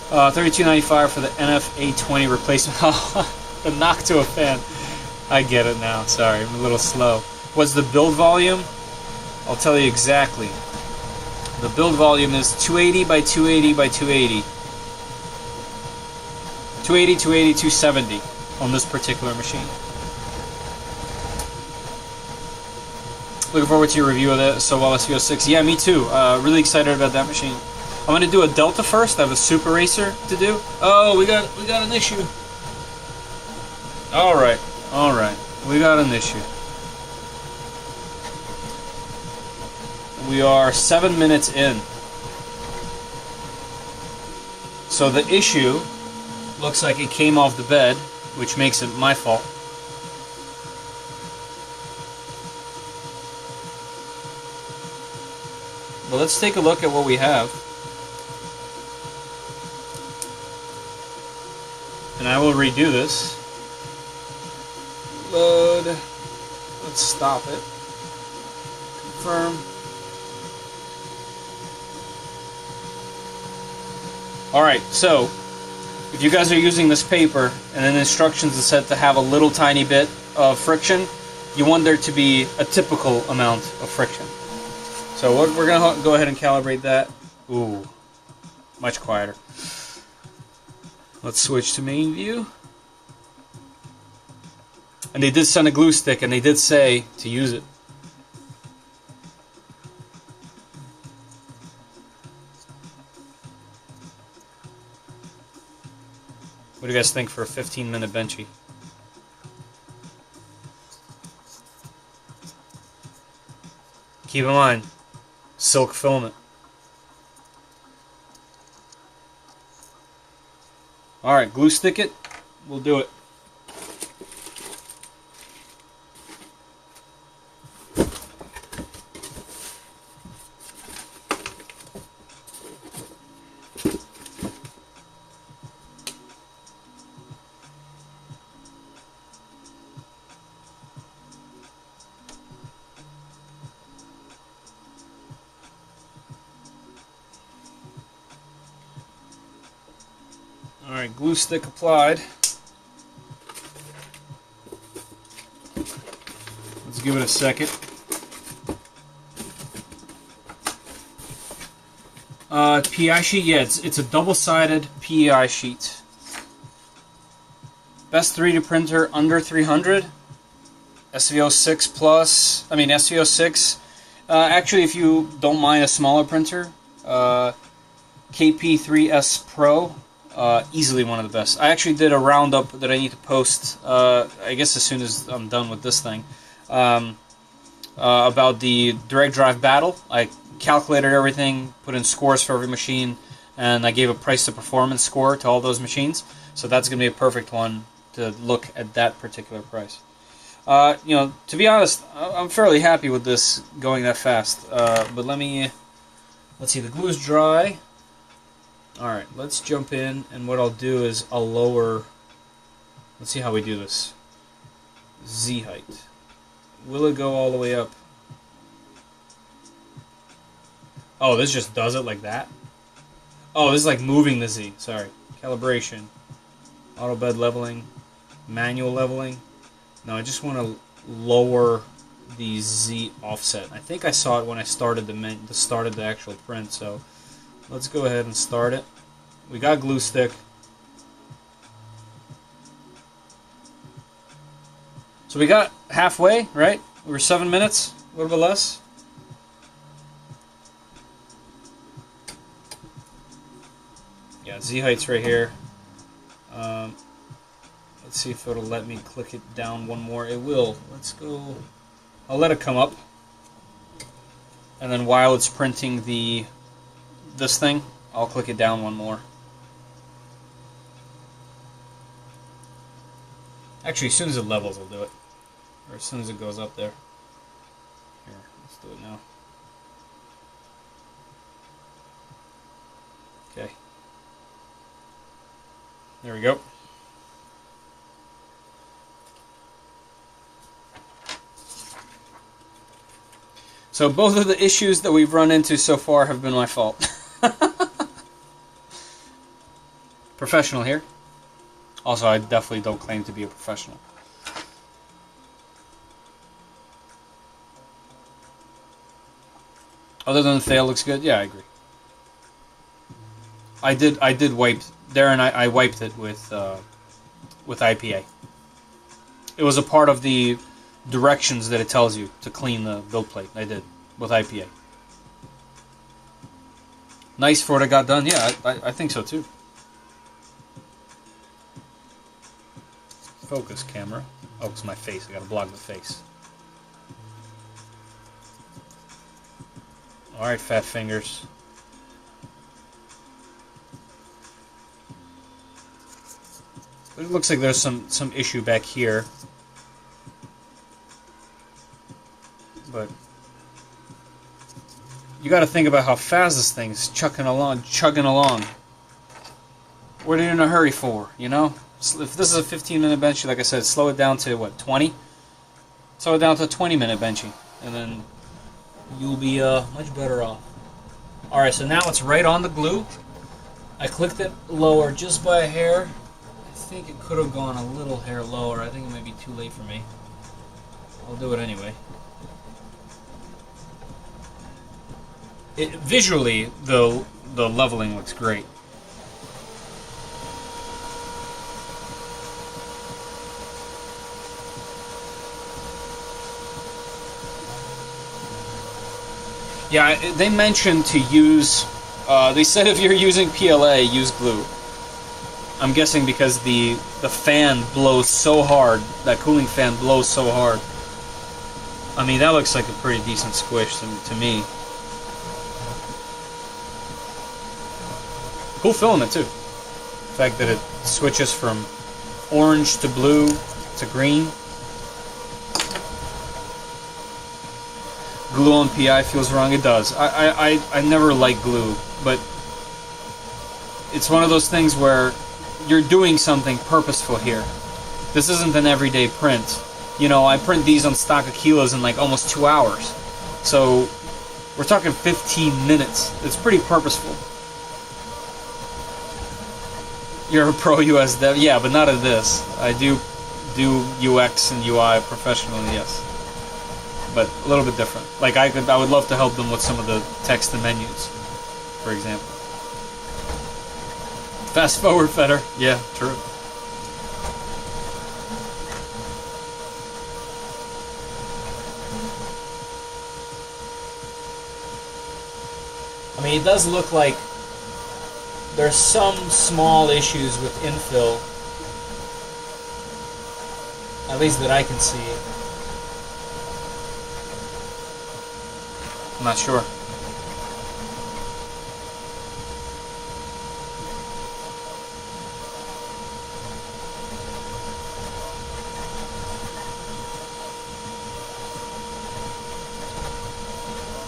Speaker 1: $32.95 for the NF820 replacement. The knock to a fan. I get it now. Sorry, I'm a little slow. What's the build volume? I'll tell you exactly. The build volume is 280 by 280 by 280. 280, 280, 270 on this particular machine. Looking forward to your review of that Soval SVO6. Yeah, me too. Really excited about that machine. I'm gonna do a Delta first. I have a Super Racer to do. Oh, we got an issue. All right, we got an issue. We are 7 minutes in. So the issue looks like it came off the bed, which makes it my fault. But let's take a look at what we have. And I will redo this. Load. Let's stop it. Confirm. Alright, so if you guys are using this paper and then the instructions are set to have a little tiny bit of friction, you want there to be a typical amount of friction. So we're going to go ahead and calibrate that. Ooh, much quieter. Let's switch to main view. And they did send a glue stick, and they did say to use it. What do you guys think for a 15-minute benchy? Keep in mind, silk filament. Alright, glue stick it. We'll do it. Alright, glue stick applied. Let's give it a second. PEI sheet, yeah, it's a double-sided PEI sheet. Best 3D printer under 300. SVO6 plus, SVO6. Actually, if you don't mind a smaller printer, KP3S Pro, easily one of the best. I actually did a roundup that I need to post, I guess as soon as I'm done with this thing, about the direct drive battle. I calculated everything, put in scores for every machine, and I gave a price to performance score to all those machines. So that's going to be a perfect one to look at that particular price. To be honest, I'm fairly happy with this going that fast. But let's see, the glue is dry. Alright, let's jump in, and what I'll do is I'll lower, let's see how we do this. Z height. Will it go all the way up? Oh, this just does it like that? Oh, this is like moving the Z. Sorry. Calibration. Auto bed leveling. Manual leveling. No, I just want to lower the Z offset. I think I saw it when I started the actual print, so let's go ahead and start it. We got glue stick. So we got halfway, right? We were 7 minutes, a little bit less. Yeah, Z height's right here. Let's see if it'll let me click it down one more. It will. Let's go. I'll let it come up. And then while it's printing this thing, I'll click it down one more. Actually, as soon as it levels, I'll do it. Or as soon as it goes up there. Here, let's do it now. Okay. There we go. So both of the issues that we've run into so far have been my fault. Professional here. Also, I definitely don't claim to be a professional. Other than the fail looks good, yeah, I agree. I did wipe Darren. I wiped it with IPA. It was a part of the directions that it tells you to clean the build plate. I did with IPA. Nice for what I got done. Yeah, I think so too. Focus camera. Oh, it's my face. I gotta block the face. Alright, fat fingers. It looks like there's some issue back here. But you got to think about how fast this thing's chugging along. What are you in a hurry for, you know? If this is a 15-minute benchy, like I said, slow it down to, what, 20? Slow it down to 20-minute benchy, and then you'll be much better off. Alright, so now it's right on the glue. I clicked it lower just by a hair. I think it could have gone a little hair lower. I think it might be too late for me. I'll do it anyway. Visually, the leveling looks great. Yeah, they mentioned to use, they said if you're using PLA, use glue. I'm guessing because the fan blows so hard, that cooling fan blows so hard. I mean, that looks like a pretty decent squish to me. Cool filament too. The fact that it switches from orange to blue to green. Glue on PI feels wrong. It does. I never like glue, but it's one of those things where you're doing something purposeful here. This isn't an everyday print. You know, I print these on stock Aquilas in like almost 2 hours. So we're talking 15 minutes. It's pretty purposeful. You're a pro US dev, yeah, but not at this. I do UX and UI professionally, yes, but a little bit different. Like I would love to help them with some of the text and menus, for example. Fast forward, Fetter. Yeah, true. I mean, it does look like there's some small issues with infill, at least that I can see. I'm not sure.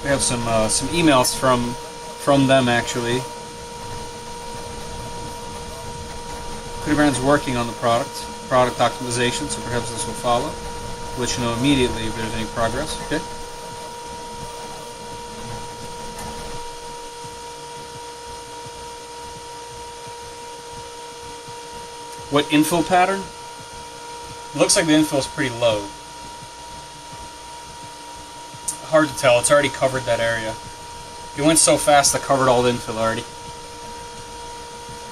Speaker 1: We have some emails from them actually. Quitty Brand's working on the product optimization, so perhaps this will follow. We'll let you know immediately if there's any progress. Okay. What infill pattern? It looks like the infill is pretty low. Hard to tell. It's already covered that area. It went so fast I covered all the infill already.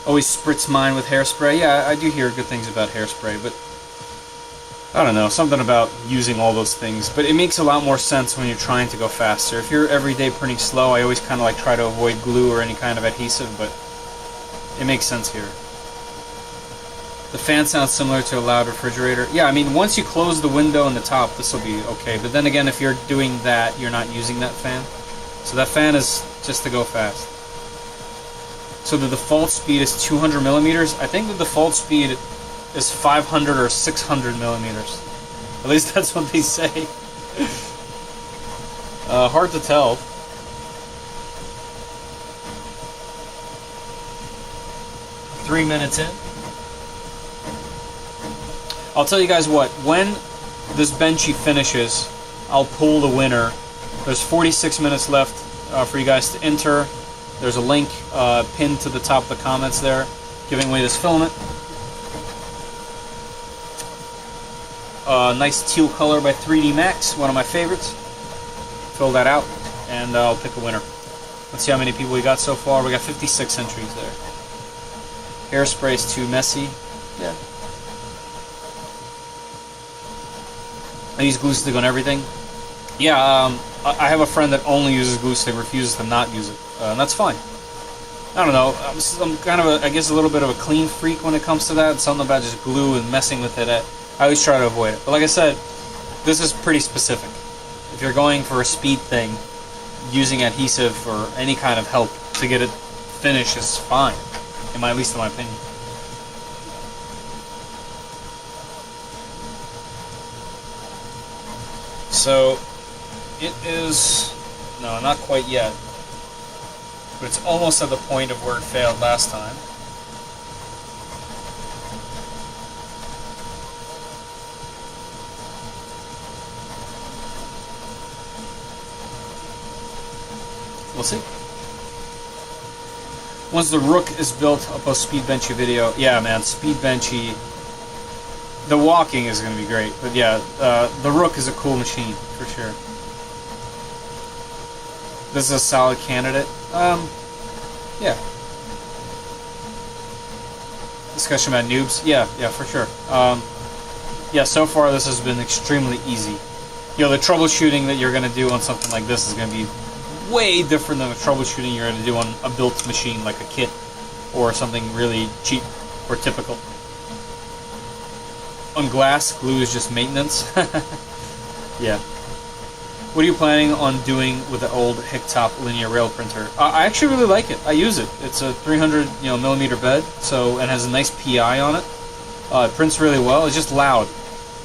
Speaker 1: Always spritz mine with hairspray. Yeah, I do hear good things about hairspray, but I don't know, something about using all those things. But it makes a lot more sense when you're trying to go faster. If you're everyday printing slow, I always kind of like try to avoid glue or any kind of adhesive, but it makes sense here. The fan sounds similar to a loud refrigerator. Yeah, I mean, once you close the window in the top, this will be okay. But then again, if you're doing that, you're not using that fan. So that fan is just to go fast. So the default speed is 200 millimeters. I think the default speed is 500 or 600 millimeters. At least that's what they say. Hard to tell. Three minutes in. I'll tell you guys what, when this benchy finishes, I'll pull the winner. There's 46 minutes left for you guys to enter. There's a link pinned to the top of the comments there, giving away this filament. Nice teal color by 3D Max, one of my favorites. Fill that out, and I'll pick a winner. Let's see how many people we got so far. We got 56 entries there. Hairspray is too messy. Yeah. I use glue stick on everything. Yeah, I have a friend that only uses glue stick, refuses to not use it. And that's fine. I don't know. I'm kind of, I guess, a little bit of a clean freak when it comes to that. Something about just glue and messing with it. I always try to avoid it. But like I said, this is pretty specific. If you're going for a speed thing, using adhesive or any kind of help to get it finished is fine. At least in my opinion. So, it is, no, not quite yet, but it's almost at the point of where it failed last time. We'll see. Once the Rook is built, I'll post Speed Benchy video. Yeah, man, Speed Benchy. The walking is going to be great, but yeah, the Rook is a cool machine, for sure. This is a solid candidate. Yeah. Discussion about noobs? Yeah, for sure. Yeah, so far this has been extremely easy. The troubleshooting that you're going to do on something like this is going to be way different than the troubleshooting you're going to do on a built machine like a kit or something really cheap or typical. On glass, glue is just maintenance. Yeah. What are you planning on doing with the old Hicktop linear rail printer? I actually really like it. I use it. It's a 300 millimeter bed, so it has a nice PI on it. It prints really well. It's just loud,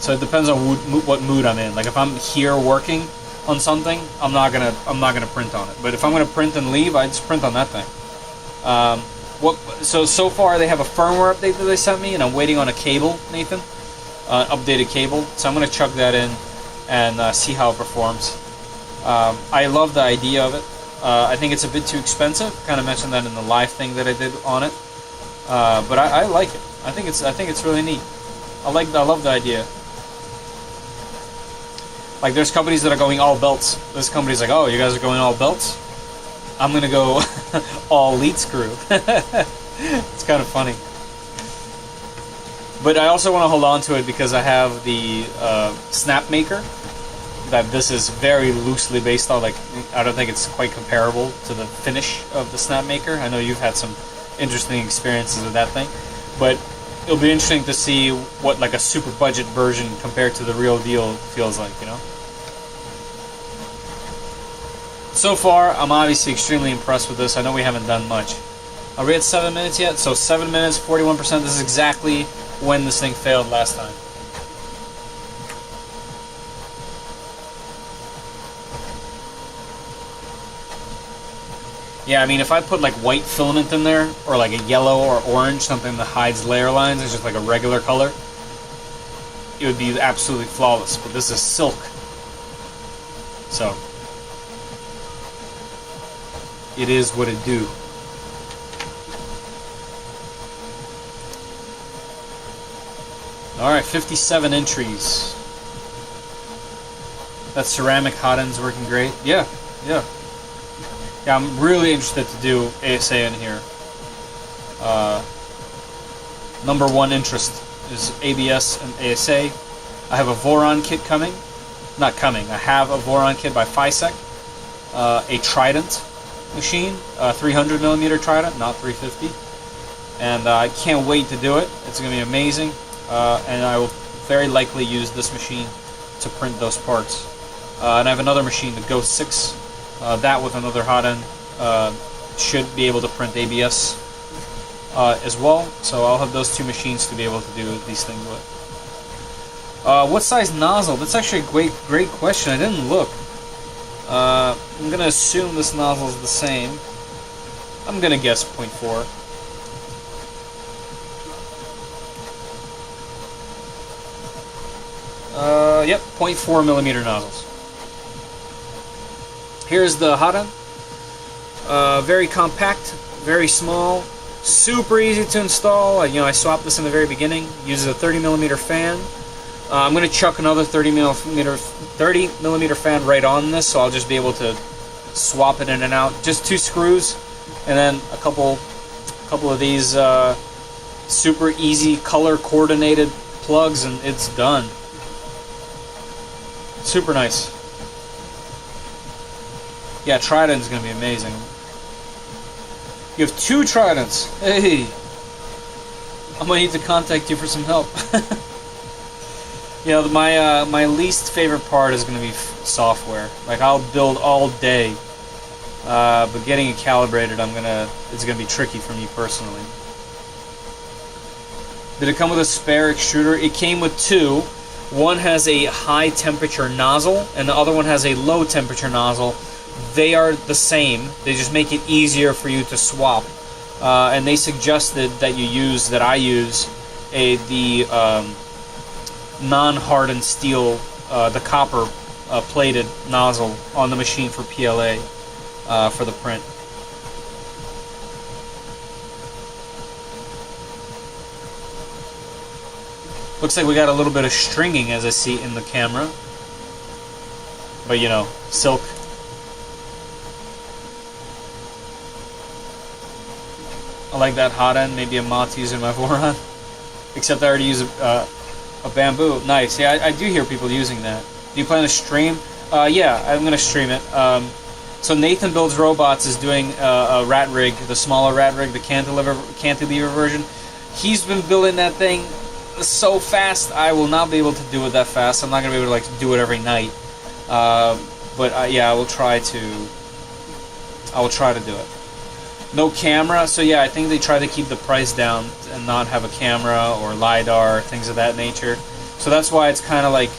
Speaker 1: so it depends on what mood I'm in. Like if I'm here working on something, I'm not gonna print on it. But if I'm gonna print and leave, I just print on that thing. So far they have a firmware update that they sent me, and I'm waiting on a cable, Nathan. Updated cable, so I'm going to chuck that in and see how it performs. I love the idea of it. I think it's a bit too expensive. Kind of mentioned that in the live thing that I did on it. But I like it. I think it's really neat. I love the idea. Like, there's companies that are going all belts. This company's like, oh, you guys are going all belts? I'm gonna go all lead screw. It's kind of funny. But I also want to hold on to it because I have the snap maker that this is very loosely based on. Like, I don't think it's quite comparable to the finish of the snap maker. I know you've had some interesting experiences with that thing, but it'll be interesting to see what like a super budget version compared to the real deal feels like, you know? So far, I'm obviously extremely impressed with this. I know we haven't done much. Are we at 7 minutes yet? So 7 minutes, 41%. This is exactly when this thing failed last time. Yeah, I mean, if I put like white filament in there, or like a yellow or orange, something that hides layer lines, it's just like a regular color, it would be absolutely flawless. But this is silk. So, it is what it do. Alright, 57 entries. That ceramic Hotend's working great. Yeah. Yeah, I'm really interested to do ASA in here. Number one interest is ABS and ASA. I have a Voron kit coming. Not coming. I have a Voron kit by Fisec. A Trident machine. 300mm Trident, not 350. And I can't wait to do it. It's going to be amazing. And I will very likely use this machine to print those parts. And I have another machine, the Ghost 6. That with another Hotend should be able to print ABS as well. So I'll have those two machines to be able to do these things with. What size nozzle? That's actually a great question. I didn't look. I'm going to assume this nozzle is the same. I'm going to guess 0.4. Yep, 0.4mm nozzles. Here's the Hotend. Very compact, very small, super easy to install. I swapped this in the very beginning. Uses a 30mm fan. I'm going to chuck another 30mm fan right on this, so I'll just be able to swap it in and out. Just 2 screws, and then a couple of these super easy color coordinated plugs, and it's done. Super nice. Yeah, Trident's going to be amazing. You have 2 Tridents. Hey! I might need to contact you for some help. My least favorite part is going to be software. Like, I'll build all day, but getting it calibrated, it's going to be tricky for me personally. Did it come with a spare extruder? It came with 2. One has a high temperature nozzle, and the other one has a low temperature nozzle. They are the same. They just make it easier for you to swap. And they suggested that I use the non-hardened steel, the copper plated nozzle on the machine for PLA for the print. Looks like we got a little bit of stringing, as I see in the camera. But silk. I like that Hotend, maybe a mod to use in my Voron. Except I already use a bamboo. Nice. Yeah, I do hear people using that. Do you plan to stream? Yeah, I'm going to stream it. So Nathan Builds Robots is doing a rat rig, the smaller rat rig, the cantilever version. He's been building that thing so fast, I will not be able to do it that fast. I'm not going to be able to do it every night. But yeah, I will try to do it. No camera, so yeah, I think they try to keep the price down and not have a camera or LiDAR, things of that nature. So that's why it's kind of like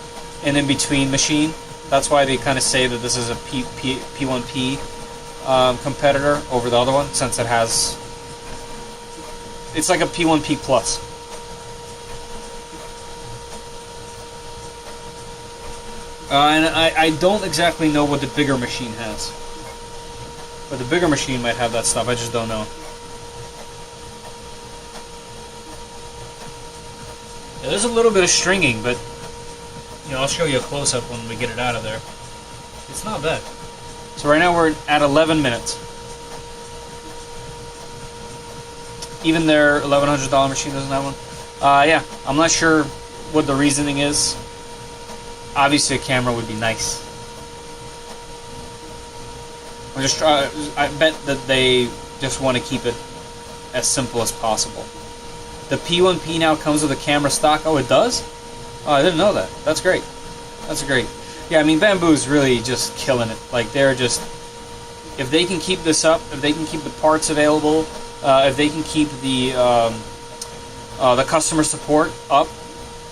Speaker 1: an in-between machine. That's why they kind of say that this is a P1P competitor over the other one, since it's like a P1P plus. And I don't exactly know what the bigger machine has. But the bigger machine might have that stuff, I just don't know. there's a little bit of stringing, but you know, I'll show you a close-up when we get it out of there. It's not bad. So right now we're at 11 minutes. Even their $1,100 machine doesn't have one. Yeah, I'm not sure what the reasoning is. Obviously, a camera would be nice. I bet that they just want to keep it as simple as possible. The P1P now comes with a camera stock. Oh, it does? Oh, I didn't know that. That's great. That's great. Yeah, I mean, Bamboo's really just killing it. Like, they're just... If they can keep this up, if they can keep the parts available, if they can keep the customer support up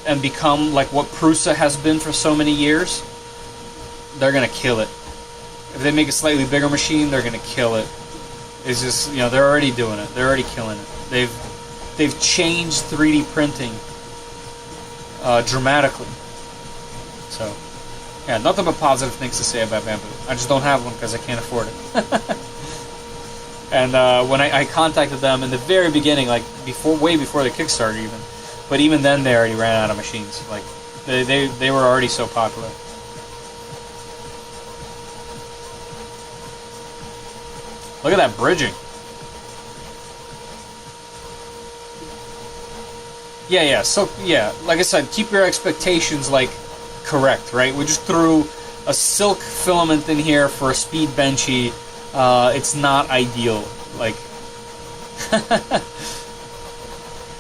Speaker 1: and become like what Prusa has been for so many years, they're going to kill it. If they make a slightly bigger machine, they're going to kill it. It's just, you know, they're already doing it. They're already killing it. They've changed 3D printing dramatically. So, yeah, nothing but positive things to say about Bamboo. I just don't have one because I can't afford it. And when I contacted them in the very beginning, like way before the Kickstarter even, but even then they already ran out of machines. Like they were already so popular. Look at that bridging. Yeah. So yeah, like I said, keep your expectations like correct, right? We just threw a silk filament in here for a speed benchy. It's not ideal, like.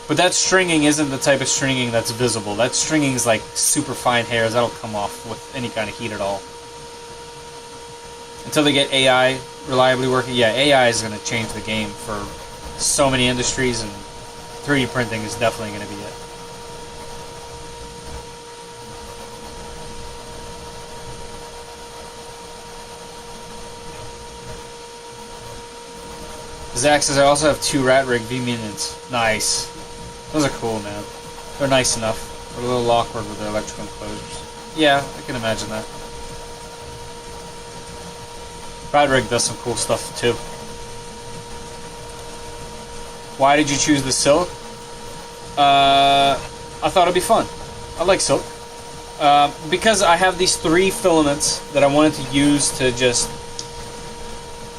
Speaker 1: But that stringing isn't the type of stringing that's visible. That stringing is like super fine hairs that'll come off with any kind of heat at all. Until they get AI reliably working, yeah, AI is going to change the game for so many industries, and 3D printing is definitely going to be it. Zach says I also have 2 Rat Rig V-Minions. Nice. Those are cool, man. They're nice enough. They're a little awkward with the electrical enclosures. Yeah, I can imagine that. Rat Rig does some cool stuff too. Why did you choose the silk? I thought it'd be fun. I like silk. Because I have these 3 filaments that I wanted to use to just,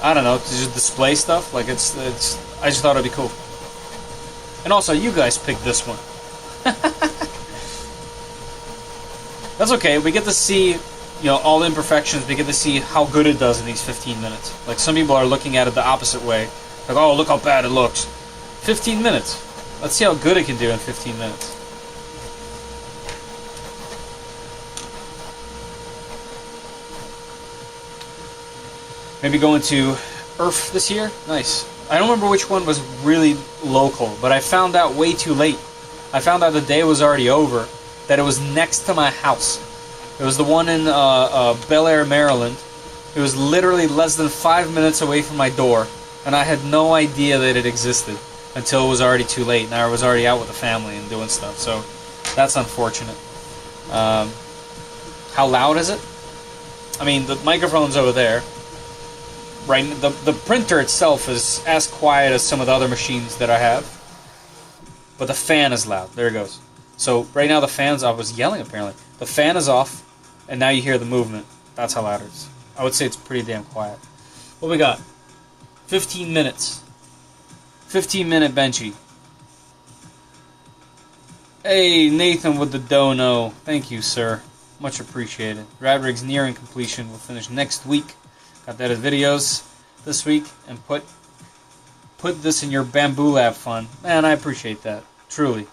Speaker 1: I don't know, to just display stuff. Like I just thought it'd be cool. And also, you guys picked this one. That's okay. We get to see, you know, all the imperfections. We get to see how good it does in these 15 minutes. Like, some people are looking at it the opposite way. Like, oh, look how bad it looks. 15 minutes. Let's see how good it can do in 15 minutes. Maybe going to Earth this year? Nice. I don't remember which one was really local, but I found out way too late. I found out the day was already over, that it was next to my house. It was the one in Bel Air, Maryland. It was literally less than 5 minutes away from my door, and I had no idea that it existed until it was already too late, and I was already out with the family and doing stuff, so that's unfortunate. How loud is it? I mean, the microphone's over there. Right, the printer itself is as quiet as some of the other machines that I have, but the fan is loud. There it goes. So right now the fan's off. I was yelling apparently. The fan is off, and now you hear the movement. That's how loud it is. I would say it's pretty damn quiet. What we got? 15 minutes. 15-minute benchy. Hey, Nathan with the dono. Thank you, sir. Much appreciated. Rad Rig's nearing completion. We'll finish next week. Got that as videos this week, and put this in your Bamboo Lab fund. Man, I appreciate that. Truly.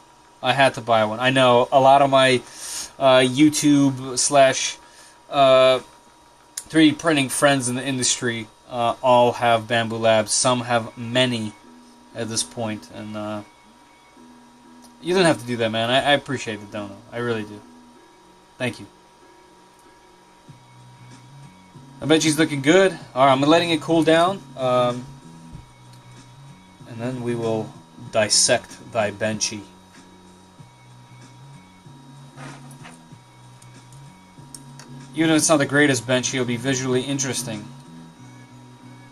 Speaker 1: I had to buy one. I know a lot of my YouTube / 3D printing friends in the industry all have Bamboo Labs. Some have many at this point, and you don't have to do that, man. I appreciate the dono. I really do. Thank you. I bet she's looking good. Alright, I'm letting it cool down. And then we will dissect thy benchy. Even if it's not the greatest benchy, it'll be visually interesting.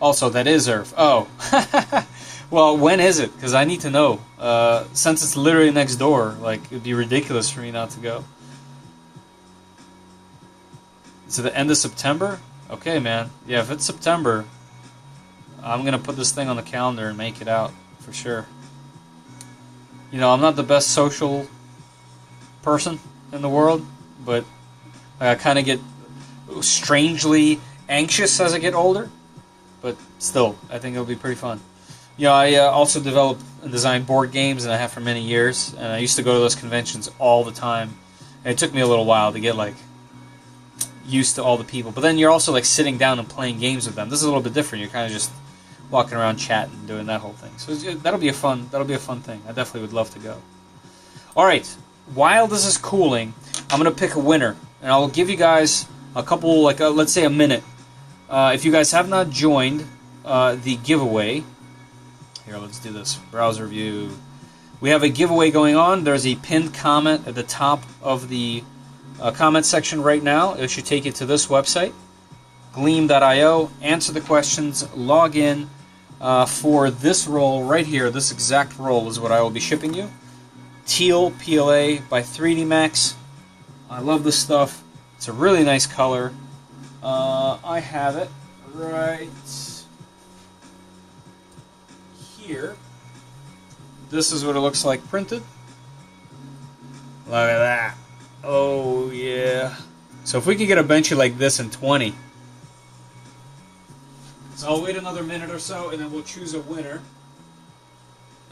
Speaker 1: Also, that is Earth. Oh. Well, when is it? Because I need to know. Since it's literally next door, like, it'd be ridiculous for me not to go. To the end of September? Okay, man. Yeah, if it's September, I'm going to put this thing on the calendar and make it out, for sure. You know, I'm not the best social person in the world, but I kind of get strangely anxious as I get older. But still, I think it'll be pretty fun. You know, I also develop and design board games, and I have for many years. And I used to go to those conventions all the time. And it took me a little while to get, like, used to all the people. But then you're also, like, sitting down and playing games with them. This is a little bit different. You're kind of just walking around chatting, doing that whole thing. So that'll be a fun thing. I definitely would love to go. All right. While this is cooling, I'm going to pick a winner. And I'll give you guys a couple, like, let's say a minute. If you guys have not joined the giveaway, here, let's do this. Browser view. We have a giveaway going on. There's a pinned comment at the top of the comment section right now. It should take you to this website, gleam.io. Answer the questions. Log in for this roll right here. This exact roll is what I will be shipping you. Teal PLA by 3D Max. I love this stuff. It's a really nice color. I have it right here. This is what it looks like printed. Look at that. Oh, yeah. So if we could get a benchy like this in 20. So I'll wait another minute or so, and then we'll choose a winner.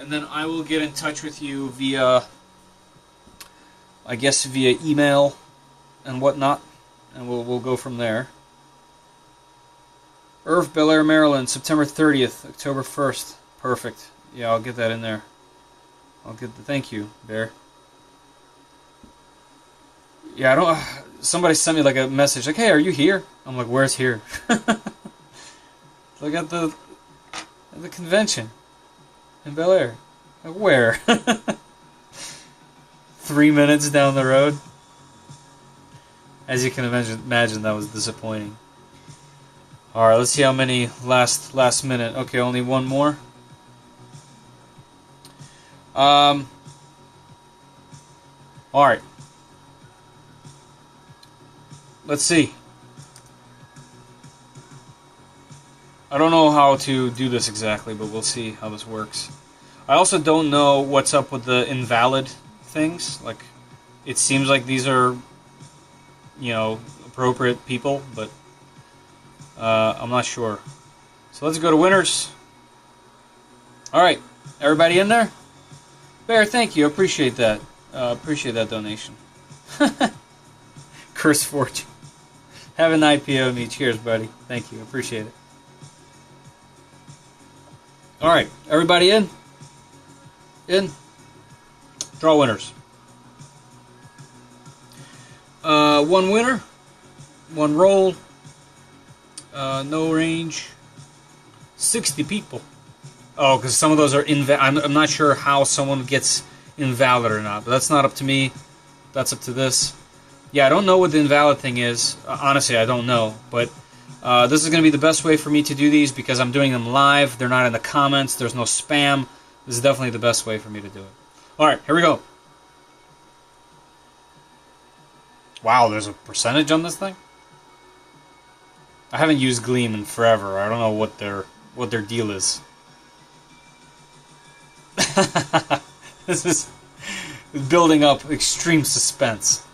Speaker 1: And then I will get in touch with you via, I guess, via email and whatnot. And we'll go from there. Irv, Bel Air, Maryland, September 30th, October 1st. Perfect. Yeah, I'll get that in there. I'll get the thank you, Bear. Yeah, I don't. Somebody sent me like a message, like, "Hey, are you here?" I'm like, "Where's here?" Like at the convention in Bel Air. Like, where? 3 minutes down the road. As you can imagine, that was disappointing. All right, let's see how many last minute. Okay, only one more. All right. Let's see. I don't know how to do this exactly, but we'll see how this works. I also don't know what's up with the invalid things. Like, it seems like these are, you know, appropriate people, but I'm not sure. So let's go to winners. All right, everybody in there? Bear, thank you. Appreciate that. Appreciate that donation. Curse Fortune. Have an IPO me. Cheers, buddy. Thank you. Appreciate it. All right, everybody in? In? Draw winners. One winner. One roll. No range. 60 people. Oh, because some of those are invalid. I'm not sure how someone gets invalid or not, but that's not up to me. That's up to this. Yeah, I don't know what the invalid thing is. Honestly, I don't know. But this is going to be the best way for me to do these because I'm doing them live. They're not in the comments. There's no spam. This is definitely the best way for me to do it. All right, here we go. Wow, there's a percentage on this thing? I haven't used Gleam in forever. I don't know what their deal is. This is building up extreme suspense.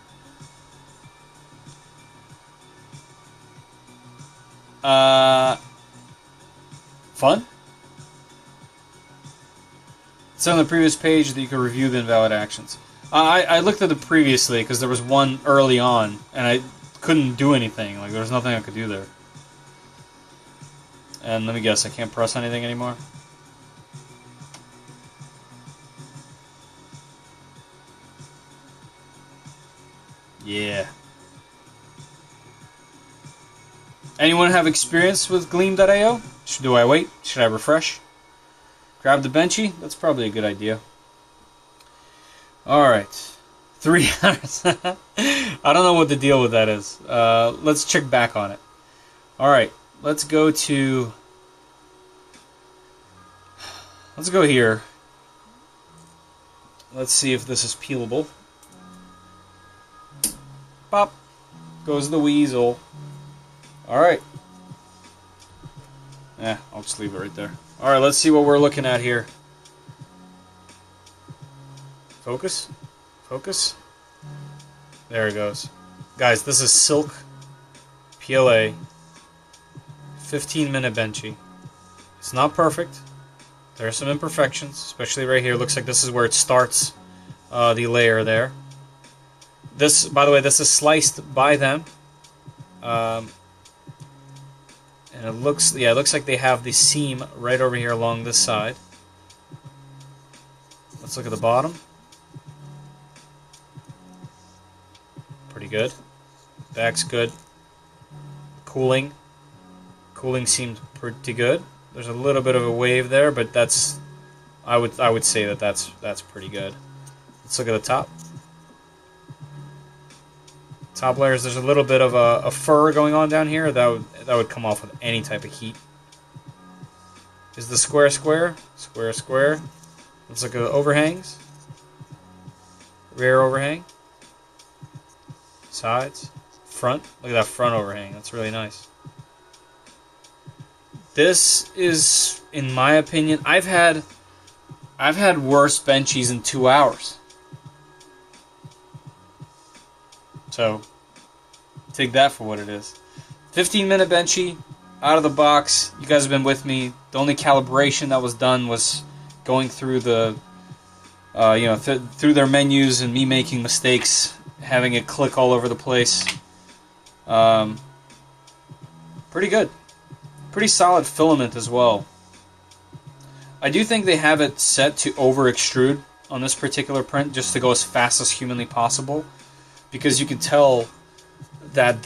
Speaker 1: Fun? It's on the previous page that you can review the invalid actions. I looked at it previously because there was one early on, and I couldn't do anything. Like, there was nothing I could do there. And let me guess, I can't press anything anymore? Yeah. Anyone have experience with Gleam.io? Do I wait? Should I refresh? Grab the benchy? That's probably a good idea. Alright. 3 hours. I don't know what the deal with that is. Let's check back on it. Alright. Let's go to... Let's go here. Let's see if this is peelable. Pop! Goes the weasel. Alright. I'll just leave it right there. Alright, let's see what we're looking at here. Focus? Focus? There it goes. Guys, this is Silk PLA 15-minute benchy. It's not perfect. There are some imperfections, especially right here. Looks like this is where it starts the layer there. This, by the way, this is sliced by them. And it looks like they have the seam right over here along this side. Let's look at the bottom. Pretty good. Back's good. Cooling seems pretty good. There's a little bit of a wave there, but that's I would say that that's pretty good. Let's look at the top. Top layers, there's a little bit of a fur going on down here that would come off with any type of heat. Is the square? Let's look at the overhangs. Rear overhang. Sides. Front. Look at that front overhang. That's really nice. This is, in my opinion, I've had worse benchies in 2 hours. So, take that for what it is. 15-minute benchy, out of the box. You guys have been with me. The only calibration that was done was going through the, through their menus and me making mistakes, having it click all over the place. Pretty good. Pretty solid filament as well. I do think they have it set to over extrude on this particular print just to go as fast as humanly possible, because you can tell that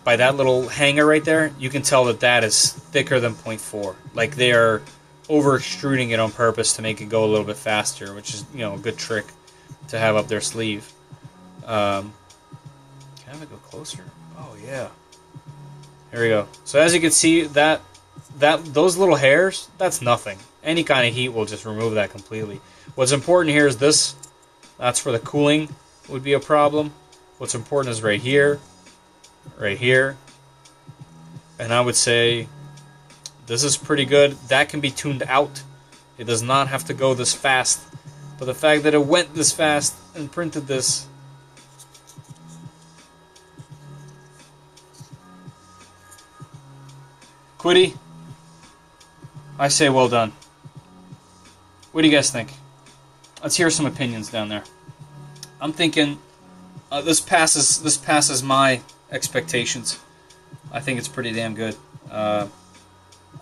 Speaker 1: by that little hanger right there, you can tell that is thicker than 0.4. Like they are over extruding it on purpose to make it go a little bit faster, which is a good trick to have up their sleeve. Can I have it go closer? Oh yeah. Here we go. So as you can see, those little hairs, that's nothing. Any kind of heat will just remove that completely. What's important here is this. That's where the cooling would be a problem. What's important is right here, and I would say this is pretty good. That can be tuned out. It does not have to go this fast. But the fact that it went this fast and printed this, Quitty, I say well done. What do you guys think? Let's hear some opinions down there. I'm thinking this passes my expectations. I think it's pretty damn good. I'm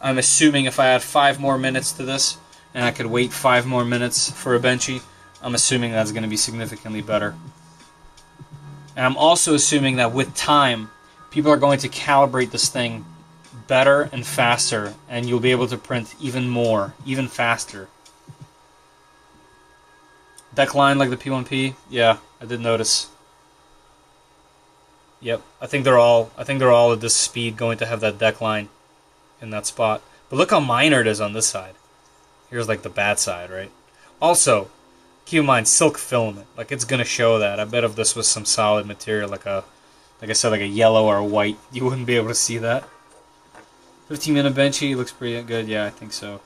Speaker 1: assuming if I add 5 more minutes to this, and I could wait 5 more minutes for a benchy, I'm assuming that's going to be significantly better. And I'm also assuming that with time, people are going to calibrate this thing better and faster, and you'll be able to print even more, even faster. Deck line like the P1P, yeah, I did notice. Yep, I think they're all at this speed going to have that deck line in that spot. But look how minor it is on this side. Here's like the bad side, right? Also, keep in mind silk filament. Like it's gonna show that. I bet if this was some solid material, like I said, like a yellow or a white, you wouldn't be able to see that. 15-minute benchy looks pretty good. Yeah, I think so.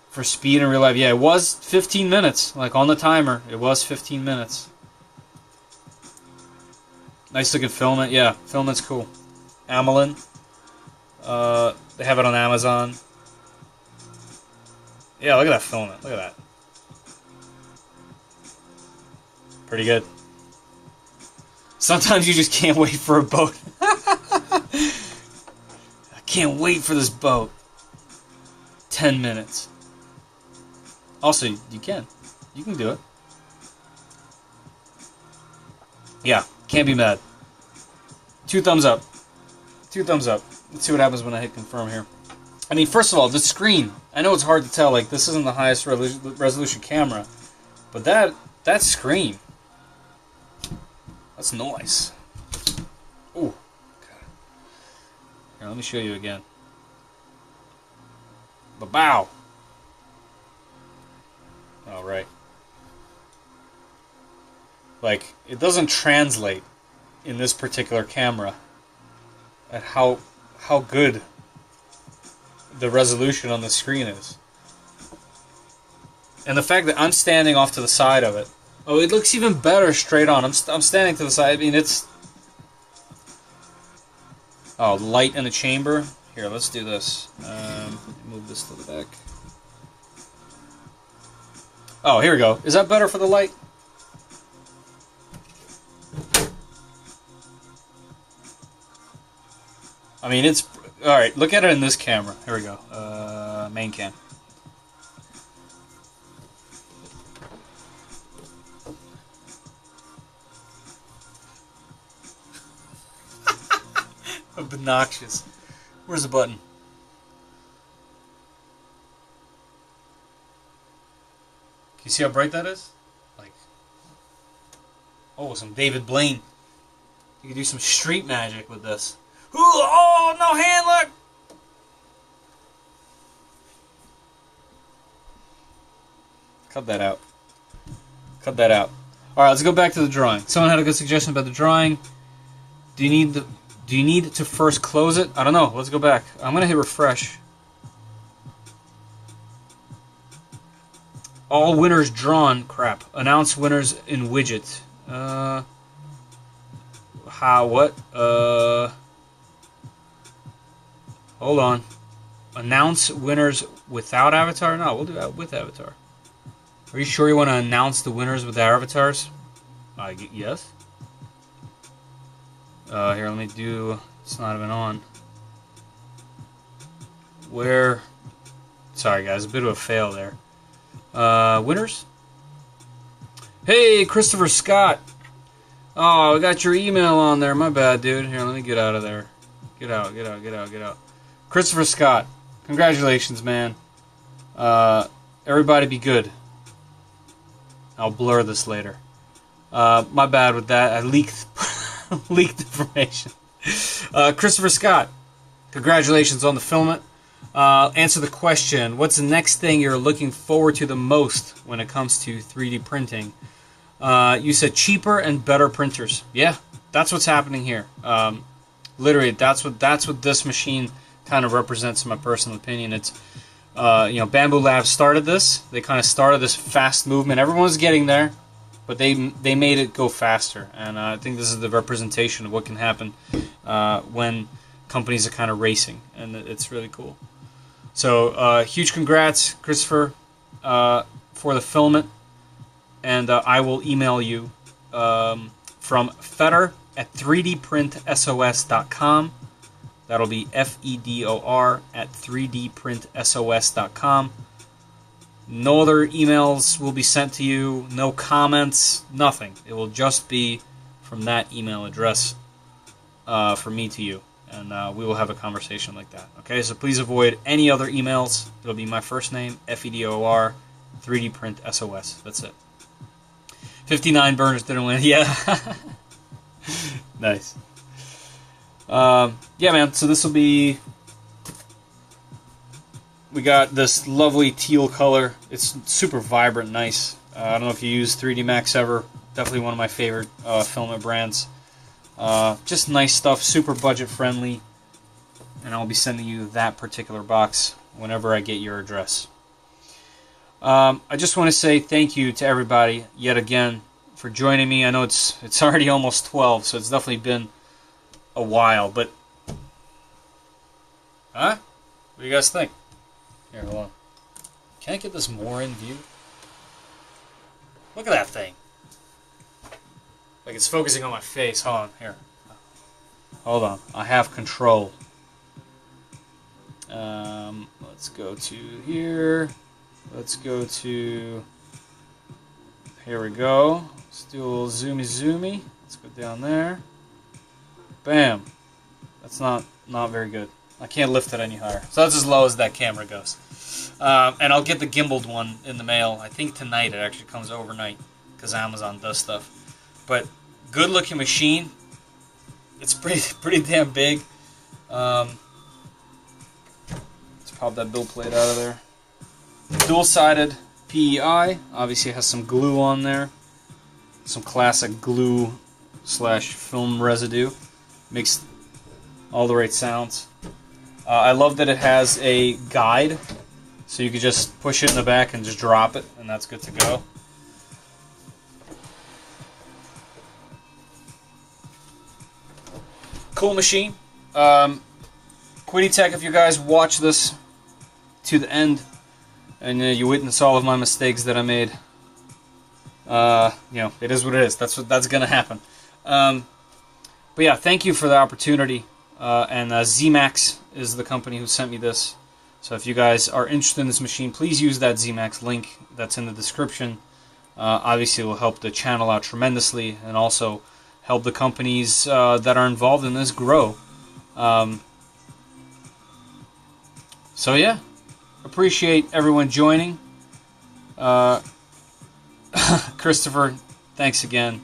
Speaker 1: For speed in real life, yeah, it was 15 minutes. Like on the timer, it was 15 minutes. Nice looking filament. Yeah, filament's cool. Amylin. They have it on Amazon. Yeah, look at that filament. Look at that. Pretty good. Sometimes you just can't wait for a boat. I can't wait for this boat. 10 minutes. Also, you can do it. Yeah, can't be mad. 2 thumbs up. 2 thumbs up. Let's see what happens when I hit confirm here. I mean, first of all, the screen. I know it's hard to tell. Like, this isn't the highest resolution camera, but that screen. That's nice. Ooh. Okay. Here, let me show you again. Ba-bow. All right. Like, it doesn't translate in this particular camera at how good the resolution on the screen is. And the fact that I'm standing off to the side of it. Oh, it looks even better straight on. I'm standing to the side. I mean, it's... Oh, light in the chamber. Here, let's do this. Move this to the back. Oh, here we go. Is that better for the light? I mean, it's... Alright, look at it in this camera. Here we go. Main cam. Obnoxious. Where's the button? Can you see how bright that is? Like... Oh, some David Blaine. You can do some street magic with this. Ooh, oh, no hand, look! Cut that out. Cut that out. Alright, let's go back to the drawing. Someone had a good suggestion about the drawing. Do you need to first close it? I don't know. Let's go back. I'm gonna hit refresh. All winners drawn. Crap. Announce winners in widget. What? Hold on. Announce winners without avatar? No, we'll do that with avatar. Are you sure you want to announce the winners with their avatars? Yes. Here, let me do... It's not even on. Where... Sorry, guys. A bit of a fail there. Winners? Hey, Christopher Scott. Oh, I got your email on there. My bad, dude. Here, let me get out of there. Get out. Christopher Scott. Congratulations, man. Everybody be good. I'll blur this later. My bad with that. I leaked leaked information. Christopher Scott. Congratulations on the filament. Answer the question. What's the next thing you're looking forward to the most when it comes to 3D printing? You said cheaper and better printers. Yeah, that's what's happening here. Literally, that's what this machine kind of represents in my personal opinion. It's Bamboo Labs started this. They kind of started this fast movement. Everyone's getting there, but they made it go faster. And I think this is the representation of what can happen when companies are kind of racing, and it's really cool. So huge congrats, Christopher, for the filament. And I will email you from fedor@3dprintsos.com. That'll be FEDOR at 3dprintsos.com. No other emails will be sent to you. No comments. Nothing. It will just be from that email address from me to you. And we will have a conversation like that. Okay, so please avoid any other emails. It'll be my first name, FEDOR, 3dprintsos. That's it. 59 burners didn't win. Yeah. Nice. Yeah, man. So this will be... We got this lovely teal color. It's super vibrant, nice. I don't know if you use 3D Max ever. Definitely one of my favorite filament brands. Just nice stuff, super budget friendly. And I'll be sending you that particular box whenever I get your address. I just want to say thank you to everybody yet again for joining me. I know it's already almost 12, so it's definitely been a while, but... Huh? What do you guys think? Here, hold on. Can I get this more in view? Look at that thing. Like it's focusing on my face. Hold on, here. Hold on. I have control. Let's go to here. Let's go to... Here we go. Let's do a little zoomy. Let's go down there. Bam. That's not very good. I can't lift it any higher. So that's as low as that camera goes. And I'll get the gimbaled one in the mail. I think tonight. It actually comes overnight because Amazon does stuff. But good looking machine. It's pretty damn big. It's pop that build plate out of there. Dual-sided PEI, obviously has some glue on there. Some classic glue / film residue. Makes all the right sounds. I love that it has a guide, so you can just push it in the back and just drop it, and that's good to go. Cool machine. Quitty Tech, if you guys watch this to the end and you witness all of my mistakes that I made, you know, it is what it is. That's gonna happen. But yeah, thank you for the opportunity. And ZMax is the company who sent me this. So if you guys are interested in this machine, please use that ZMax link that's in the description. Obviously, it will help the channel out tremendously, and also help the companies that are involved in this grow. So yeah, appreciate everyone joining. Christopher, thanks again.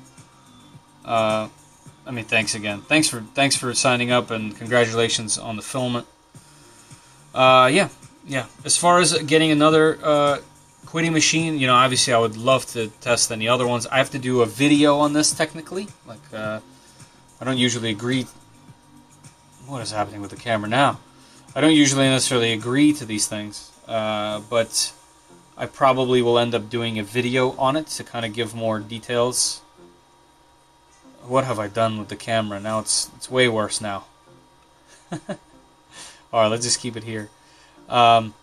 Speaker 1: Thanks again. Thanks for signing up, and congratulations on the filament. Yeah. As far as getting another Quitty machine, you know, obviously I would love to test any other ones. I have to do a video on this technically. Like, I don't usually agree. What is happening with the camera now? I don't usually necessarily agree to these things, but I probably will end up doing a video on it to kind of give more details. What have I done with the camera? Now it's way worse now. Alright, let's just keep it here. So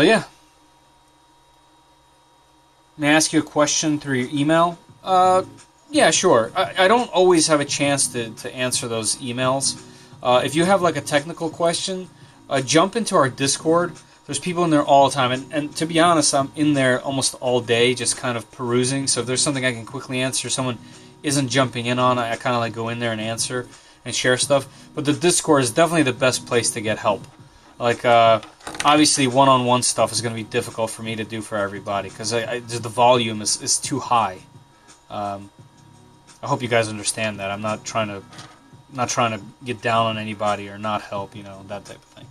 Speaker 1: yeah. May I ask you a question through your email? Yeah, sure. I don't always have a chance to answer those emails. If you have like a technical question, jump into our Discord. There's people in there all the time, and to be honest, I'm in there almost all day just kind of perusing, so if there's something I can quickly answer, someone isn't jumping in on, I kind of like go in there and answer and share stuff. But the Discord is definitely the best place to get help. Like, obviously one-on-one stuff is going to be difficult for me to do for everybody, because the volume is too high. I hope you guys understand that. I'm not trying to get down on anybody or not help, you know, that type of thing.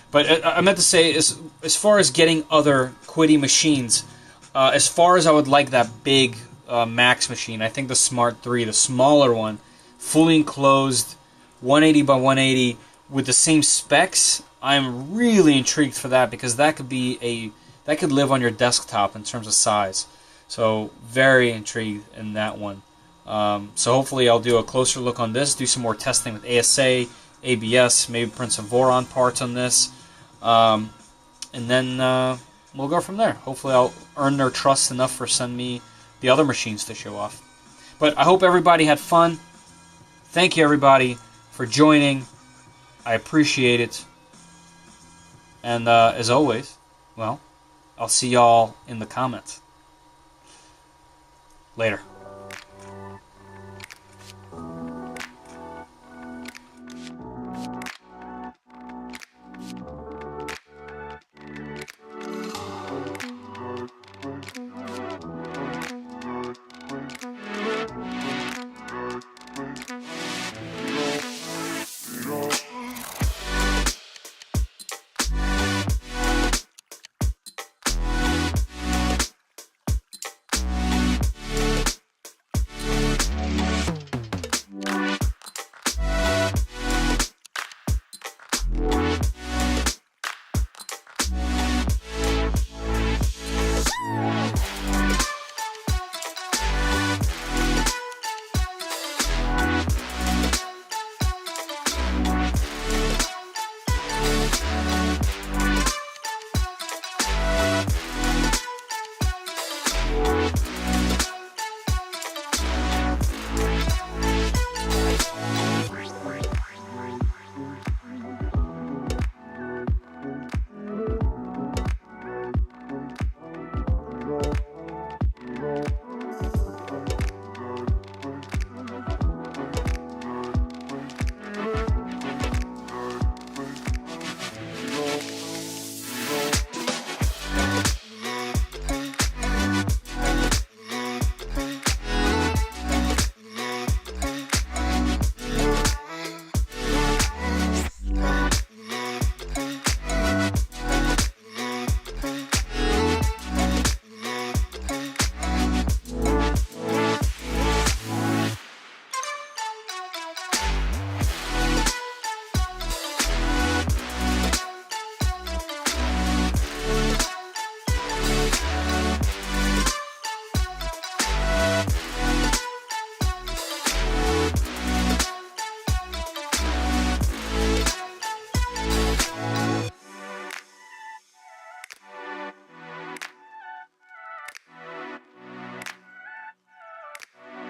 Speaker 1: But I meant to say, as far as getting other Quitty machines, as far as I would like that big Max machine, I think the Smart 3, the smaller one, fully enclosed, 180 by 180, with the same specs, I'm really intrigued for that, because that could live on your desktop in terms of size. So very intrigued in that one. So hopefully I'll do a closer look on this, do some more testing with ASA, ABS, maybe print some Voron parts on this. And then we'll go from there. Hopefully I'll earn their trust enough for send me the other machines to show off. But I hope everybody had fun. Thank you, everybody, for joining. I appreciate it. And as always, well, I'll see y'all in the comments. Later.